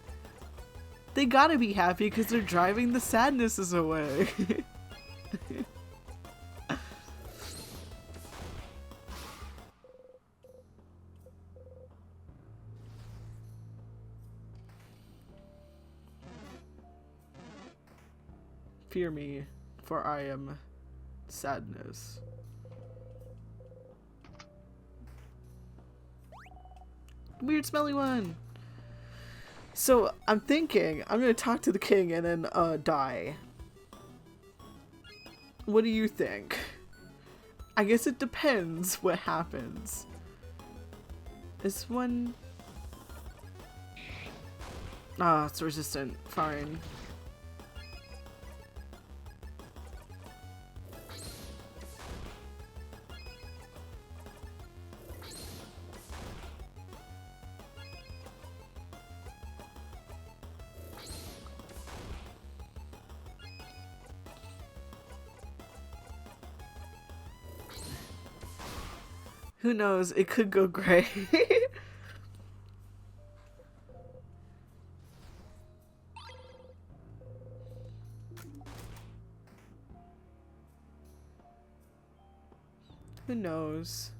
They gotta be happy because they're driving the sadnesses away. Fear me, for I am sadness. Weird smelly one. So I'm thinking I'm gonna talk to the king and then die. What do you think? I guess it depends what happens. This one... Ah, it's resistant. Fine. Who knows? It could go gray. Who knows?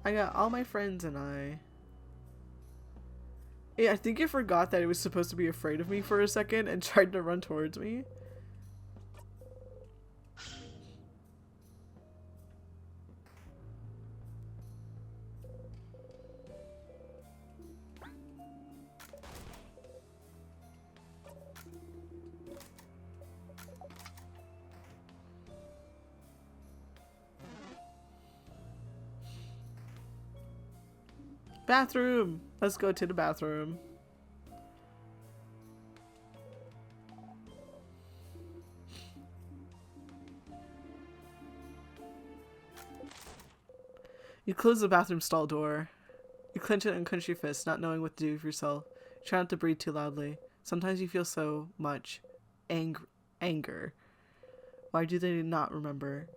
I got all my friends and I. Yeah, I think it forgot that it was supposed to be afraid of me for a second and tried to run towards me. Bathroom! Let's go to the bathroom. You close the bathroom stall door. You clench it and clench your fist, not knowing what to do with yourself. Try not to breathe too loudly. Sometimes you feel so much anger. Why do they not remember?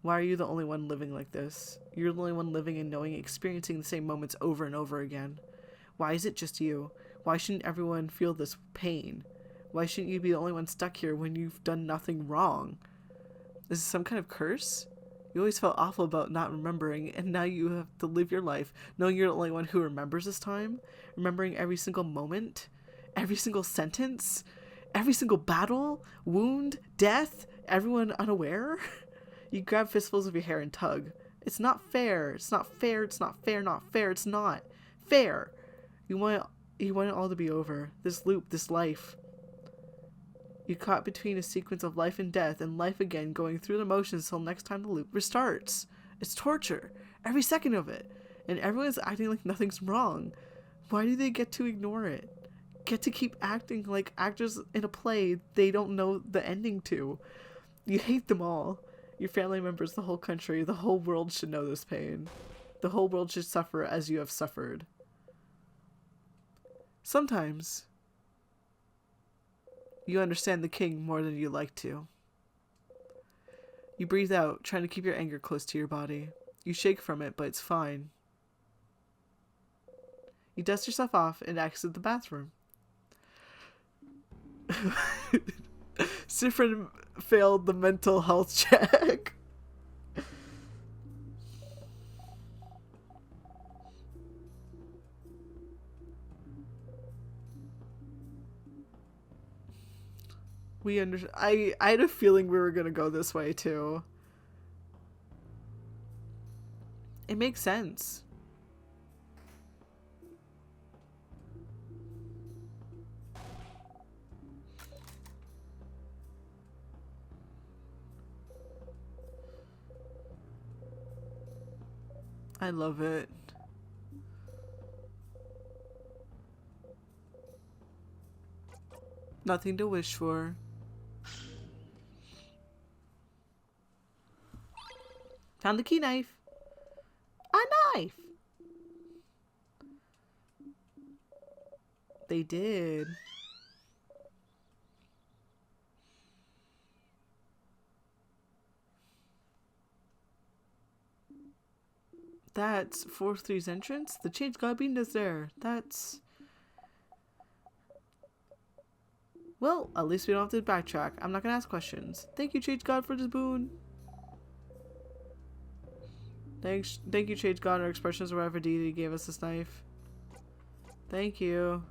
Why are you the only one living like this? You're the only one living and knowing, experiencing the same moments over and over again. Why is it just you? Why shouldn't everyone feel this pain? Why shouldn't you be the only one stuck here when you've done nothing wrong? Is this some kind of curse? You always felt awful about not remembering, and now you have to live your life knowing you're the only one who remembers this time, remembering every single moment, every single sentence, every single battle, wound, death, everyone unaware. You grab fistfuls of your hair and tug. It's not fair. It's not fair. It's not fair. Not fair. It's not fair. You want it all to be over. This loop, this life. You caught between a sequence of life and death and life again, going through the motions until next time the loop restarts. It's torture. Every second of it. And everyone's acting like nothing's wrong. Why do they get to ignore it? Get to keep acting like actors in a play they don't know the ending to. You hate them all. Your family members, the whole country, the whole world should know this pain. The whole world should suffer as you have suffered. Sometimes, you understand the king more than you like to. You breathe out, trying to keep your anger close to your body. You shake from it, but it's fine. You dust yourself off and exit the bathroom. Sifrin failed the mental health check. I had a feeling we were gonna go this way too. It makes sense. I love it. Nothing to wish for. Found the key knife. A knife! They did. That's 4-3's entrance? The change gotta be is there. That's... Well, at least we don't have to backtrack. I'm not gonna ask questions. Thank you, Change God, for this boon. Thank you, Change God, our expressions of whatever deity gave us this knife. Thank you.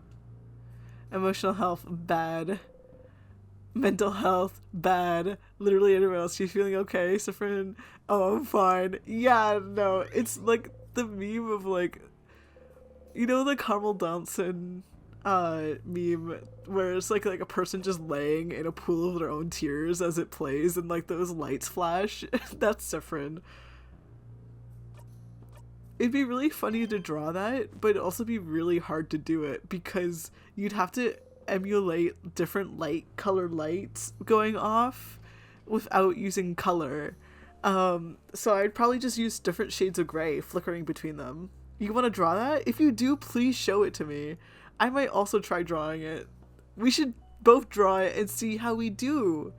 Emotional health, bad. Mental health, bad. Literally everyone else. You feeling okay, Sifrin? Oh, I'm fine. Yeah, no. It's like the meme of like, you know, the Carmel Johnson meme where it's like a person just laying in a pool of their own tears as it plays and like those lights flash. That's Sifrin. It'd be really funny to draw that, but it'd also be really hard to do it because you'd have to emulate different colored lights going off without using color. So I'd probably just use different shades of gray flickering between them. You want to draw that? If you do, please show it to me. I might also try drawing it. We should both draw it and see how we do.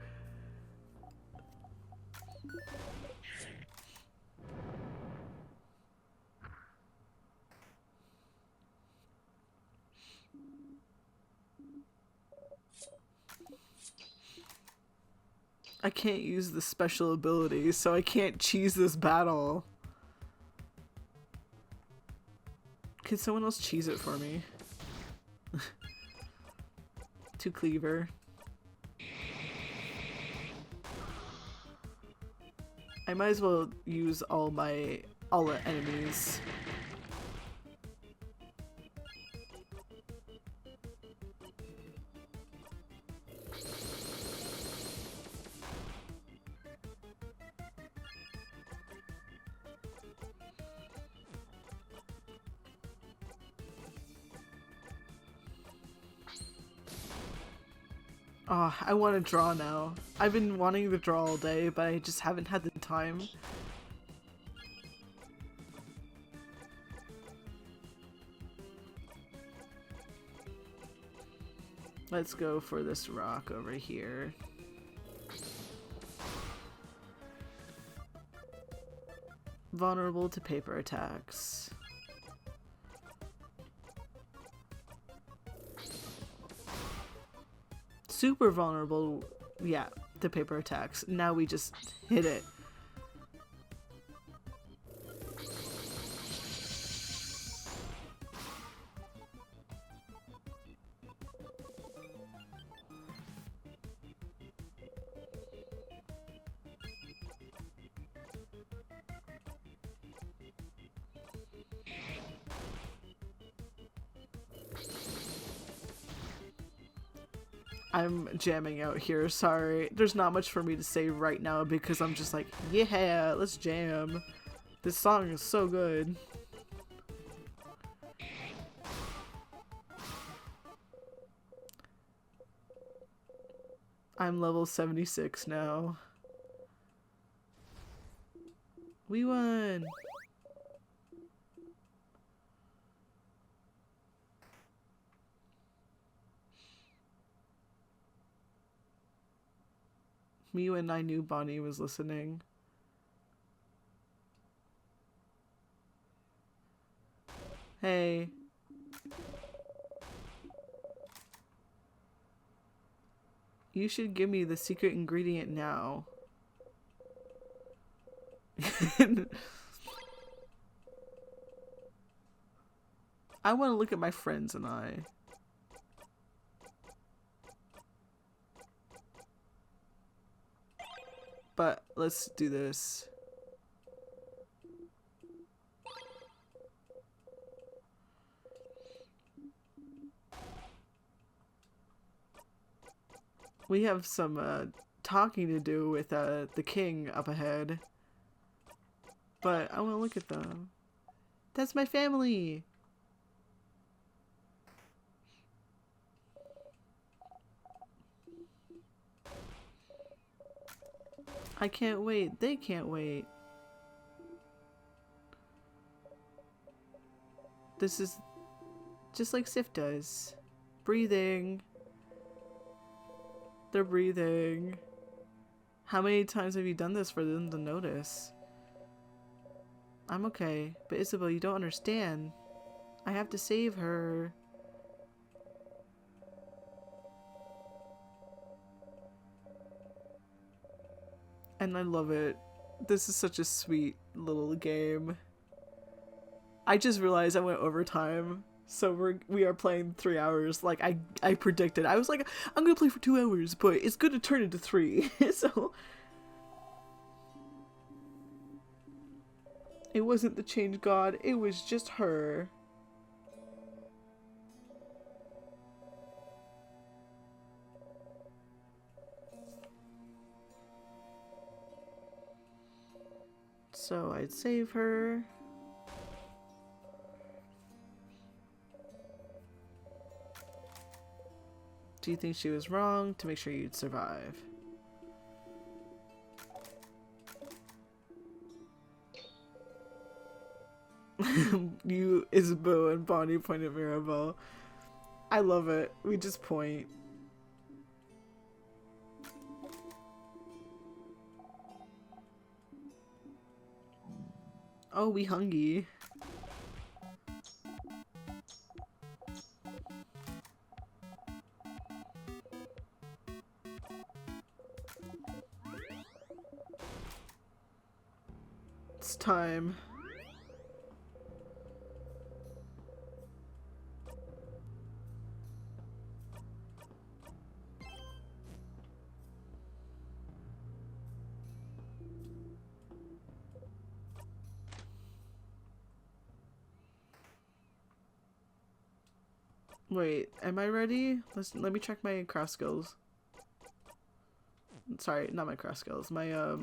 I can't use the special ability, so I can't cheese this battle. Can someone else cheese it for me? To Cleaver. I might as well use all the enemies. Oh, I want to draw now. I've been wanting to draw all day, but I just haven't had the time. Let's go for this rock over here. Vulnerable to paper attacks. Super vulnerable, yeah, to paper attacks. Now we just hit it. I'm jamming out here, sorry. There's not much for me to say right now because I'm just like, yeah, let's jam. This song is so good. I'm level 76 now. We won! Me when I knew Bonnie was listening. Hey. You should give me the secret ingredient now. I want to look at my friends and I. But let's do this. We have some talking to do with the king up ahead. But I want to look at them. That's my family! I can't wait. They can't wait. This is just like Sif does. Breathing. They're breathing. How many times have you done this for them to notice? I'm okay, but Isabel, you don't understand. I have to save her. And I love it. This is such a sweet little game. I just realized I went overtime. So we are playing 3 hours like I predicted. I was like, I'm gonna play for 2 hours, but it's gonna turn into 3. So it wasn't the change god, it was just her. So I'd save her. Do you think she was wrong to make sure you'd survive? You, Isabel, and Bonnie point at Mirabelle. I love it. We just point. Oh, we hungry. It's time. Wait, am I ready? Let me check my craft skills. Sorry, not my craft skills. My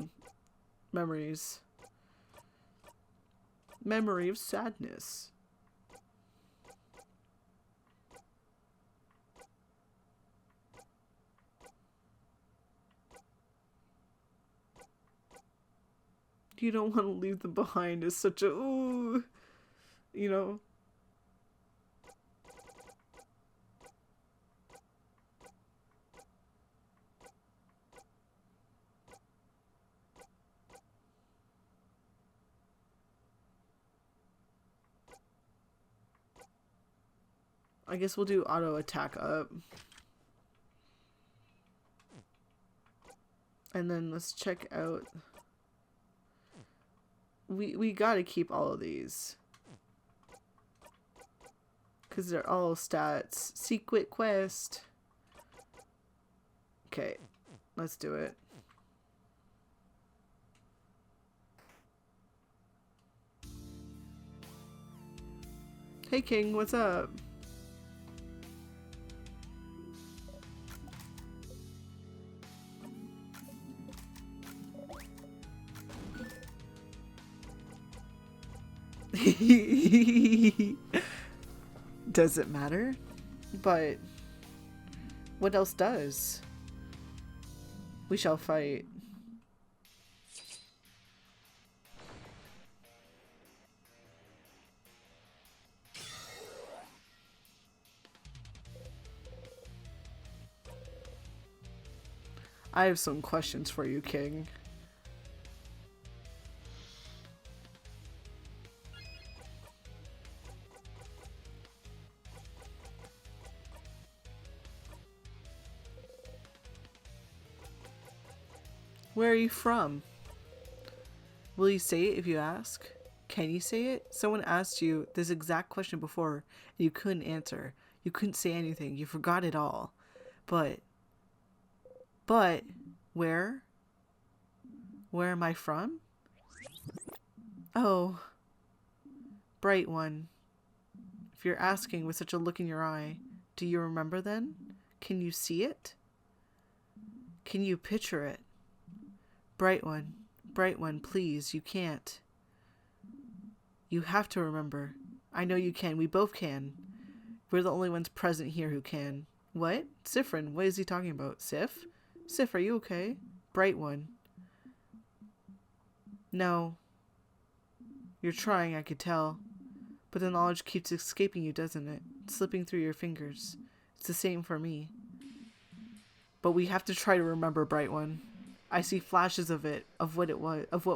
memories. Memory of sadness. You don't want to leave them behind is such a ooh, you know. I guess we'll do auto attack up. And then let's check out. We gotta keep all of these. Because they're all stats. Secret quest. Okay. Let's do it. Hey King, what's up? Does it matter? But what else does? We shall fight. I have some questions for you, King. Where are you from? Will you say it if you ask? Can you say it? Someone asked you this exact question before and you couldn't answer. You couldn't say anything. You forgot it all. But, where? Where am I from? Oh, bright one. If you're asking with such a look in your eye, do you remember then? Can you see it? Can you picture it? Bright one, please, you can't. You have to remember. I know you can. We both can. We're the only ones present here who can. What? Sifrin, what is he talking about? Sif? Sif, are you okay? Bright one. No. You're trying, I could tell. But the knowledge keeps escaping you, doesn't it? Slipping through your fingers. It's the same for me. But we have to try to remember, Bright one. I see flashes of it, of what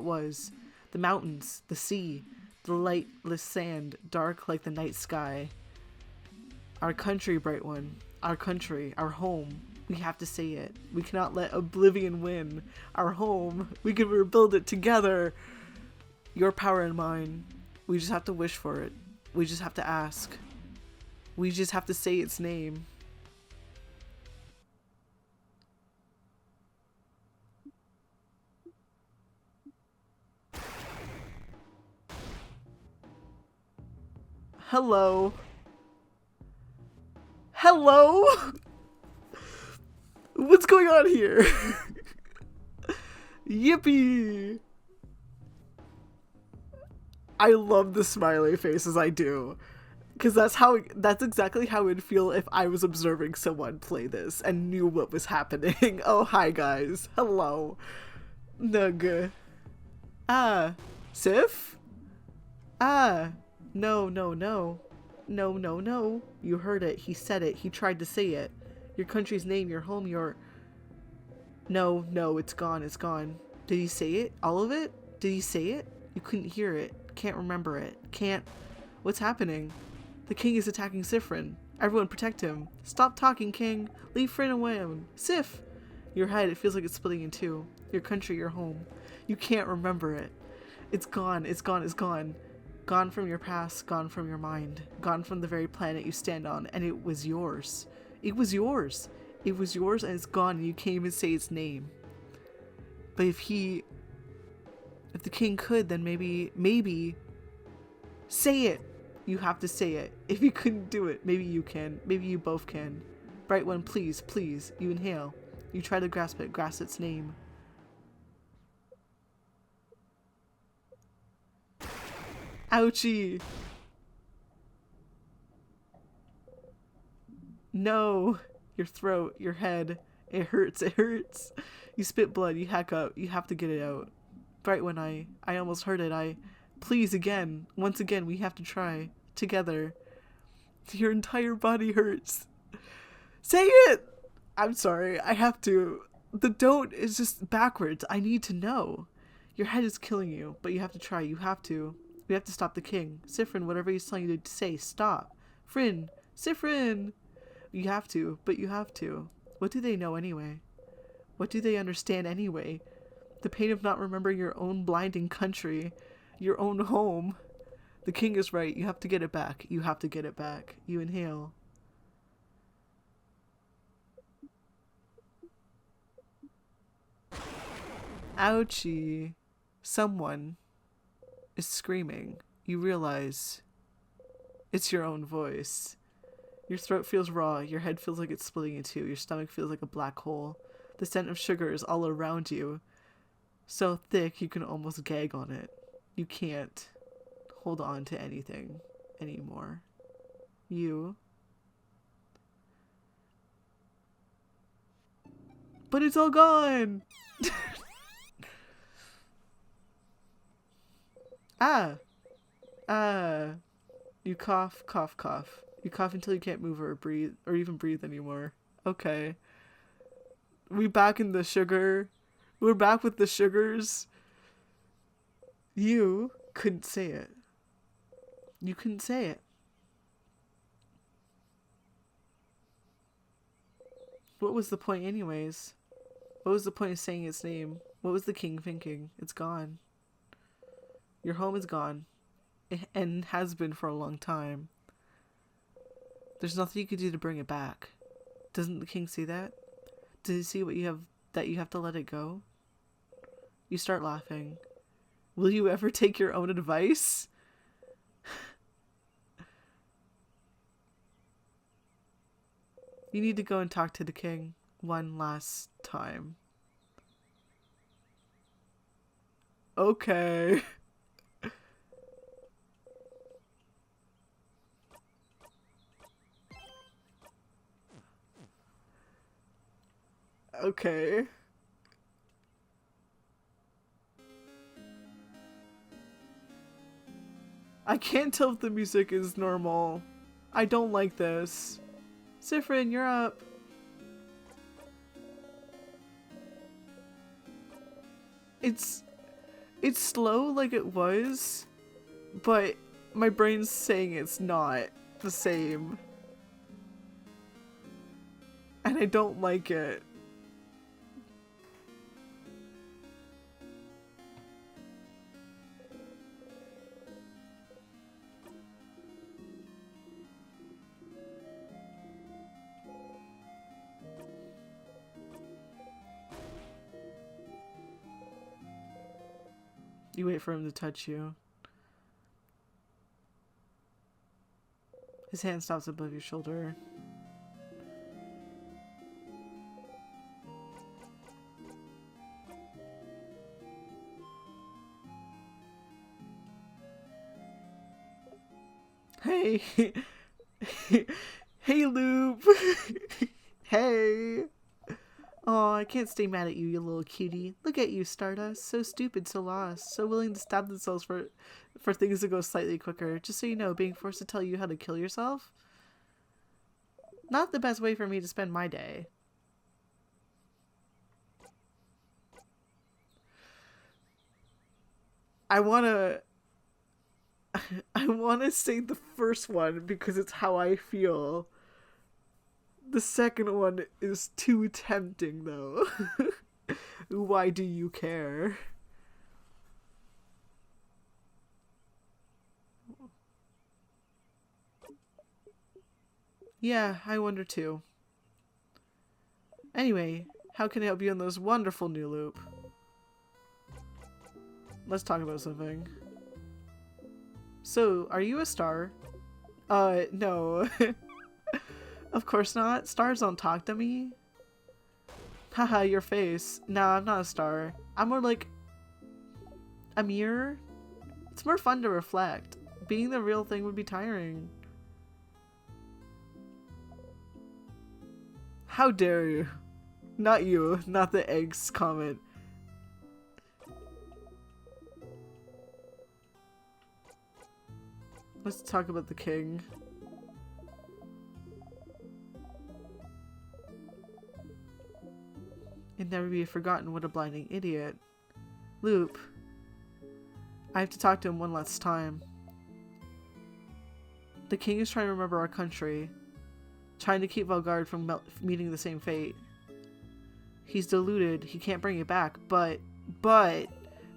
was. The mountains, the sea, the lightless sand, dark like the night sky. Our country, Bright one. Our country, our home. We have to say it. We cannot let oblivion win. Our home. We can rebuild it together. Your power and mine. We just have to wish for it. We just have to ask. We just have to say its name. Hello. Hello? What's going on here? Yippee! I love the smiley faces, I do. Because that's exactly how it would feel if I was observing someone play this and knew what was happening. Oh, hi guys. Hello. Nug. Ah. Sif? Ah. No. No. You heard it. He said it. He tried to say it. Your country's name, your home, your... No, it's gone. It's gone. Did he say it? All of it? Did he say it? You couldn't hear it. Can't remember it. Can't... What's happening? The king is attacking Sifrin. Everyone protect him. Stop talking, king. Leave Frin alone. Sif! Your head, it feels like it's splitting in two. Your country, your home. You can't remember it. It's gone. It's gone. Gone from your past, gone from your mind, gone from the very planet you stand on, and it was yours. It was yours. It was yours and it's gone and you can't even say its name. But if the king could, then maybe, say it. You have to say it. If you couldn't do it, maybe you can. Maybe you both can. Bright one, please, you inhale. You try to grasp its name. Ouchie! No! Your throat, your head. It hurts. You spit blood, you hack up. You have to get it out. Bright one, I almost heard it. Please, once again, we have to try. Together. Your entire body hurts. Say it! I'm sorry, I have to. The don't is just backwards. I need to know. Your head is killing you, but you have to try. You have to. We have to stop the king. Sifrin, whatever he's telling you to say, stop. Frin, Sifrin! You have to, but you have to. What do they know anyway? What do they understand anyway? The pain of not remembering your own blinding country, your own home. The king is right. You have to get it back. You have to get it back. You inhale. Ouchie. Someone is screaming. You realize it's your own voice. Your throat feels raw. Your head feels like it's splitting in two. Your stomach feels like a black hole. The scent of sugar is all around you. So thick you can almost gag on it. You can't hold on to anything anymore. But it's all gone! You cough, cough, cough. You cough until you can't move or breathe, or even breathe anymore. Okay. We back in the sugar. We're back with the sugars. You couldn't say it. You couldn't say it. What was the point anyways? What was the point of saying its name? What was the king thinking? It's gone. Your home is gone. And has been for a long time. There's nothing you can do to bring it back. Doesn't the king see that? Does he see what you have, that you have to let it go? You start laughing. Will you ever take your own advice? You need to go and talk to the king one last time. Okay. Okay. I can't tell if the music is normal. I don't like this. Sifrin, you're up. It's slow like it was, but my brain's saying it's not the same. And I don't like it. You wait for him to touch you. His hand stops above your shoulder. Hey. Hey, Loop. Hey. Oh, I can't stay mad at you, you little cutie. Look at you, Stardust. So stupid, so lost, so willing to stab themselves for things to go slightly quicker. Just so you know, being forced to tell you how to kill yourself? Not the best way for me to spend my day. I wanna say the first one because it's how I feel. The second one is too tempting, though. Why do you care? Yeah, I wonder too. Anyway, how can I help you in this wonderful new loop? Let's talk about something. So, are you a star? No. Of course not. Stars don't talk to me. Haha, your face. Nah, I'm not a star. I'm more like a mirror. It's more fun to reflect. Being the real thing would be tiring. How dare you? Not you, not the eggs comment. Let's talk about the king. And never be forgotten, what a blinding idiot. Loop. I have to talk to him one last time. The king is trying to remember our country. Trying to keep Valgard from meeting the same fate. He's deluded. He can't bring it back, but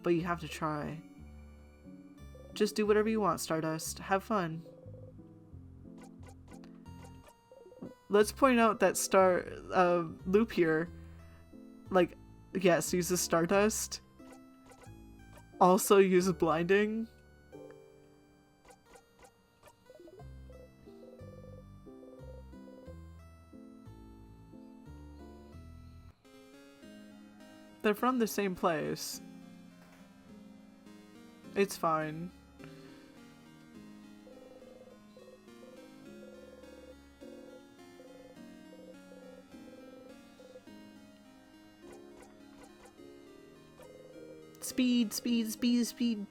you have to try. Just do whatever you want, Stardust. Have fun. Let's point out that Loop here, like, yes, uses Stardust. Also uses blinding. They're from the same place. It's fine. Speed, speed, speed, speed.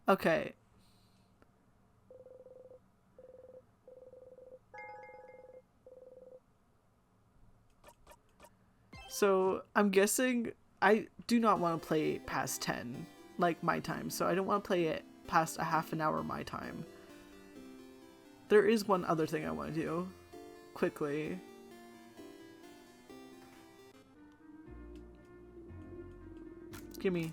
Okay. So, I'm guessing I do not want to play past 10, like my time. So I don't want to play it past a half an hour my time. There is one other thing I want to do. Quickly. Gimme.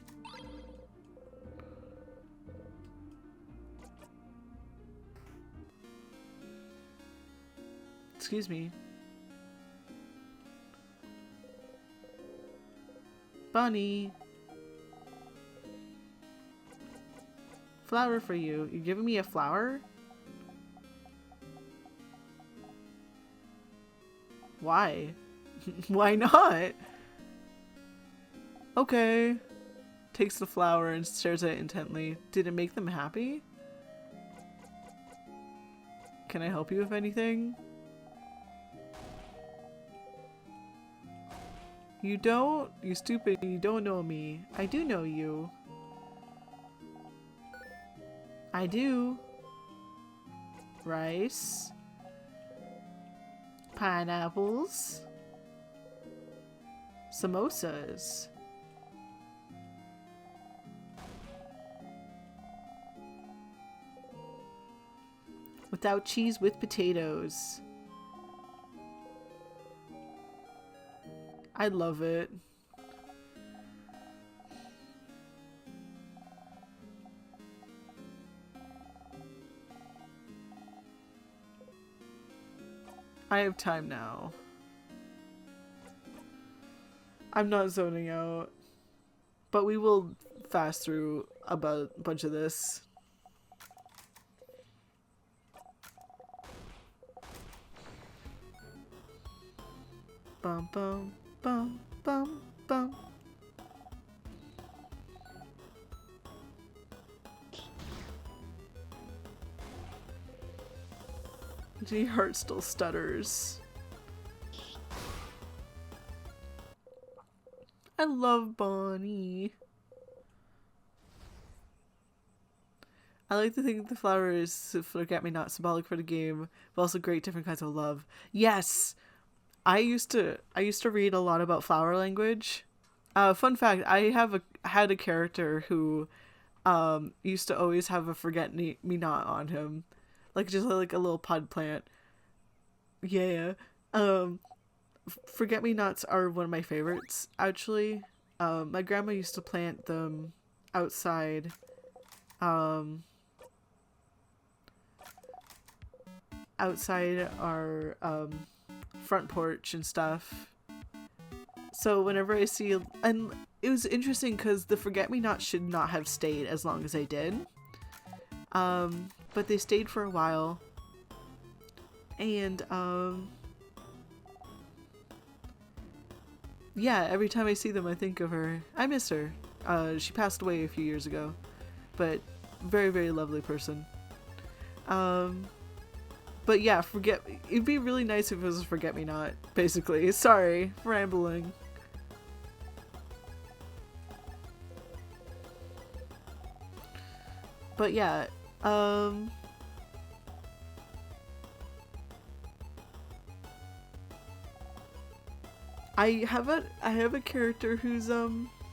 Excuse me. Bunny. Flower for you. You giving me a flower? Why? Why not? Okay. Takes the flower and stares at it intently. Did it make them happy? Can I help you with anything? You don't? You stupid, you don't know me. I do know you. I do. Rice. Pineapples. Samosas. Without cheese, with potatoes. I love it. I have time now. I'm not zoning out. But we will fast through a bunch of this. Bum bum bum bum bum. G Heart still stutters. I love Bonnie. I like to think the flower is forget-me-not, symbolic for the game, but also great different kinds of love. Yes! I used to read a lot about flower language. Fun fact, I had a character who used to always have a forget-me-not on him. Like just like a little pod plant. Yeah. Forget-me-nots are one of my favorites, actually. My grandma used to plant them outside. Outside our front porch and stuff. So whenever I see, and it was interesting because the forget-me-not should not have stayed as long as they did. But they stayed for a while. And yeah, every time I see them I think of her. I miss her. She passed away a few years ago. But very, very lovely person. But yeah, it'd be really nice if it was a forget-me-not, basically. Sorry, rambling. But yeah, I have a character who's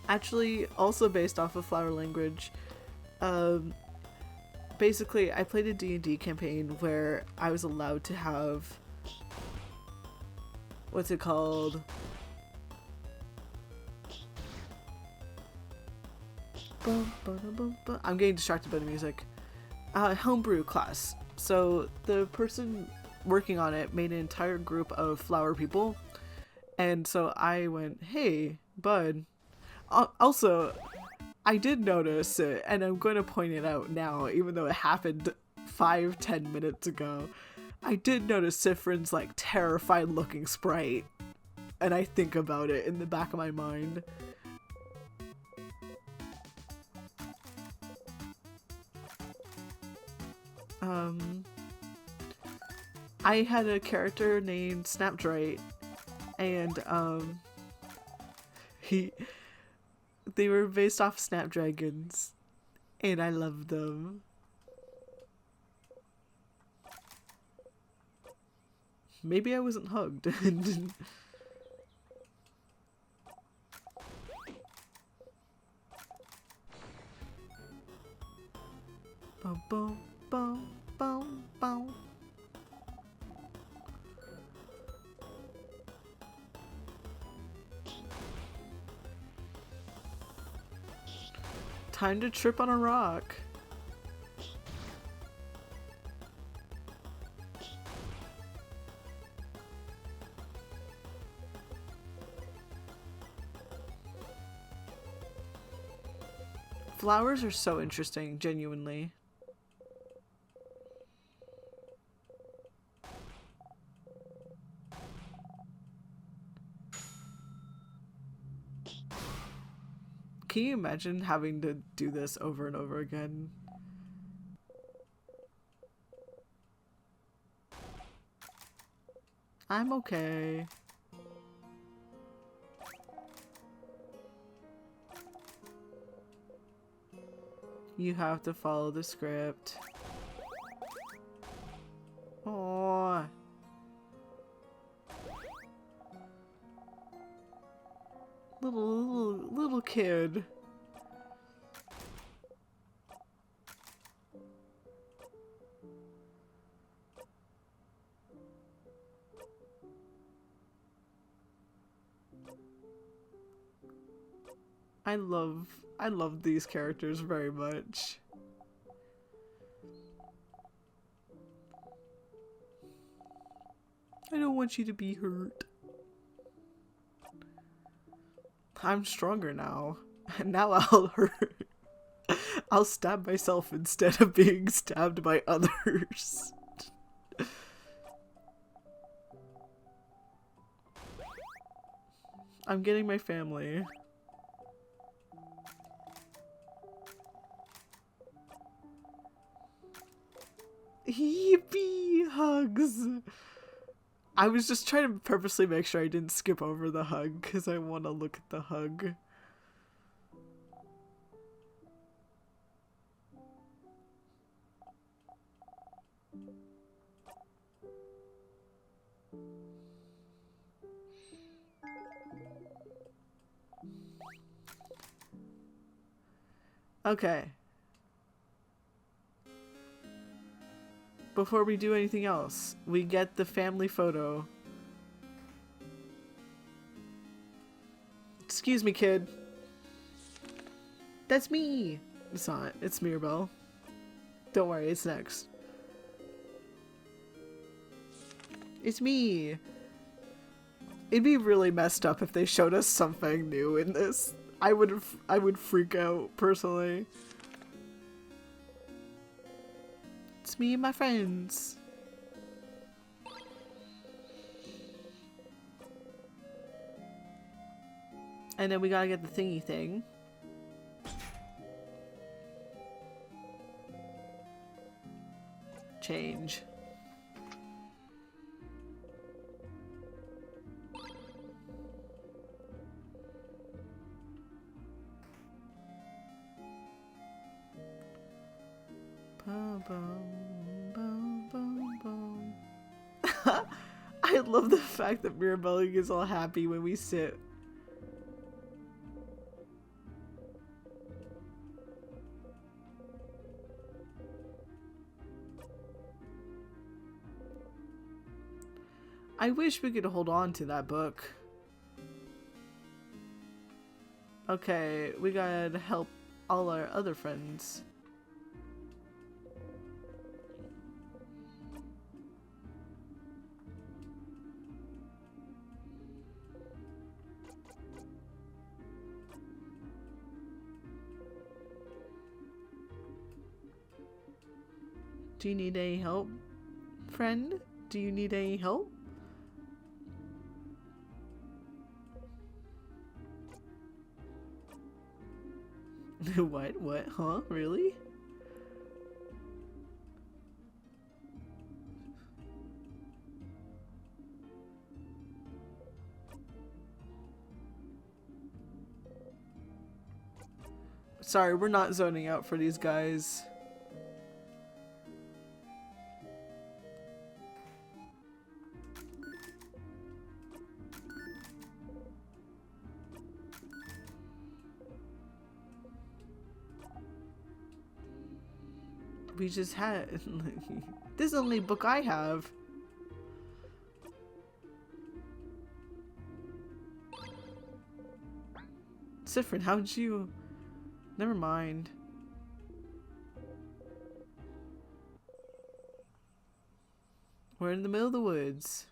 actually also based off of flower language. basically, I played a D&D campaign where I was allowed to have, what's it called? I'm getting distracted by the music. Homebrew class. So the person working on it made an entire group of flower people, and so I went, "Hey, bud." Also, I did notice it, and I'm going to point it out now, even though it happened 5-10 minutes ago. I did notice Sifrin's like terrified looking sprite, and I think about it in the back of my mind. I had a character named Snapdrate, and they were based off snapdragons, and I loved them. Maybe I wasn't hugged. Boom, boom, boom, boom, boom. Time to trip on a rock. Flowers are so interesting, genuinely. Can you imagine having to do this over and over again? I'm okay. You have to follow the script. Aww. Little kid. I love these characters very much. I don't want you to be hurt. I'm stronger now. And now I'll hurt. I'll stab myself instead of being stabbed by others. I'm getting my family. Yippee! Hugs! I was just trying to purposely make sure I didn't skip over the hug, because I want to look at the hug. Okay. Before we do anything else, we get the family photo. Excuse me, kid. That's me! It's not. It's Mirabelle. Don't worry, it's next. It's me! It'd be really messed up if they showed us something new in this. I would freak out, personally. It's me and my friends. And then we gotta get the thingy thing. Change. Boom, boom, boom, boom, boom. I love the fact that Mirabelle is all happy when we sit. I wish we could hold on to that book. Okay, we gotta help all our other friends. Do you need any help, friend? Do you need any help? What? What? Huh? Really? Sorry, we're not zoning out for these guys. We just had... This is the only book I have. Sifrin, how'd you... Never mind. We're in the middle of the woods.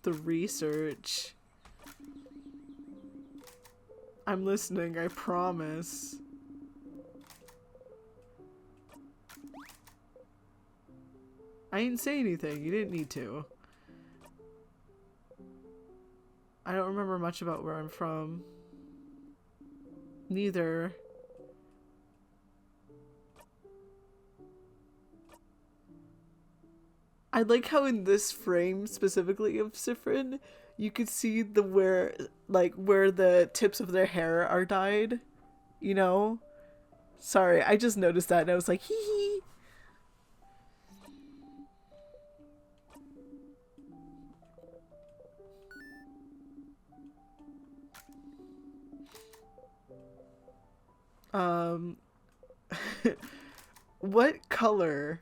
The research. I'm listening, I promise. I didn't say anything. You didn't need to. I don't remember much about where I'm from. Neither. I like how in this frame specifically of Sifrin, you could see the where the tips of their hair are dyed. You know? Sorry, I just noticed that and I was like, hee hee. What color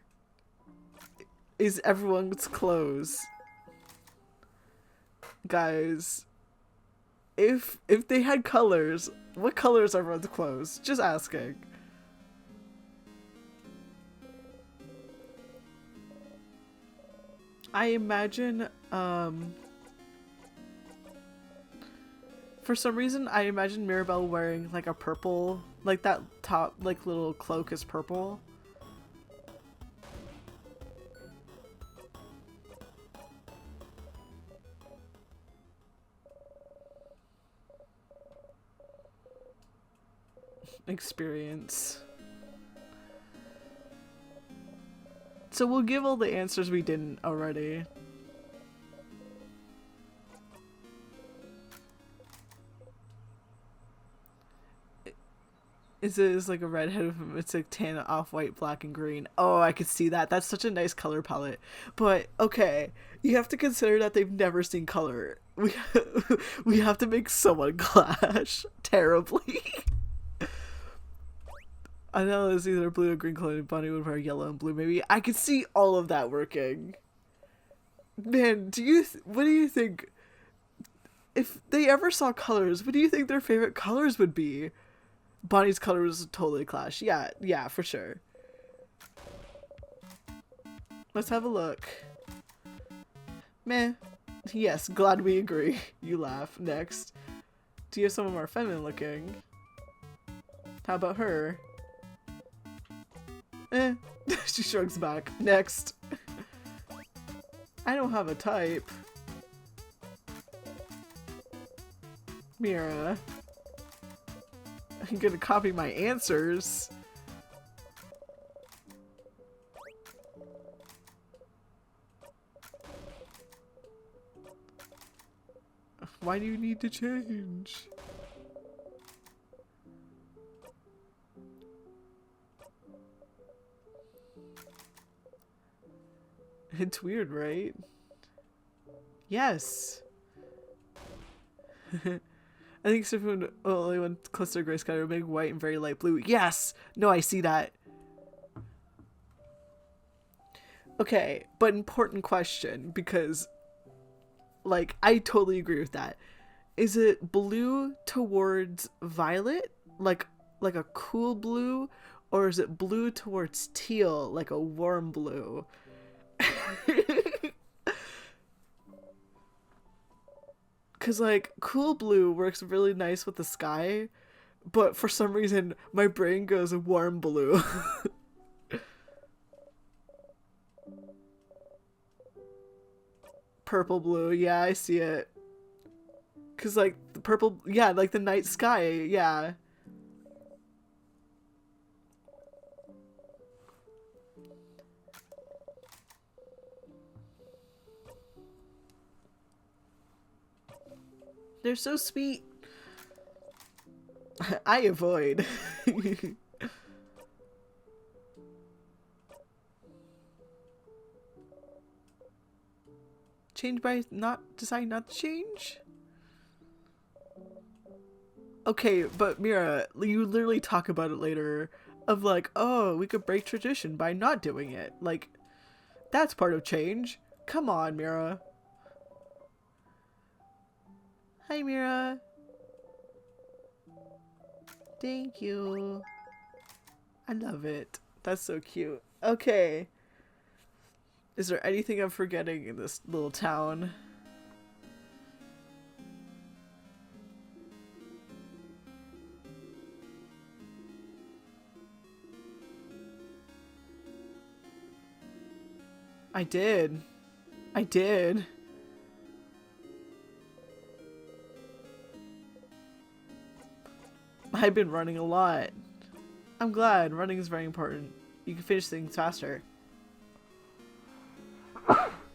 is everyone's clothes? Guys, if they had colors, what color is everyone's clothes? Just asking. I imagine, for some reason, I imagine Mirabelle wearing like a purple, like that top, like little cloak is purple. Experience. So we'll give all the answers we didn't already. Is like a redhead, it's like tan, off-white, black, and green. Oh, I could see that. That's such a nice color palette. But, okay, you have to consider that they've never seen color. We have to make someone clash terribly. I know it's either blue or green clothing. Bunny would wear yellow and blue. Maybe I could see all of that working. Man, what do you think? If they ever saw colors, what do you think their favorite colors would be? Bonnie's color was totally clash. Yeah, for sure. Let's have a look. Meh. Yes, glad we agree. You laugh. Next. Do you have someone more feminine looking? How about her? Eh. She shrugs back. Next. I don't have a type. Mira. I'm gonna copy my answers. Why do you need to change? It's weird, right? Yes. I think Sifun only went close to a gray sky would make white and very light blue. Yes! No, I see that. Okay, but important question, because, like, I totally agree with that. Is it blue towards violet? Like a cool blue? Or is it blue towards teal, like a warm blue? Because, like, cool blue works really nice with the sky, but for some reason, my brain goes warm blue. Purple blue, yeah, I see it. Because, like, the purple, yeah, like the night sky, yeah. They're so sweet. I avoid. Change by deciding not to change? Okay, but Mira, you literally talk about it later of like, oh, we could break tradition by not doing it. Like, that's part of change. Come on, Mira. Hi, Mira. Thank you. I love it. That's so cute. Okay. Is there anything I'm forgetting in this little town? I did. I did. I've been running a lot. I'm glad. Running is very important. You can finish things faster.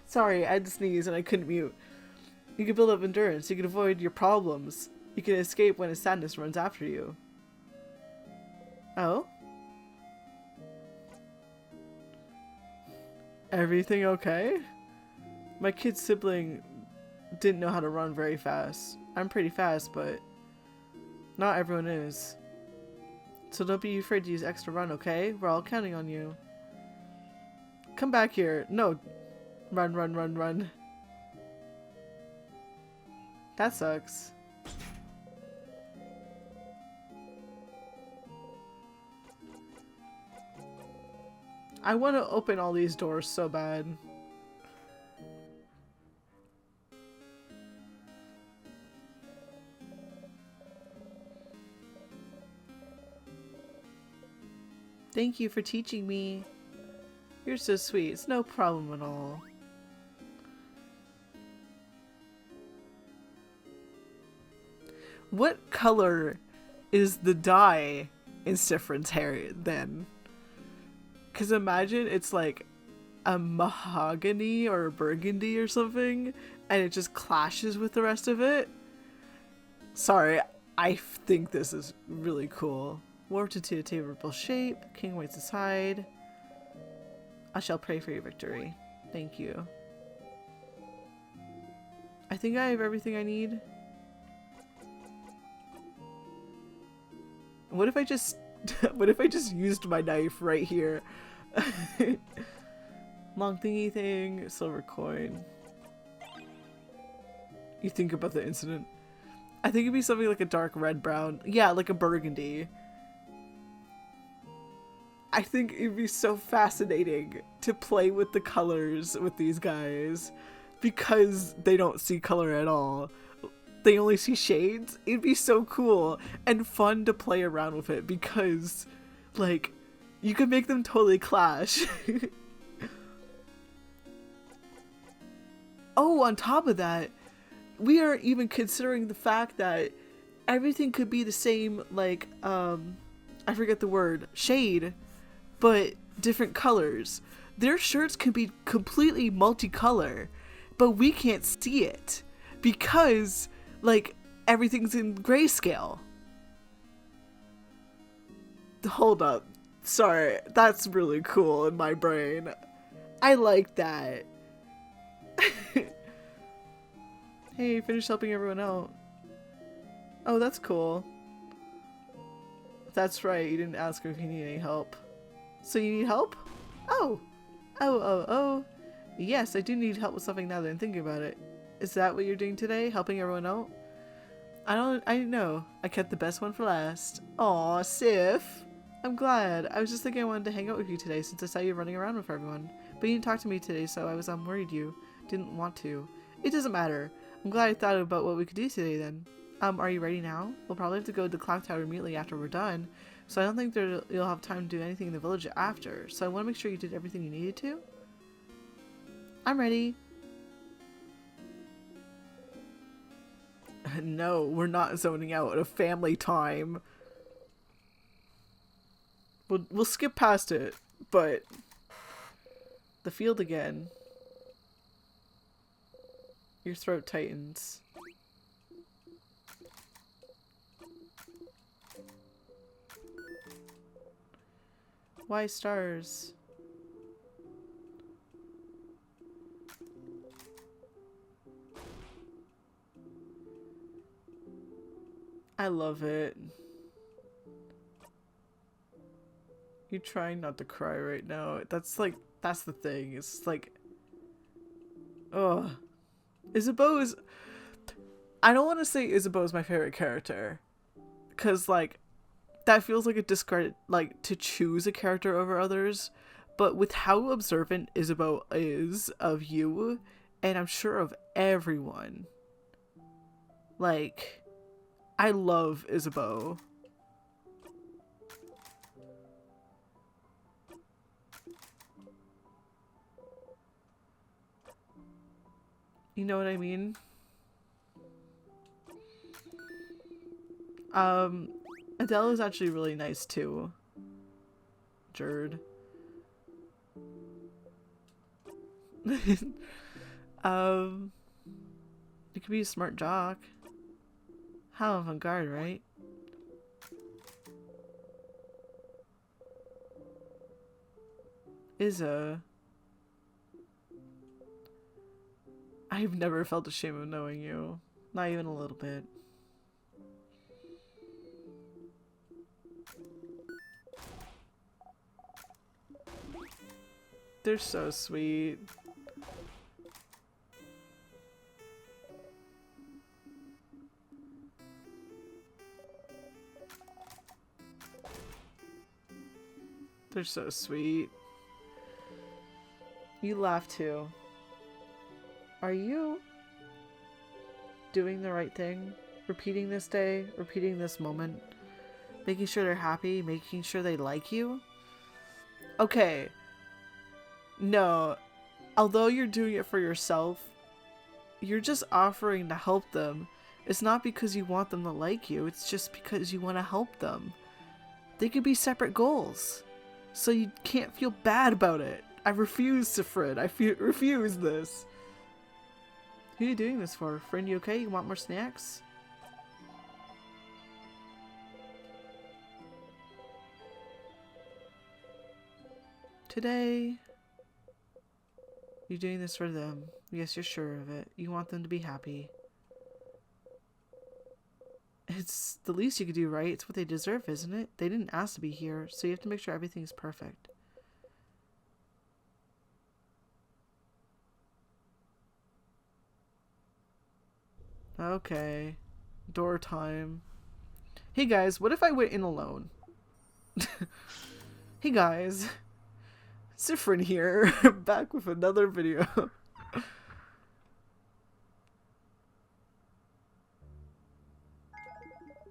Sorry, I had to sneeze and I couldn't mute. You can build up endurance. You can avoid your problems. You can escape when a sadness runs after you. Oh? Everything okay? My kid sibling didn't know how to run very fast. I'm pretty fast, but not everyone is. So don't be afraid to use extra run, okay? We're all counting on you. Come back here. No. Run, run, run, run. That sucks. I want to open all these doors so bad. Thank you for teaching me. You're so sweet. It's no problem at all. What color is the dye in Sifrin's hair then? Because imagine it's like a mahogany or a burgundy or something, and it just clashes with the rest of it. Sorry, I think this is really cool. Warped into a favorable shape. King waits aside. I shall pray for your victory. Thank you. I think I have everything I need. What if I just what if I just used my knife right here? Long thingy thing, silver coin. You think about the incident. I think it'd be something like a dark red brown. Yeah, like a burgundy. I think it'd be so fascinating to play with the colors with these guys because they don't see color at all. They only see shades. It'd be so cool and fun to play around with it because, like, you could make them totally clash. Oh, on top of that, we aren't even considering the fact that everything could be the same, like, I forget the word, shade, but different colors. Their shirts can be completely multicolor, but we can't see it because, like, everything's in grayscale. Hold up. Sorry, that's really cool in my brain. I like that. Hey, finish helping everyone out. Oh, that's cool. That's right, you didn't ask her if you need any help. So you need help? Oh! Oh. Yes, I do need help with something now that I'm thinking about it. Is that what you're doing today? Helping everyone out? I know. I kept the best one for last. Aw, Sif! I'm glad. I was just thinking I wanted to hang out with you today since I saw you running around with everyone. But you didn't talk to me today, so I was worried you didn't want to. It doesn't matter. I'm glad I thought about what we could do today then. Are you ready now? We'll probably have to go to the clock tower immediately after we're done, so I don't think you'll have time to do anything in the village after, so I want to make sure you did everything you needed to. I'm ready. No, we're not zoning out. A family time. We'll skip past it, but the field again. Your throat tightens. Why stars? I love it. You're trying not to cry right now. That's the thing. It's like, ugh. Isabeau is... I don't want to say Isabeau is my favorite character. Because, like, that feels like a discredit, like, to choose a character over others. But with how observant Isabeau is of you, and I'm sure of everyone, like, I love Isabeau. You know what I mean? Adele is actually really nice too. Jerd. You could be a smart jock. How avant-garde, right? I've never felt ashamed of knowing you. Not even a little bit. They're so sweet. They're so sweet. You laugh too. Are you doing the right thing? Repeating this day? Repeating this moment? Making sure they're happy? Making sure they like you? Okay. No. Although you're doing it for yourself, you're just offering to help them. It's not because you want them to like you. It's just because you want to help them. They could be separate goals. So you can't feel bad about it. I refuse, Sifrid. Refuse this. Who are you doing this for? Friend, you okay? You want more snacks? Today, you're doing this for them. Yes, you're sure of it. You want them to be happy. It's the least you could do, right? It's what they deserve, isn't it? They didn't ask to be here, so you have to make sure everything's perfect. Okay. Door time. Hey guys, what if I went in alone? Hey guys. Sifrin here, back with another video.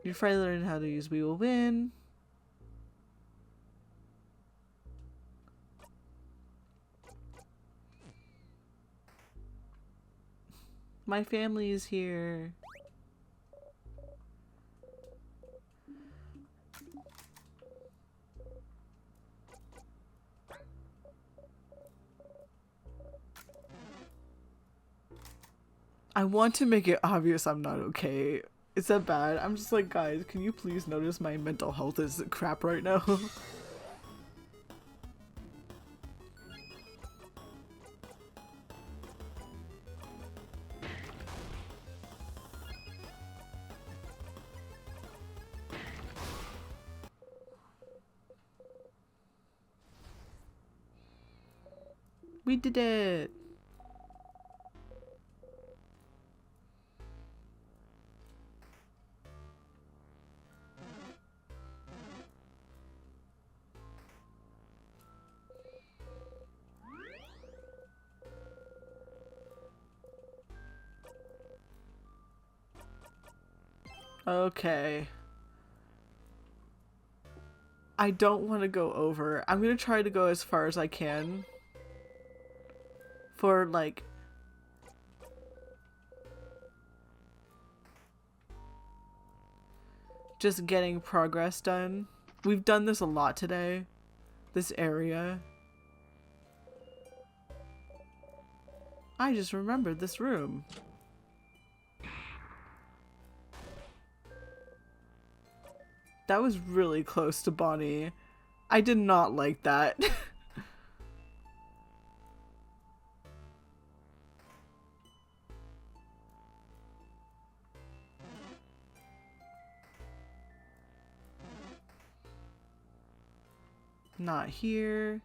You finally learn how to use We Will Win. My family is here. I want to make it obvious I'm not okay. Is that bad? I'm just like, guys, can you please notice my mental health is crap right now? We did it! Okay. I don't want to go over. I'm gonna try to go as far as I can. For, like... just getting progress done. We've done this a lot today. This area. I just remembered this room. That was really close to Bonnie. I did not like that. Not here.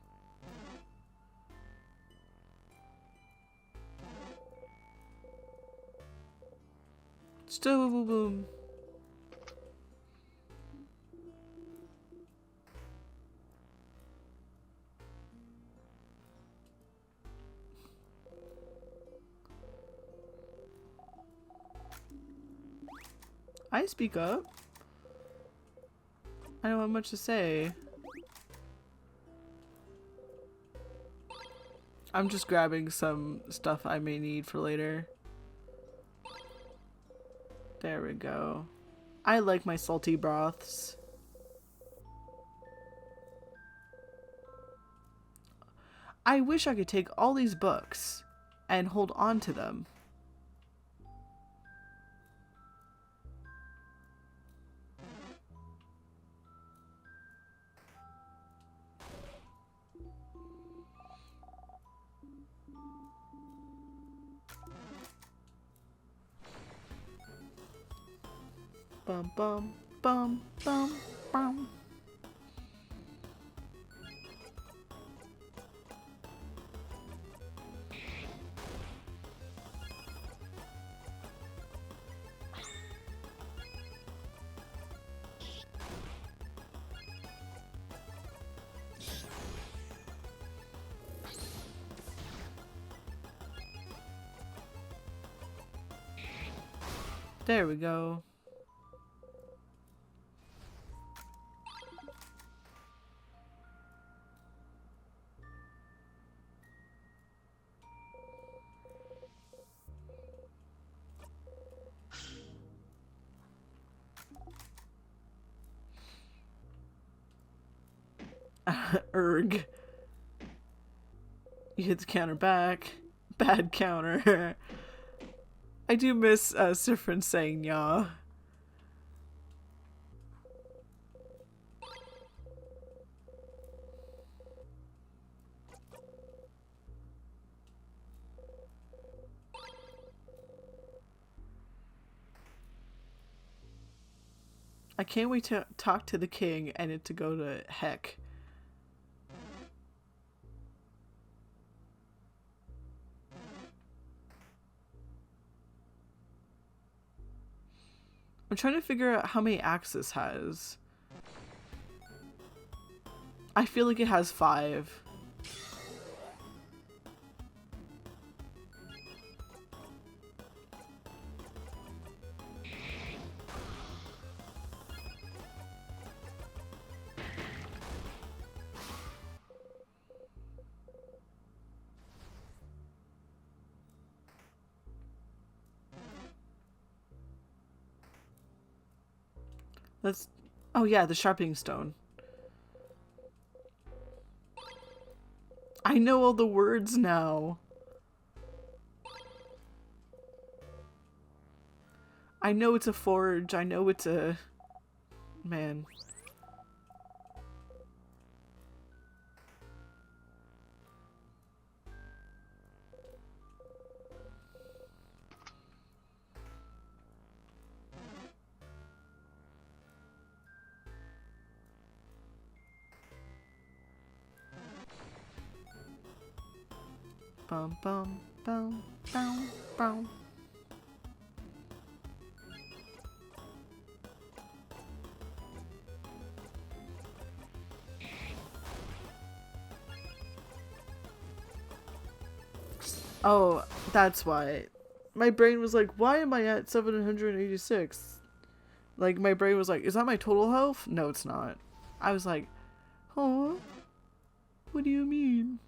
Still boom boom. I speak up. I don't have much to say. I'm just grabbing some stuff I may need for later. There we go. I like my salty broths. I wish I could take all these books and hold on to them. Bum bum bum bum bum. There we go. Erg. You hit the counter back. Bad counter. I do miss Sifrin saying "yaw." I can't wait to talk to the king and it to go to heck. I'm trying to figure out how many acts this has. I feel like it has 5. Let's... Oh yeah, the sharpening stone. I know all the words now. I know it's a forge. I know it's a... Man. Bum bum bum bum bum. Oh, that's why. My brain was like, why am I at 786? Like, my brain was like, is that my total health? No, it's not. I was like, oh, what do you mean?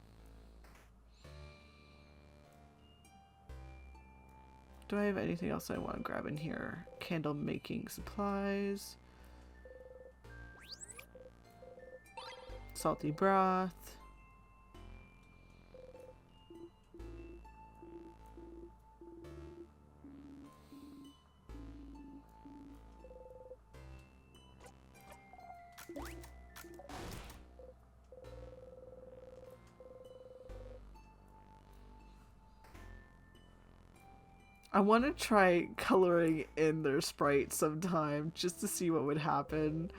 Do I have anything else I want to grab in here? Candle making supplies. Salty broth. I want to try coloring in their sprites sometime just to see what would happen.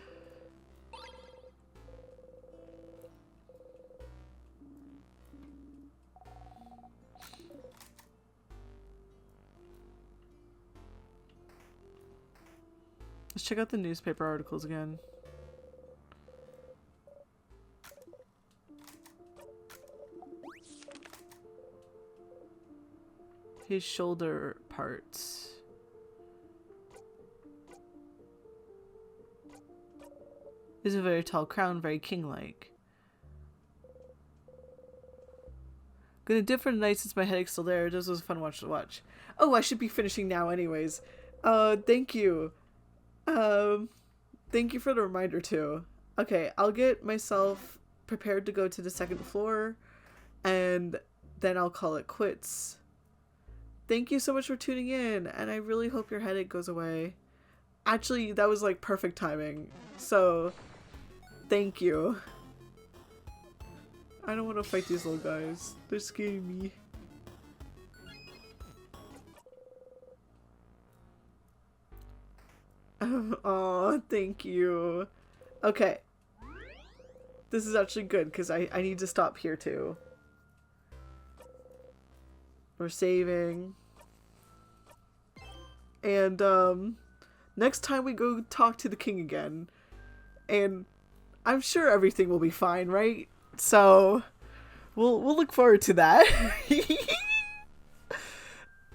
Let's check out the newspaper articles again. His shoulder parts. Is a very tall crown, very king-like. Gonna dip for the night since my headache's still there. This was a fun watch to watch. Oh, I should be finishing now anyways. Thank you. Thank you for the reminder too. Okay, I'll get myself prepared to go to the second floor and then I'll call it quits. Thank you so much for tuning in, and I really hope your headache goes away. Actually, that was like perfect timing. So, thank you. I don't want to fight these little guys. They're scaring me. Oh, thank you. Okay. This is actually good because I need to stop here too. We're saving. And next time we go talk to the king again. And I'm sure everything will be fine, right? So we'll look forward to that.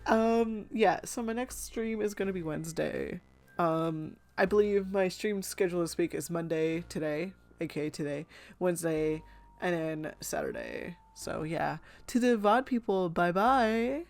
Yeah, so my next stream is gonna be Wednesday. I believe my stream schedule this week is Monday today, aka today, Wednesday, and then Saturday. So yeah, to the VOD people, bye bye.